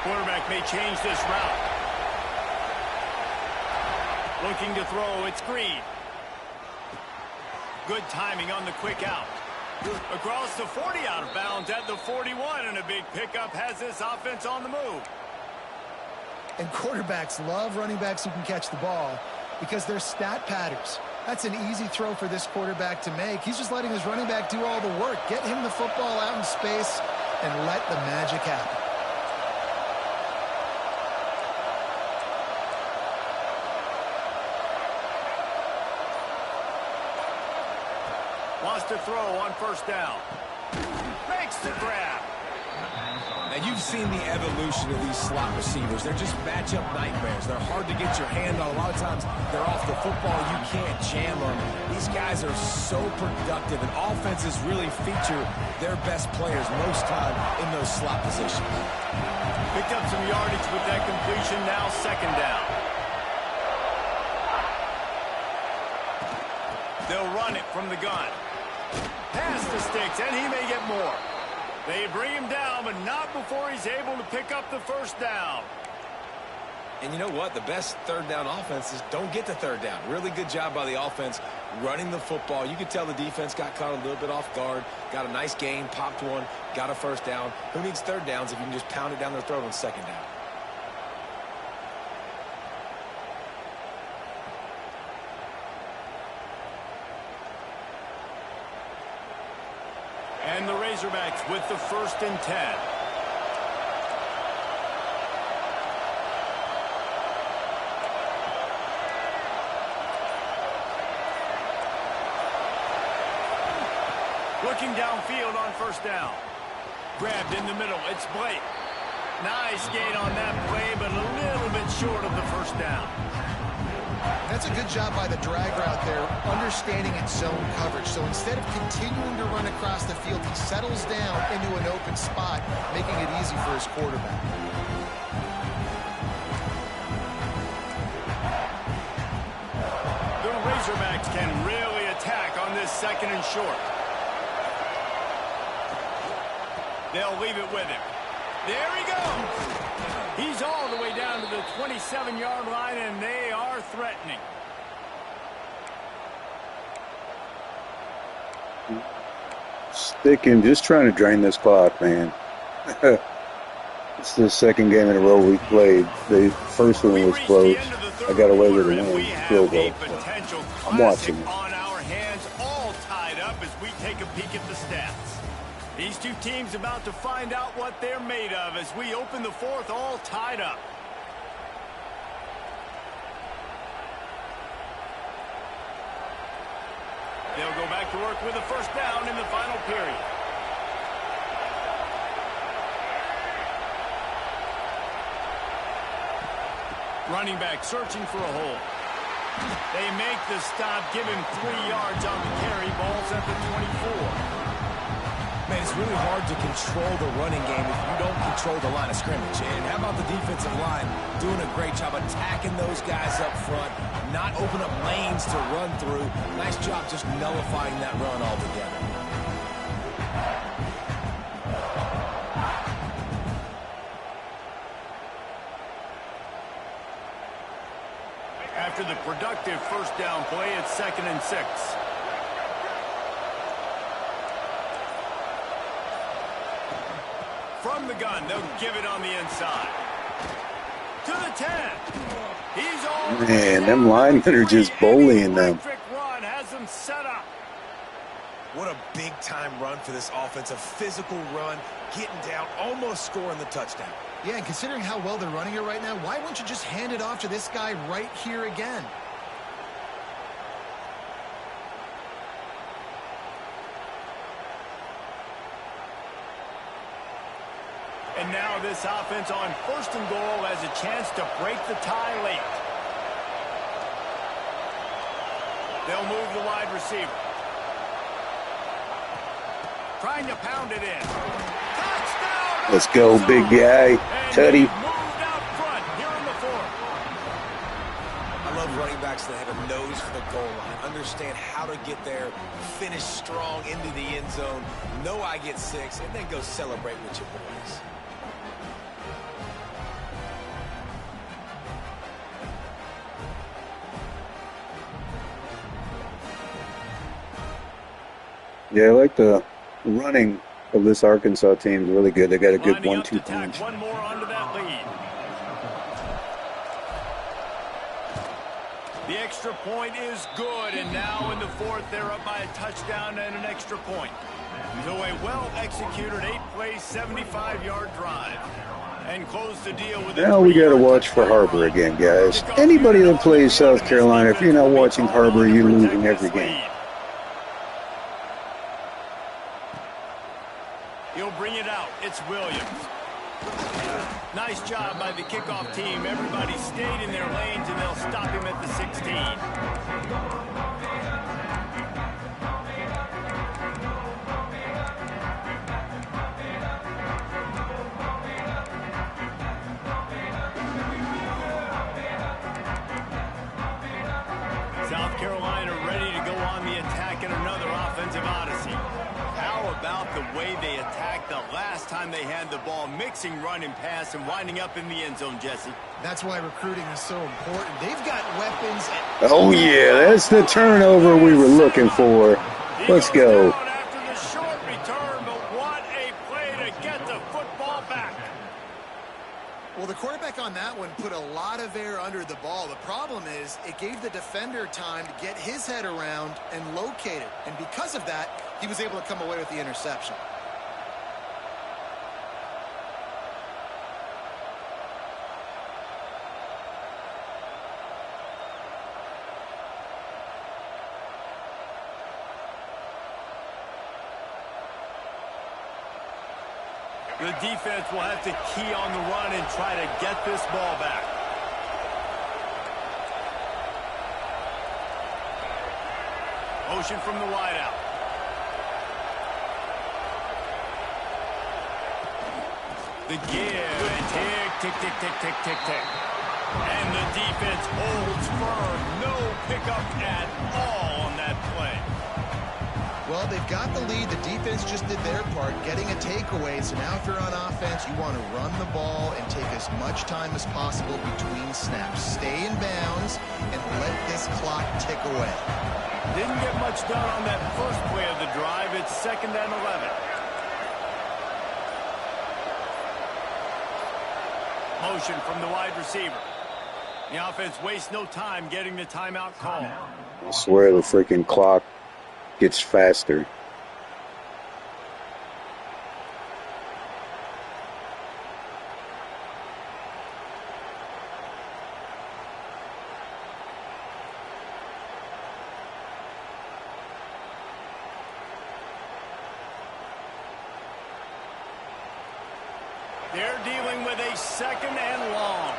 S1: Quarterback may change this route. Looking to throw, it's Green. Good timing on the quick out. Across the 40, out of bounds at the 41, and a big pickup has this offense on the move.
S3: And quarterbacks love running backs who can catch the ball because they're stat patters. That's an easy throw for this quarterback to make. He's just letting his running back do all the work. Get him the football out in space and let the magic happen.
S1: Wants to throw on 1st down. Makes the grab.
S5: And you've seen the evolution of these slot receivers. They're just matchup nightmares. They're hard to get your hand on. A lot of times they're off the football. You can't jam them. These guys are so productive, and offenses really feature their best players most time in those slot positions.
S1: Picked up some yardage with that completion. Now 2nd down. They'll run it from the gun. Pass the sticks, and he may get more. They bring him down, but not before he's able to pick up the 1st down.
S2: And you know what? The best 3rd down offenses don't get the 3rd down. Really good job by the offense running the football. You could tell the defense got caught a little bit off guard, got a nice gain, popped one, got a 1st down. Who needs 3rd downs if you can just pound it down their throat on 2nd down?
S1: And the Razorbacks with the 1st and 10. Looking downfield on 1st down. Grabbed in the middle. It's Blake. Nice gain on that play, but a little bit short of the 1st down.
S3: That's a good job by the drag route there, understanding its zone coverage. So instead of continuing to run across the field, he settles down into an open spot, making it easy for his quarterback.
S1: The Razorbacks can really attack on this 2nd and short. They'll leave it with him. There he goes. He's all the way down to the 27-yard line, and they are threatening.
S6: Sticking, just trying to drain this clock, man. It's the 2nd game in a row we played. The first one was close. I got away with it in field goal. So I'm watching it.
S1: On our hands, all tied up as we take a peek at the stats. These two teams about to find out what they're made of as we open the 4th, all tied up. They'll go back to work with a 1st down in the final period. Running back searching for a hole. They make the stop, give him 3 yards on the carry. Ball's at the 24.
S5: Man, it's really hard to control the running game if you don't control the line of scrimmage. And how about the defensive line doing a great job attacking those guys up front, not open up lanes to run through. Nice job just nullifying that run altogether.
S1: After the productive first down play, it's 2nd and 6. From the gun, they'll give it on the inside. To the 10. He's all
S6: Man, them linemen are just bullying them.
S1: Run has them set up.
S5: What a big-time run for this offense. A physical run, getting down, almost scoring the touchdown.
S3: Yeah, and considering how well they're running it right now, why wouldn't you just hand it off to this guy right here again?
S1: And now this offense on 1st and goal has a chance to break the tie late. They'll move the wide receiver. Trying to pound it in. Touchdown!
S6: Let's go, big guy. Tutty.
S1: Moved out front here in the 4th.
S2: I love running backs that have a nose for the goal line. Understand how to get there, finish strong into the end zone, know I get 6, and then go celebrate with your boys.
S6: Yeah, I like the running of this Arkansas team. Really good. They got a good
S1: Lining up
S6: 1-2
S1: to tack
S6: punch.
S1: one more onto that lead. The extra point is good, and now in the 4th, they're up by a touchdown and an extra point. So a well-executed 8-play, 75-yard drive. And close the deal with
S6: Now we got to watch for Harbor again, guys. Anybody that plays South Carolina, if you're not watching Harbor, you're losing every game.
S1: He'll bring it out. It's Williams. Nice job by the kickoff team. Everybody stayed in their lanes, and they'll stop him at the 16. South Carolina ready to go on the attack in another offensive odyssey. How about the way they attacked the last time they had the ball, mixing run and pass and winding up in the end zone, Jesse?
S3: That's why recruiting is so important. They've got weapons.
S6: Oh, yeah, that's the turnover we were looking for. Let's go.
S1: After the short return, but what a play to get the football back.
S3: Well, the quarterback on that one put a lot of air under the ball. The problem is it gave the defender time to get his head around and locate it. And because of that, he was able to come away with the interception.
S1: The defense will have to key on the run and try to get this ball back. Motion from the wideout. The give and tick, tick, tick, tick, tick, tick, tick. And the defense holds firm. No pickup at all on that play.
S3: Well, they've got the lead. The defense just did their part, getting a takeaway. So now if you're on offense, you want to run the ball and take as much time as possible between snaps. Stay in bounds and let this clock tick away.
S1: Didn't get much done on that first play of the drive. It's 2nd and 11. Motion from the wide receiver. The offense wastes no time getting the timeout call.
S6: I swear the freaking clock gets faster.
S1: They're dealing with a 2nd and long.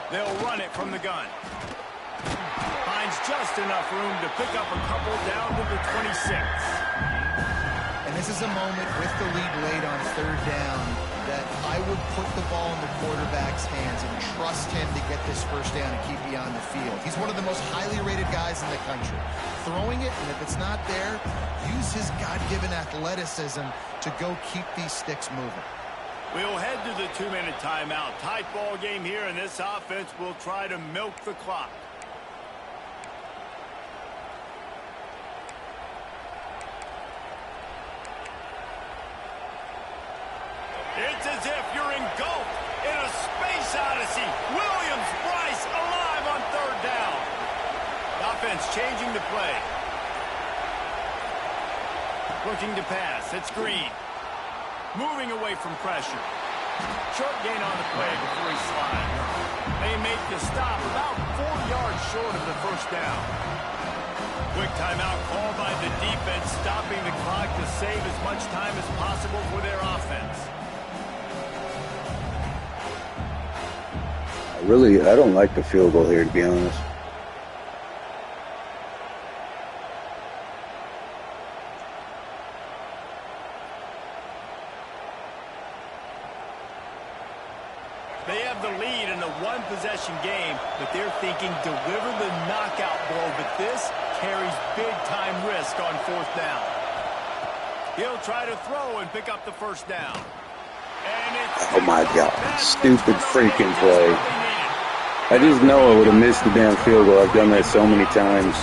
S1: They'll run it from the gun. Finds just enough room to pick up a couple down to the 26.
S3: And this is a moment with the lead late on 3rd down. that I would put the ball in the quarterback's hands and trust him to get this first down and keep me on the field. He's one of the most highly rated guys in the country. Throwing it, and if it's not there, use his God-given athleticism to go keep these sticks moving.
S1: We'll head to the 2-minute timeout. Tight ball game here, and this offense will try to milk the clock. It's as if you're engulfed in a space odyssey. Williams, Bryce, alive on third down. The offense changing the play. Looking to pass. It's Green. Moving away from pressure. Short gain on the play before he slides. They make the stop about 4 yards short of the first down. Quick timeout called by the defense, stopping the clock to save as much time as possible for their offense.
S6: I don't like the field goal here, to be honest.
S1: They have the lead in the one-possession game, but they're thinking deliver the knockout blow, but this carries big-time risk on fourth down. He'll try to throw and pick up the first down. And it's
S6: Oh my God, stupid freaking play. I just know I would have missed the damn field goal. I've done that so many times.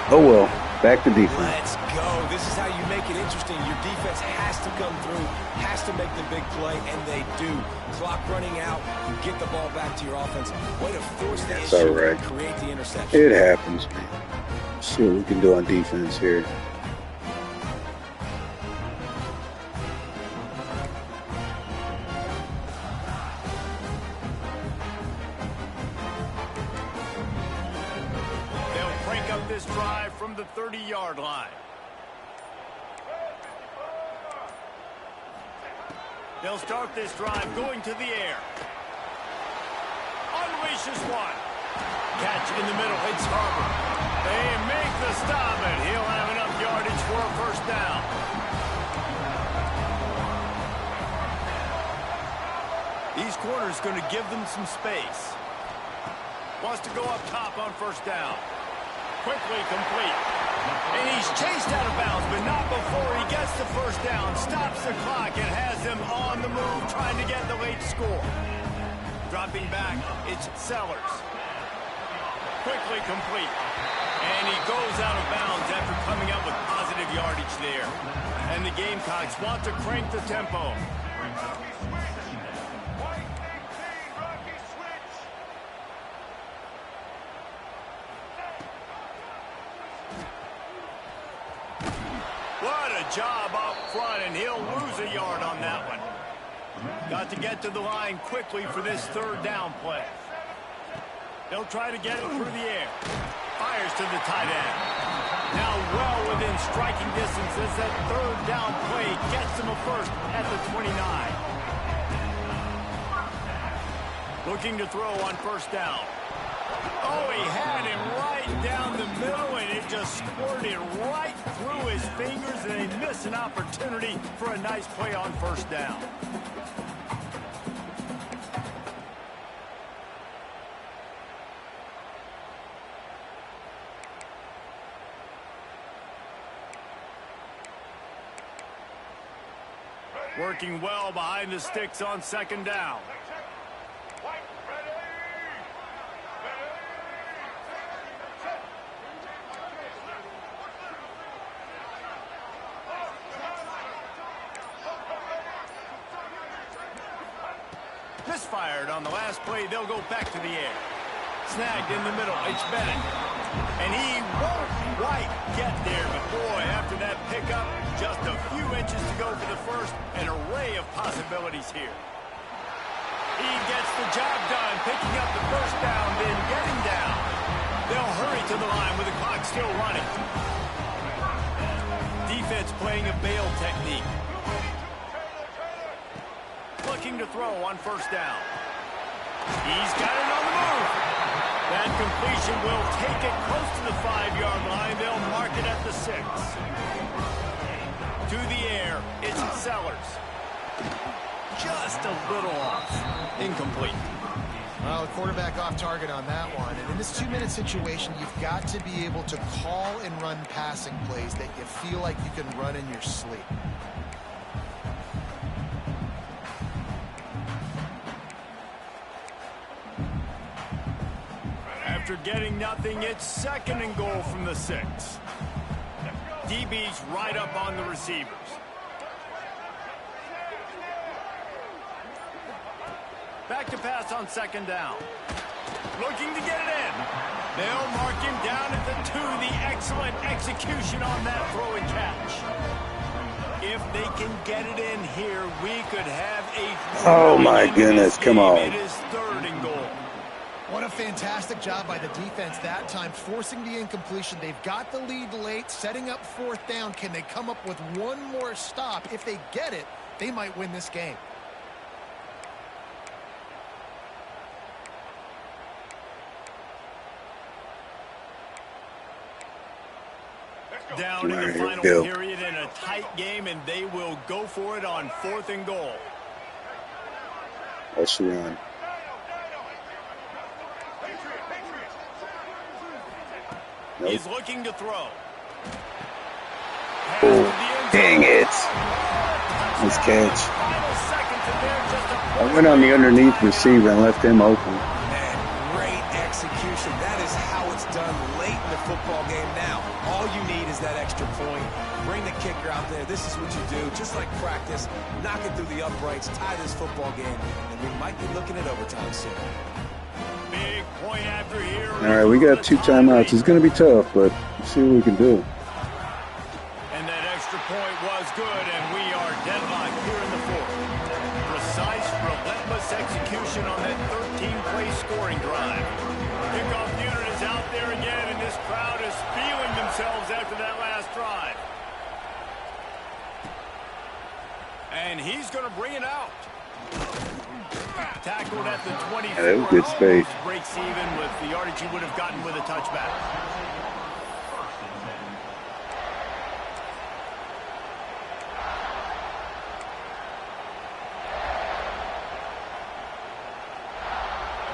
S6: Oh well, back to defense.
S2: Let's go. This is how you make it interesting. Your defense has to come through, has to make the big play, and they do. Clock running out, you get the ball back to your offense. Way to force the issue and create the interception.
S6: It happens, man. Let's see what we can do on defense here.
S1: This drive from the 30-yard line. They'll start this drive going to the air. Unleashes one. Catch in the middle. It's Harbor. They make the stop, and he'll have enough yardage for a first down. These corners going to give them some space. Wants to go up top on first down. Quickly complete. And he's chased out of bounds, but not before he gets the first down. Stops the clock and has them on the move, trying to get the late score. Dropping back, it's Sellers. Quickly complete. And he goes out of bounds after coming up with positive yardage there. And the Gamecocks want to crank the tempo. What a job up front, and he'll lose a yard on that one. Got to get to the line quickly for this third down play. They'll try to get it through the air. Fires to the tight end. Now well within striking distance as that third down play gets him a first at the 29. Looking to throw on first down. Oh, he had him right down the middle, and it just squirted right through his fingers, and they miss an opportunity for a nice play on first down. Working well behind the sticks on second down. Misfired on the last play. They'll go back to the air. Snagged in the middle. It's Bennett. And he won't quite get there. But boy, after that pickup, just a few inches to go for the first. An array of possibilities here. He gets the job done, picking up the first down, then getting down. They'll hurry to the line with the clock still running. Defense playing a bail technique. Looking to throw on first down. He's got it on the move. That completion will take it close to the 5-yard line. They'll mark it at the 6. To the air, it's Sellers. just a little off. Incomplete.
S3: Well, the quarterback off target on that one. And in this 2-minute situation, you've got to be able to call and run passing plays that you feel like you can run in your sleep.
S1: After getting nothing, it's 2nd and goal from the 6. DB's right up on the receivers. Back to pass on 2nd down. Looking to get it in. They'll mark him down at the 2. The excellent execution on that throw and catch. If they can get it in here, we could have a...
S6: Oh, my goodness. Come on.
S1: It is 3rd and goal.
S3: What a fantastic job by the defense that time, forcing the incompletion. They've got the lead late, setting up 4th down. Can they come up with one more stop? If they get it, they might win this game.
S1: Down in the final period in a tight game, and they will go for it on 4th and goal.
S6: Let's run. Nope.
S1: He's looking to throw.
S6: Oh, dang it. Nice catch. I went on the underneath receiver and left him open.
S2: Man, great execution. That is how it's done late in the football game now. All you need is that extra point. Bring the kicker out there. This is what you do. Just like practice, knock it through the uprights, tie this football game, and we might be looking at overtime soon.
S1: Big point after here.
S6: All right, we got 2 timeouts. It's going to be tough, but let's see what we can do.
S1: And that extra point was good, and we are deadlocked here in the 4th. Precise, relentless execution on that 13-play scoring drive. Kickoff unit is out there again, and this crowd is feeling themselves after that last drive. And he's going to bring it out. Tackled at the 24.
S6: Yeah, that was good space.
S1: Breaks even with the yardage he would have gotten with a touchback.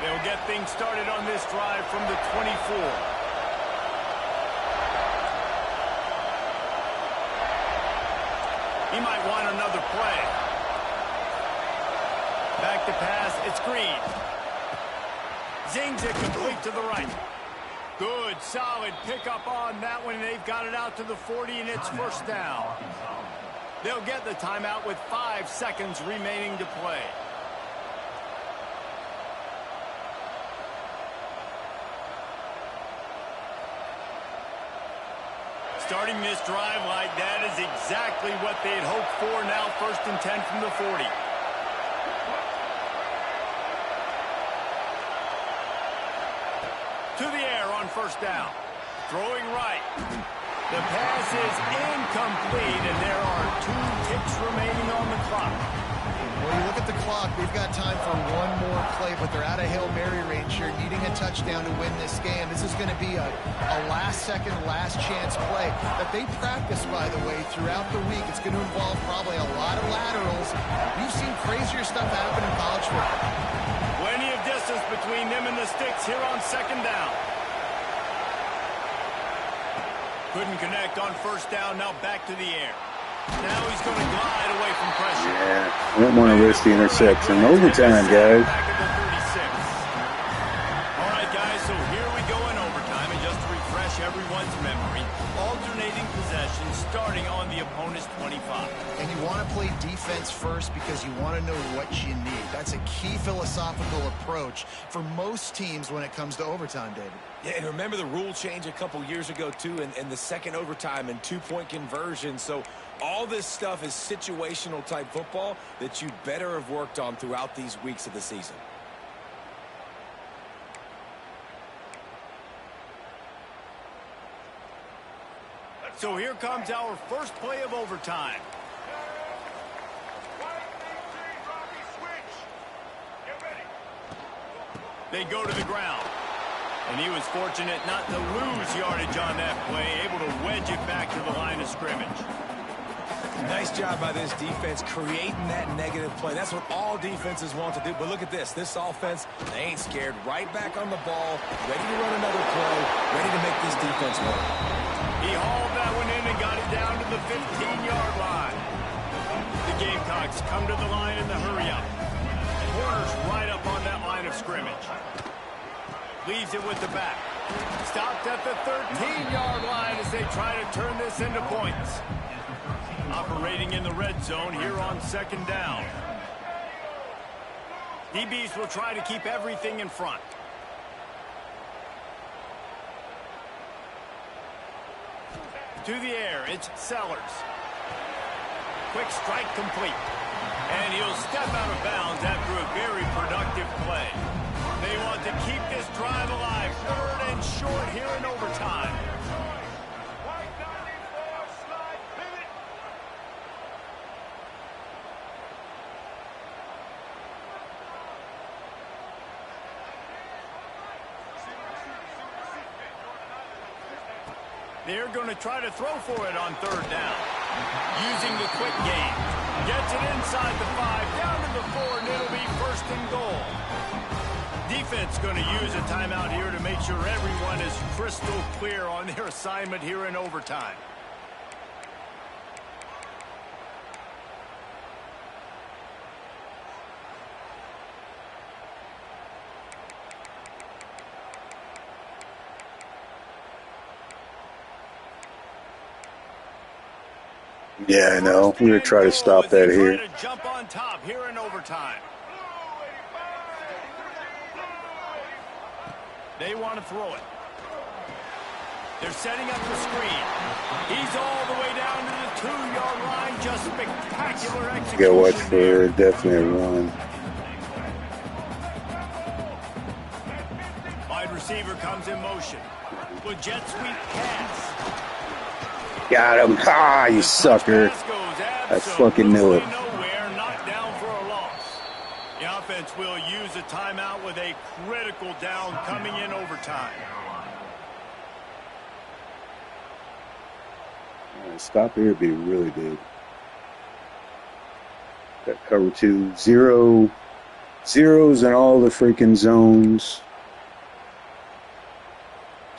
S1: They'll get things started on this drive from the 24. He might want another play. Back to pass, it's Green. Zings it complete to the right. Good, solid pickup on that one, and they've got it out to the 40, and it's 1st down. They'll get the timeout with 5 seconds remaining to play. Starting this drive like that is exactly what they'd hoped for. Now 1st and 10 from the 40. To the air on 1st down. Throwing right. The pass is incomplete, and there are 2 ticks remaining on the clock.
S3: Well, you look at the clock, we've got time for one more play, but they're out of Hail Mary range here, needing a touchdown to win this game. This is going to be a last-second, last-chance play that they practice, by the way, throughout the week. It's going to involve probably a lot of laterals. We've seen crazier stuff happen in college football.
S1: Plenty of distance between them and the sticks here on 2nd down. Couldn't connect on 1st down, now back to the air. Now he's going to glide away from pressure.
S6: Yeah, I don't want to risk the interception. Overtime, guys.
S1: Back at the 36. All right, guys, so here we go in overtime. And just to refresh everyone's memory, alternating possession starting on the opponent's 25.
S3: And you want to play defense first because you want to know what you need. That's a key philosophical approach for most teams when it comes to overtime, David.
S2: Yeah, and remember the rule change a couple years ago, too, and the second overtime and 2-point conversion. So all this stuff is situational type football that you better have worked on throughout these weeks of the season.
S1: So here comes our first play of overtime. They go to the ground. And he was fortunate not to lose yardage on that play, able to wedge it back to the line of scrimmage.
S5: Nice job by this defense creating that negative play. That's what all defenses want to do. But look at this. This offense, they ain't scared. Right back on the ball, ready to run another play, ready to make this defense work.
S1: He hauled that one in and got it down to the 15-yard line. The Gamecocks come to the line in the hurry-up. Corner's right up on that line of scrimmage. Leaves it with the back. Stopped at the 13-yard line as they try to turn this into points. Operating in the red zone here on second down. DBs will try to keep everything in front. To the air, it's Sellers. Quick strike complete. And he'll step out of bounds after a very productive play. They want to keep this drive alive. 3rd and short here in overtime. They're going to try to throw for it on 3rd down. Using the quick game. Gets it inside the 5, down to the 4, and it'll be 1st and goal. Defense going to use a timeout here to make sure everyone is crystal clear on their assignment here in overtime.
S6: Yeah, I know. We're going to try to stop that here.
S1: To jump on top here in overtime. They want to throw it. They're setting up the screen. He's all the way down to the 2-yard line. Just spectacular execution.
S6: Got to watch for definitely a run.
S1: Wide receiver comes in motion. With jet sweep pass.
S6: Got him. Ah, you sucker. I fucking knew it.
S1: Nowhere, knocked down for a loss. The offense will use a timeout with a critical down coming in overtime.
S6: Stop here would be really big. Got cover 2. Zeros in all the freaking zones.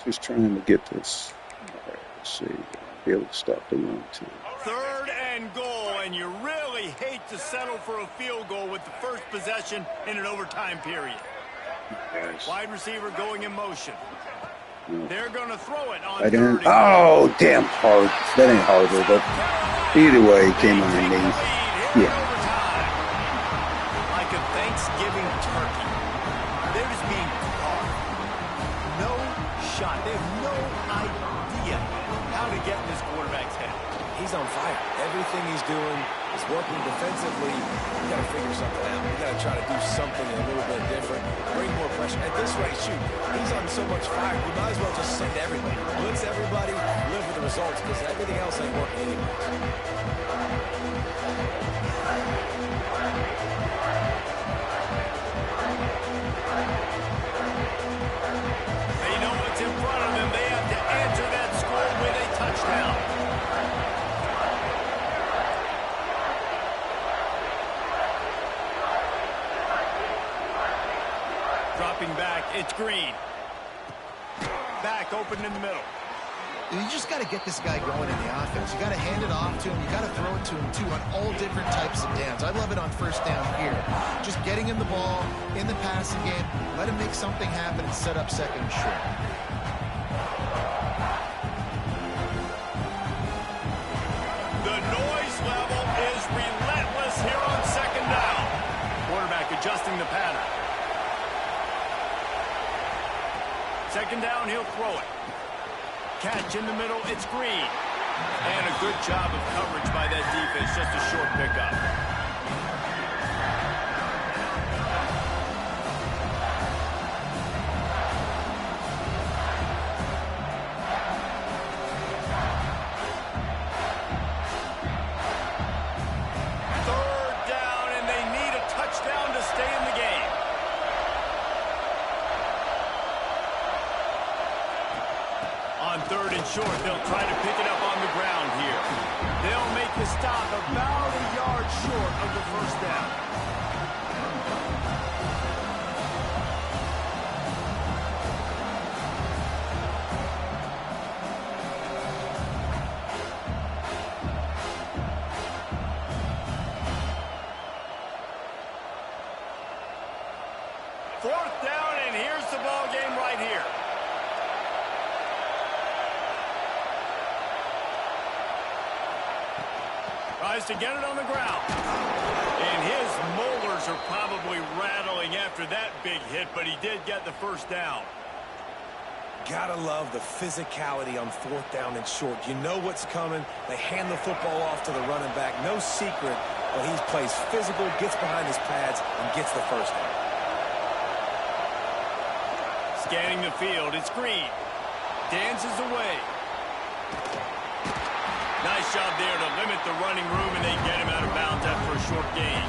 S6: Just trying to get this. All right, let's see. Be able to stop the run too.
S1: 3rd and goal, and you really hate to settle for a field goal with the first possession in an overtime period.
S6: Yes.
S1: Wide receiver going in motion.
S6: No.
S1: They're going to throw it on
S6: I didn't.
S1: 30.
S6: Oh, damn hard. That ain't harder, but either way, it came underneath. Yeah.
S1: Like a Thanksgiving turkey. They're just being carved. No shot. They have no idea how to get in this quarterback's head.
S2: He's on fire. Everything he's doing is working defensively. You got to figure something out. You got to try to do something a little bit different. Bring more pressure. At this rate, shoot, he's on so much fire. You might as well just send everybody. Blitz everybody, live with the results, because everything else ain't working anyways.
S1: They know what's in front of them. They have to answer that score with a touchdown. Dropping back, it's Green. Back open in the middle.
S3: You just got to get this guy going in the offense. You got to hand it off to him. You got to throw it to him, too, on all different types of downs. I love it on 1st down here. Just getting him the ball in the passing game. Let him make something happen and set up 2nd and short.
S1: The noise level is relentless here on 2nd down. Quarterback adjusting the pattern. 2nd down, he'll throw it. Catch in the middle, it's Green. And a good job of coverage by that defense, just a short pickup. On 3rd and short, they'll try to pick it up on the ground here. They'll make the stop about a yard short of the first down. Fourth down, and here's the ball game right here. Tries to get it on the ground. And his molars are probably rattling after that big hit, but he did get the first down.
S5: Gotta love the physicality on fourth down and short. You know what's coming. They hand the football off to the running back. No secret, but he plays physical, gets behind his pads, and gets the first down.
S1: Scanning the field, it's Green. Dances away. Nice job there to limit the running room, and they get him out of bounds after a short gain.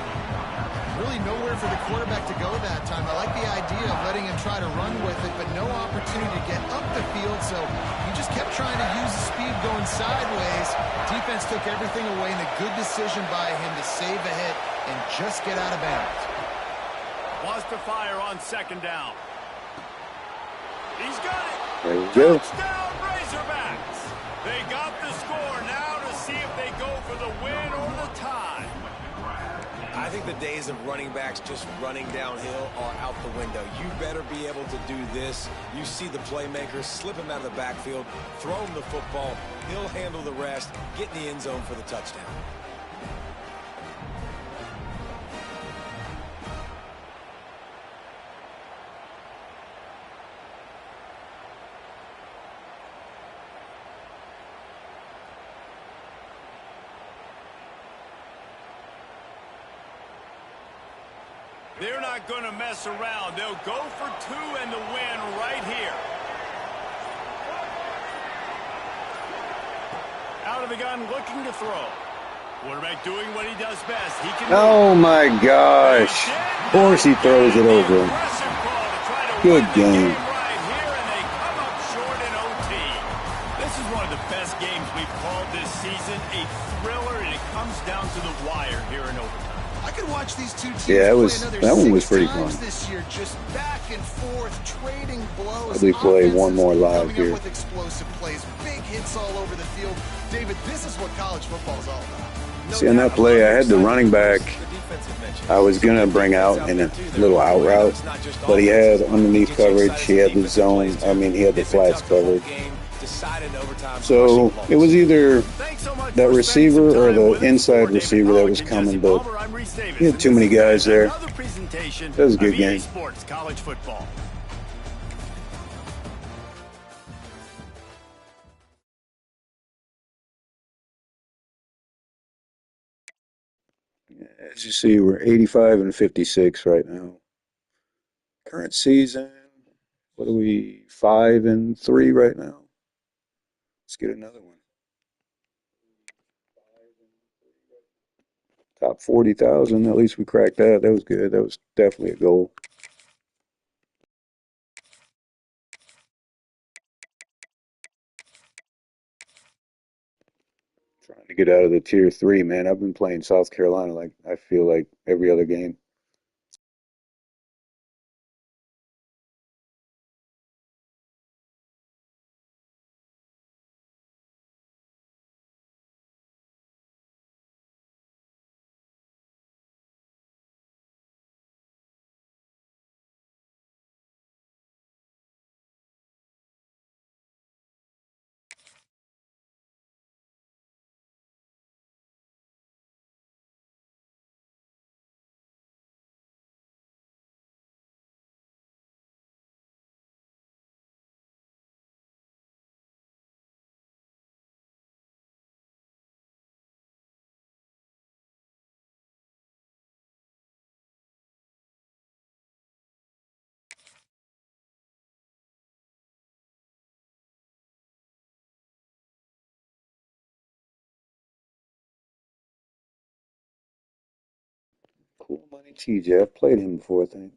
S3: Really nowhere for the quarterback to go that time. I like the idea of letting him try to run with it, but no opportunity to get up the field, so he just kept trying to use the speed going sideways. Defense took everything away, and a good decision by him to save a hit and just get out of bounds.
S1: Wants to fire on second down. He's got it.
S6: There we go.
S1: Touchdown, Razorbacks. They got the score now to see if they go for the win or the tie.
S2: I think the days of running backs just running downhill are out the window. You better be able to do this. You see the playmakers, slip him out of the backfield, throw him the football. He'll handle the rest, get in the end zone for the touchdown.
S1: They're not going to mess around. They'll go for two and the win right here. Out of the gun, looking to throw. Quarterback doing what he does best. He can.
S6: Oh my gosh. Of course he throws it over him. Good game.
S1: Right here, and they come up short in OT. This is one of the best games we've called this season. A thriller, and it comes down to the wire here in overtime.
S3: I could watch these two teams
S6: Yeah,
S3: play
S6: that one was pretty fun.
S3: this year, just back and forth, trading blows.
S6: Probably play one more live
S3: coming
S6: here.
S3: up with explosive plays, big hits all over the field. David, this is what college football is all about.
S6: See, on that play, I had the running back I was going to bring out in a little out route, but he had underneath coverage. He had the zone. I mean, he had the flats covered. So it was either that receiver or the inside receiver that was coming, but he had too many guys there. That was a good game. As you see, we're 85-56 right now. Current season, what are we, 5-3 right now? Let's get another one. Top 40,000, at least we cracked that. That was good. That was definitely a goal. Trying to get out of the tier 3, man. I've been playing South Carolina like I feel like every other game. Cool Money TJ. I've played him before, I think.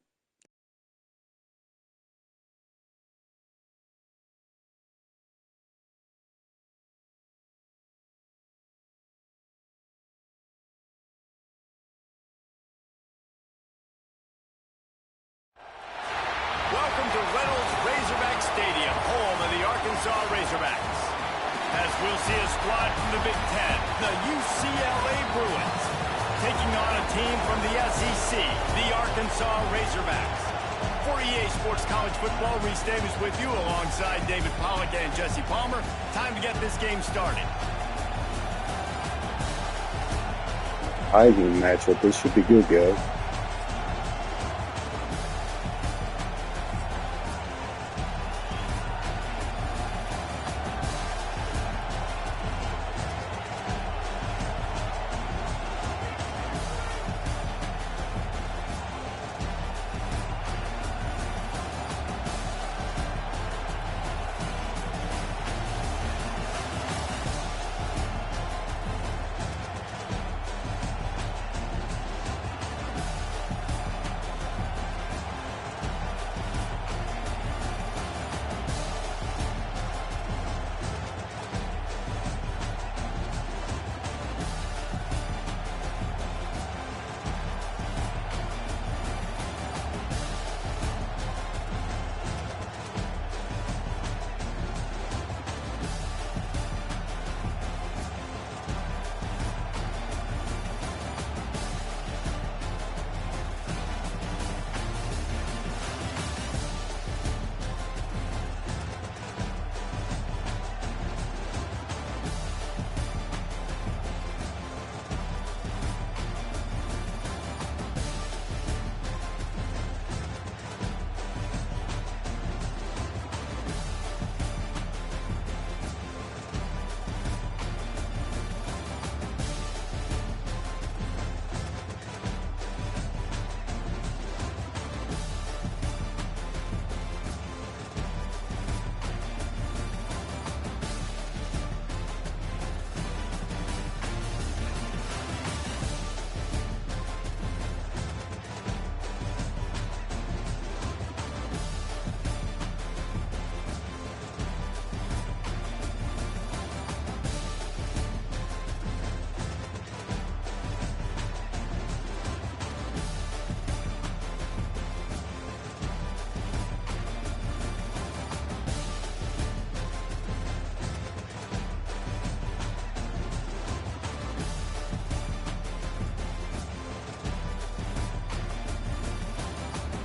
S1: Arkansas Razorbacks. As we'll see a squad from the Big Ten, the UCLA Bruins, taking on a team from the SEC, the Arkansas Razorbacks. For EA Sports College Football, Reese Davis with you alongside David Pollack and Jesse Palmer. Time to get this game started.
S6: Heisman matchup. This should be good, guys.